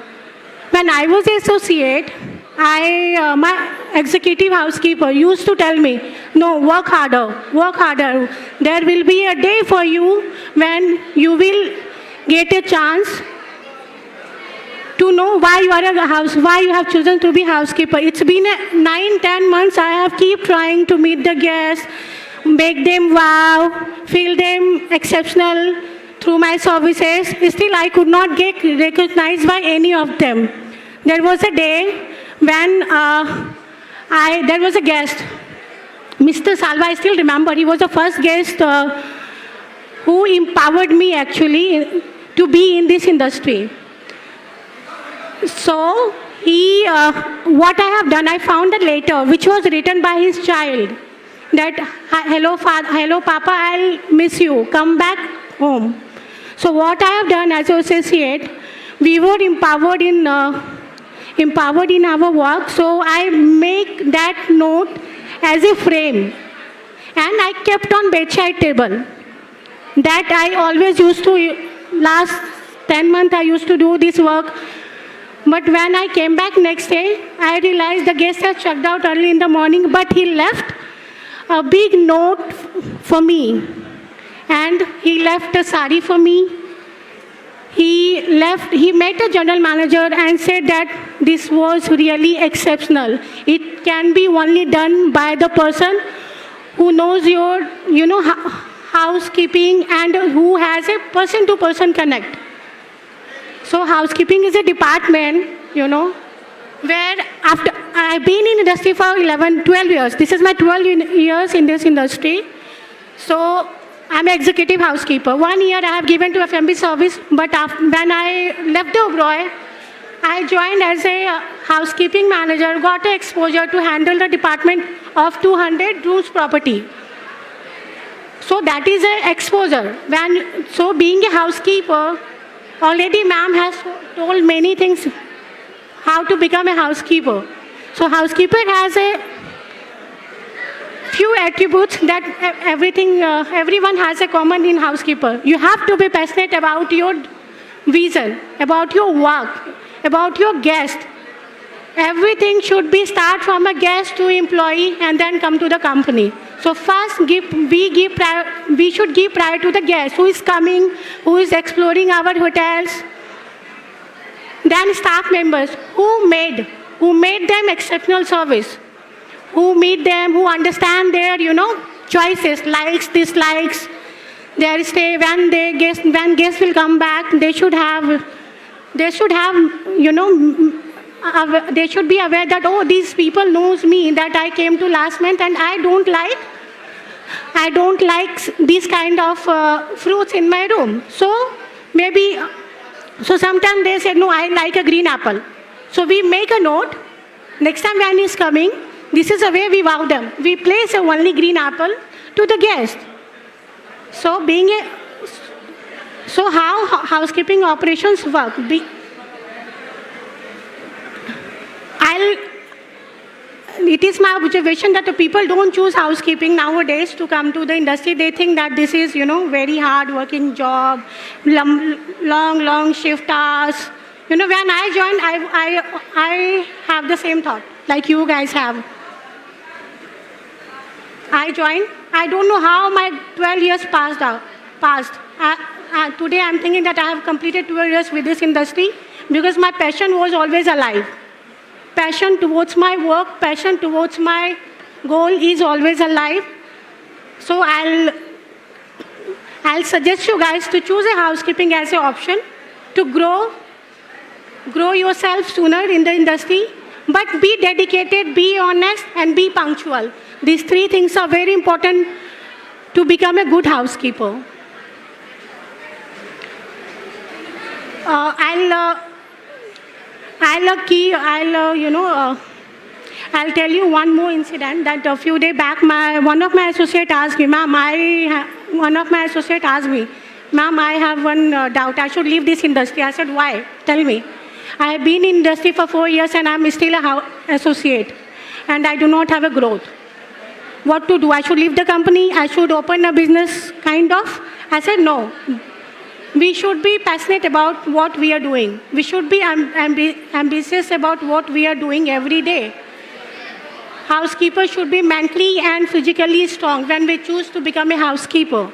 When I was associate, my executive housekeeper used to tell me, no, work harder, work harder. There will be a day for you when you will get a chance to know why you have chosen to be housekeeper. It's been 9-10 months. I have keep trying to meet the guests, make them wow, feel them exceptional through my services. Still, I could not get recognized by any of them. There was a day when there was a guest, Mr. Salva. I still remember. He was the first guest who empowered me actually to be in this industry. So what I have done, I found a letter which was written by his child that, hello Papa, I'll miss you, come back home. So what I have done as an associate, we were empowered in our work. So I make that note as a frame and I kept on bedside table. That I always used to, last 10 months I used to do this work. But when I came back next day, I realized the guest had checked out early in the morning, but he left a big note for me. And he left a sari for me. He met a general manager and said that this was really exceptional. It can be only done by the person who knows your, housekeeping and who has a person-to-person connect. So housekeeping is a department, where after I've been in industry for 12 years. This is my 12 years in this industry. So I'm an executive housekeeper. 1 year I have given to F&B service, but when I left the Oberoi, I joined as a housekeeping manager, got exposure to handle the department of 200 rooms property. So that is a exposure. So being a housekeeper, already ma'am has told many things how to become a housekeeper. So housekeeper has a few attributes that everyone has a common in housekeeper. You have to be passionate about your vision, about your work, about your guest. Everything should be start from a guest to employee and then come to the company. So first we should give priority to the guest who is coming, who is exploring our hotels. Then staff members who made them exceptional service, who meet them, who understand their choices, likes, dislikes, their stay when guests will come back. They should be aware that, oh, these people knows me, that I came to last month and I don't like these kind of fruits in my room. So sometimes they said, no, I like a green apple. So we make a note. Next time when he's coming, this is the way we wow them. We place a only green apple to the guest. So how housekeeping operations work? It is my observation that the people don't choose housekeeping nowadays to come to the industry. They think that this is, very hard working job, long shift hours. When I joined, I have the same thought like you guys have. I joined. I don't know how my 12 years passed. Today I'm thinking that I have completed 12 years with this industry because my passion was always alive. Passion towards my work, passion towards my goal is always alive. So I'll suggest you guys to choose a housekeeping as an option to grow yourself sooner in the industry, but be dedicated, be honest, and be punctual. These three things are very important to become a good housekeeper. I'll tell you one more incident that a few days back, one of my associates asked me, ma'am, I have one doubt. I should leave this industry. I said, why? Tell me. I have been in industry for 4 years and I'm still an associate and I do not have a growth. What to do? I should leave the company? I should open a business, kind of? I said, no. We should be passionate about what we are doing. We should be ambitious about what we are doing every day. Housekeepers should be mentally and physically strong when we choose to become a housekeeper.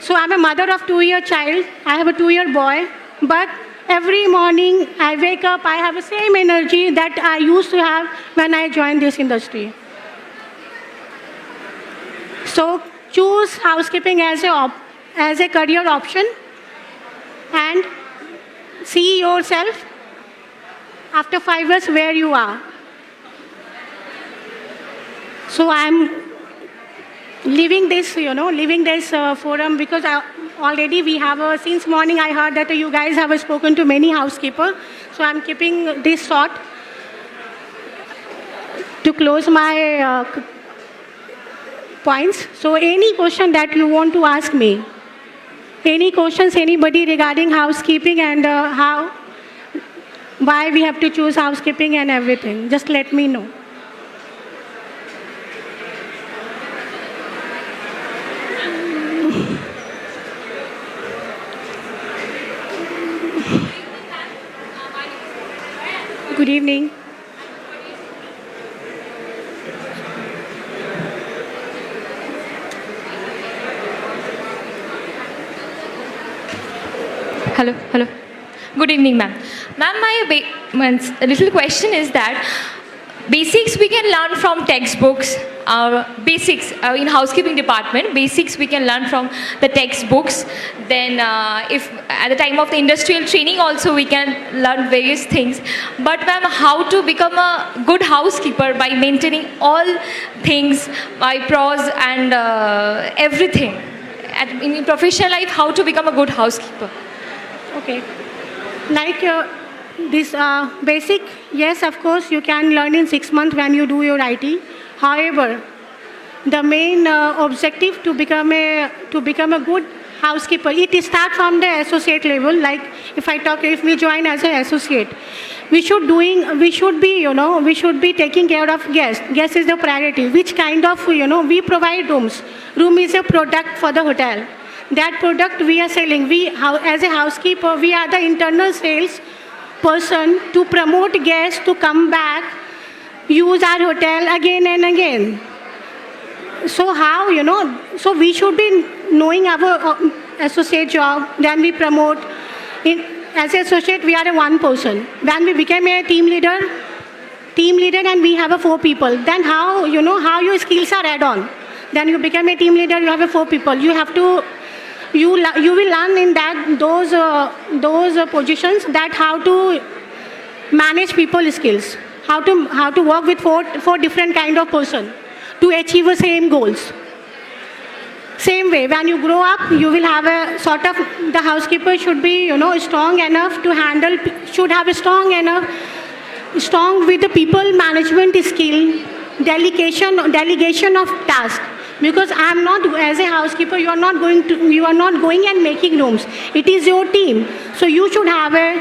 So I'm a mother of 2-year child. I have a 2-year boy. But every morning I wake up, I have the same energy that I used to have when I joined this industry. So choose housekeeping as a career option and see yourself after 5 years where you are. So I'm leaving this forum because already we have since morning I heard that you guys have spoken to many housekeepers. So I'm keeping this short to close my points. So any question that you want to ask me, any questions anybody regarding housekeeping and why we have to choose housekeeping and everything, just let me know. Good evening. Hello. Good evening, ma'am. Ma'am, my little question is that basics we can learn from textbooks. Basics in housekeeping department, basics we can learn from the textbooks. Then if at the time of the industrial training also we can learn various things. But ma'am, how to become a good housekeeper by maintaining all things, by pros and everything. In professional life, how to become a good housekeeper? Okay. Like this basic, yes, of course, you can learn in 6 months when you do your IT. However, the main objective to become a good housekeeper. It starts from the associate level. Like if we join as an associate, we should be taking care of guests. Guest is the priority. Which kind of, we provide rooms. Room is a product for the hotel. That product we are selling. As a housekeeper, we are the internal sales person to promote guests to come back, use our hotel again and again. So so we should be knowing our associate job, then we promote. As an associate, we are a one person. When we became a team leader and we have 4 people, then how your skills are add on. Then you become a team leader, you have 4 people. You have to, you will learn in those positions that how to manage people skills, how to work with four different kind of person to achieve the same goals. Same way, when you grow up, you will have a sort of, the housekeeper should be, strong enough to handle, should have a strong with the people management skill, delegation of task. Because I'm not, as a housekeeper, you are not going and making rooms. It is your team. So you should have a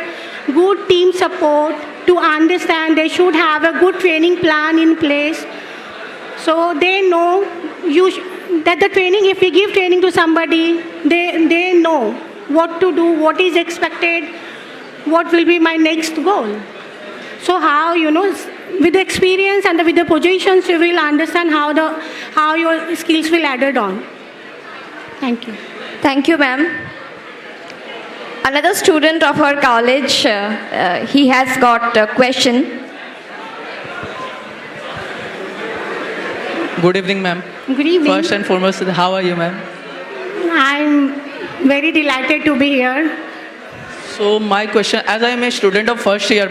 good team support to understand. They should have a good training plan in place. So they know that the training, if we give training to somebody, they know what to do, what is expected, what will be my next goal. So how, with the experience and with the positions, you will understand how your skills will added on. Thank you. Thank you, ma'am. Another student of our college, he has got a question. Good evening, ma'am. Good evening. First and foremost, how are you, ma'am? I'm very delighted to be here. So my question, as I am a student of first year,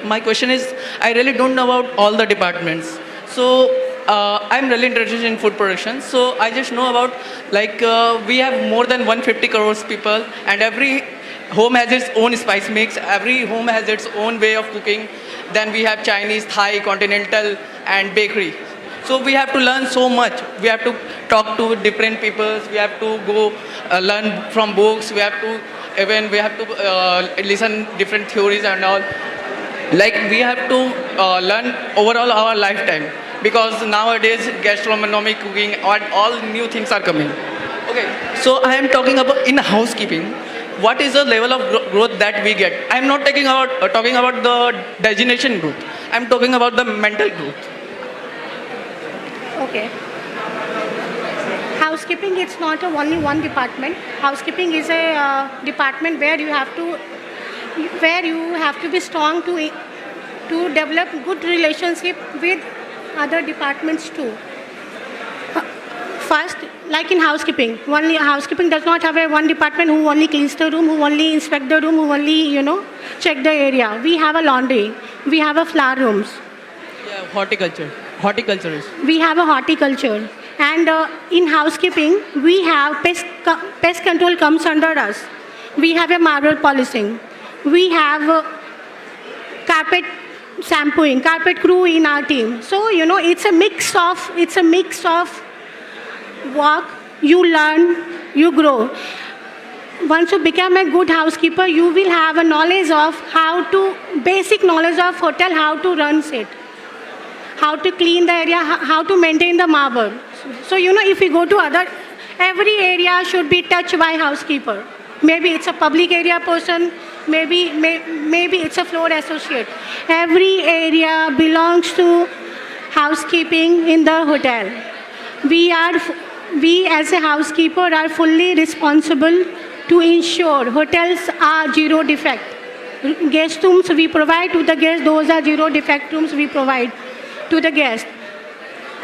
my question is, I really don't know about all the departments. So I'm really interested in food production. So I just know about, we have more than 150 crores people, and every home has its own spice mix. Every home has its own way of cooking. Then we have Chinese, Thai, continental, and bakery. So we have to learn so much. We have to talk to different people. We have to go learn from books. We have to listen different theories and all. We have to learn overall our lifetime, because nowadays gastronomic cooking and all new things are coming. Okay, so I am talking about in housekeeping. What is the level of growth that we get? I am not talking about the designation growth. I am talking about the mental growth. Okay. Housekeeping, it's not only one department. Housekeeping is a department where you have to be strong to develop good relationship with other departments too. First, like in housekeeping, housekeeping does not have one department who only cleans the room, who only inspect the room, who only check the area. We have a laundry, we have a flower rooms. Yeah, horticulturist. We have a horticulture, and in housekeeping we have pest control comes under us. We have a marble polishing. We have carpet shampooing, carpet crew in our team. So it's a mix of work. You learn, you grow. Once you become a good housekeeper, you will have a knowledge of basic knowledge of hotel, how to run it, how to clean the area, how to maintain the marble. So if we go to every area should be touched by housekeeper. Maybe it's a public area person, maybe it's a floor associate. Every area belongs to housekeeping in the hotel. We as a housekeeper are fully responsible to ensure hotels are zero defect. Guest rooms we provide to the guests, those are zero defect rooms we provide to the guests.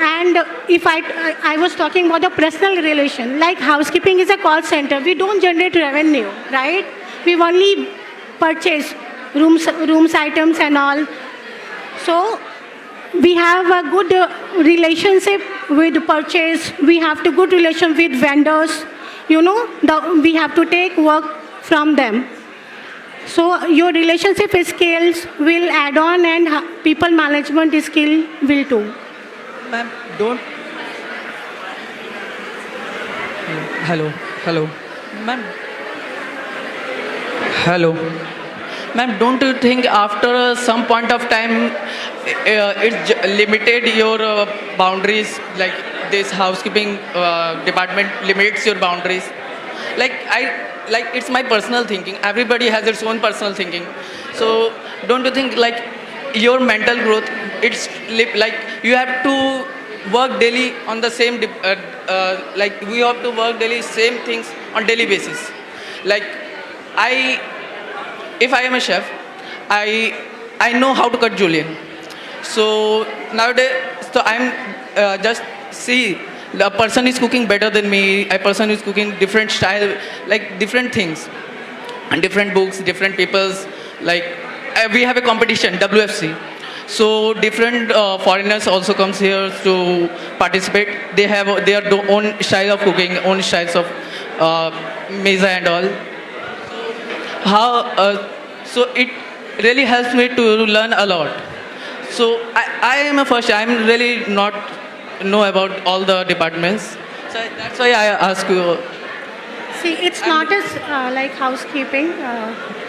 And if I was talking about the personal relation, like housekeeping is a call center. We don't generate revenue, right? We only purchase rooms items and all. So we have a good relationship with purchase. We have a good relation with vendors. We have to take work from them. So your relationship skills will add on, and people management skill will too. Ma'am, don't. Hello. Ma'am. Hello. Ma'am, don't you think after some point of time it limited your boundaries, like this housekeeping department limits your boundaries? Like it's my personal thinking. Everybody has its own personal thinking. So don't you think like your mental growth, it's like you have to work daily on the same, like we have to work daily same things on daily basis. Like if I am a chef, I know how to cut julienne. So nowadays, so I'm just see the person is cooking better than me. A person is cooking different style, like different things, and different books, different peoples. Like we have a competition, WFC. So different foreigners also comes here to participate. They have their own style of cooking, own styles of meza and all. So it really helps me to learn a lot. So I am a first. I'm really not know about all the departments. So that's why I ask you. See, it's not as like housekeeping.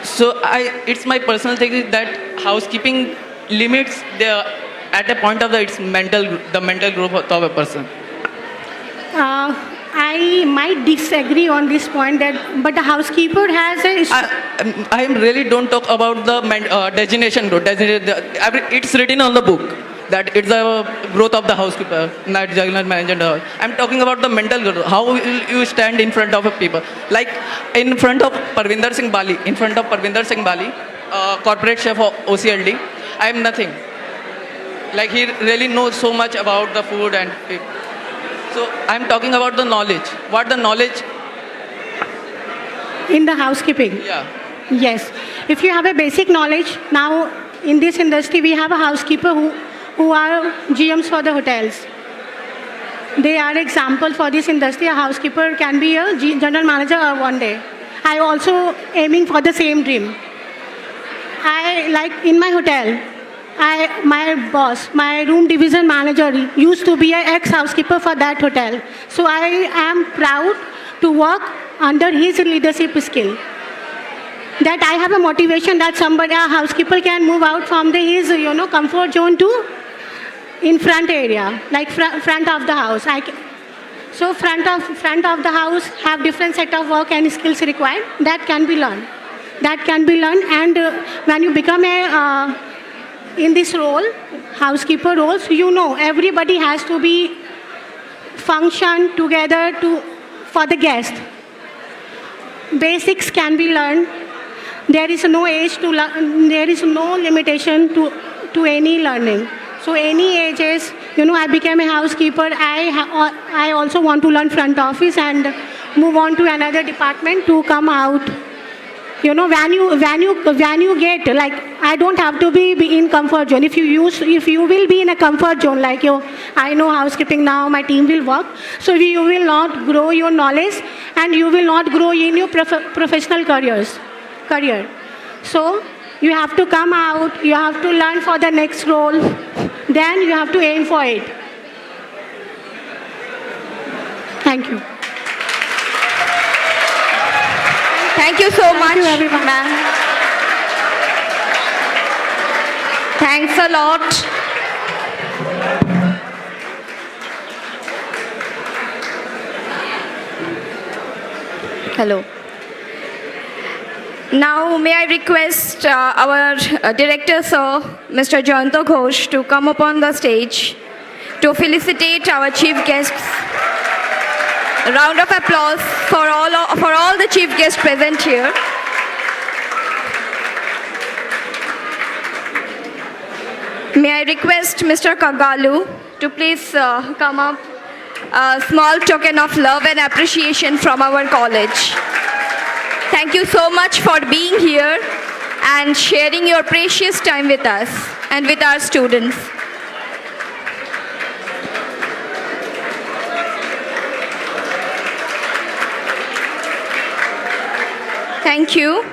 So it's my personal thing that housekeeping limits at a point of the mental growth of a person. I might disagree on this point but the housekeeper has a... I really don't talk about the designation. It's written on the book that it's the growth of the housekeeper, not general manager. I'm talking about the mental growth. How will you stand in front of a people? Like in front of Parvinder Singh Bali, corporate chef of OCLD, I am nothing. Like he really knows so much about the food and people. So I'm talking about the knowledge. What the knowledge? In the housekeeping? Yeah. Yes. If you have a basic knowledge, now in this industry we have a housekeeper who are GMs for the hotels. They are example for this industry. A housekeeper can be a general manager one day. I also aiming for the same dream. I like in my hotel. My boss, my room division manager used to be an ex-housekeeper for that hotel. So I am proud to work under his leadership skill. That I have a motivation that a housekeeper can move out from his comfort zone to in front area, like front of the house. So front of the house have different set of work and skills required. That can be learned. And when you become in this role, housekeeper roles, everybody has to be function together for the guest. Basics can be learned. There is no age to learn. There is no limitation to any learning. So any ages, I became a housekeeper. I also want to learn front office and move on to another department to come out. When you get, like, I don't have to be in comfort zone. If you will be in a comfort zone, like I know housekeeping now, my team will work. So you will not grow your knowledge and you will not grow in your professional career. So you have to come out, you have to learn for the next role, then you have to aim for it. Thank you. Thank you so much, everyone. ma'am. Thanks a lot. Hello. Now, may I request our director, sir, Mr. Jayanto Ghosh, to come up on the stage to felicitate our chief guests. A round of applause for all the chief guests present here. May I request Mr. Kagalu to please come up. A small token of love and appreciation from our college. Thank you so much for being here and sharing your precious time with us and with our students. Thank you.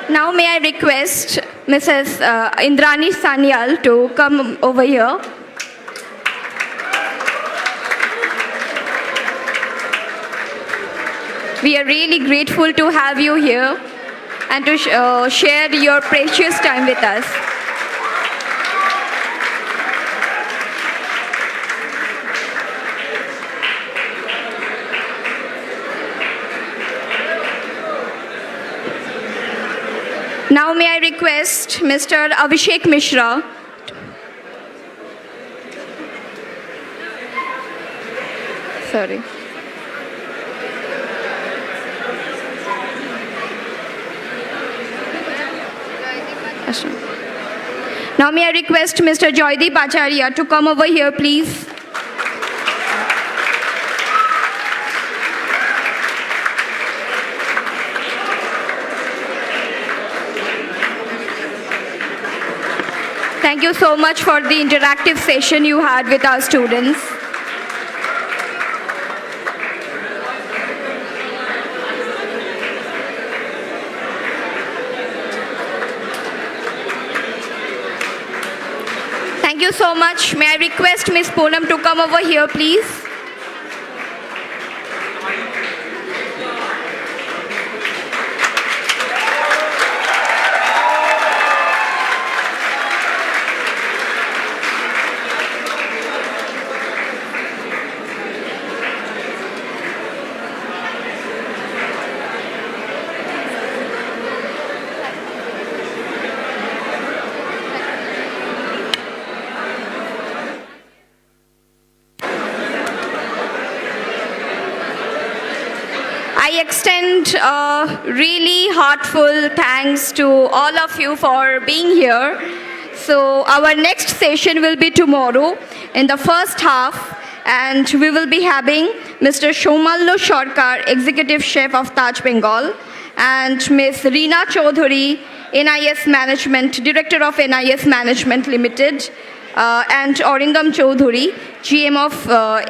Now may I request Mrs. Indrani Sanyal to come over here. We are really grateful to have you here and to share your precious time with us. Now may I request Mr. Abhishek Mishra. Sorry. Now may I request Mr. Joydeep Acharya to come over here, please. Thank you so much for the interactive session you had with our students. Thank you so much. May I request Ms. Poonam to come over here, please? I extend really heartfelt thanks to all of you for being here. So our next session will be tomorrow in the first half, and we will be having Mr. Shomallo Sharkar, Executive Chef of Taj Bengal, and Ms. Reena Chaudhary, NIS Management, Director of NIS Management Limited, and Orindam Chaudhary, GM of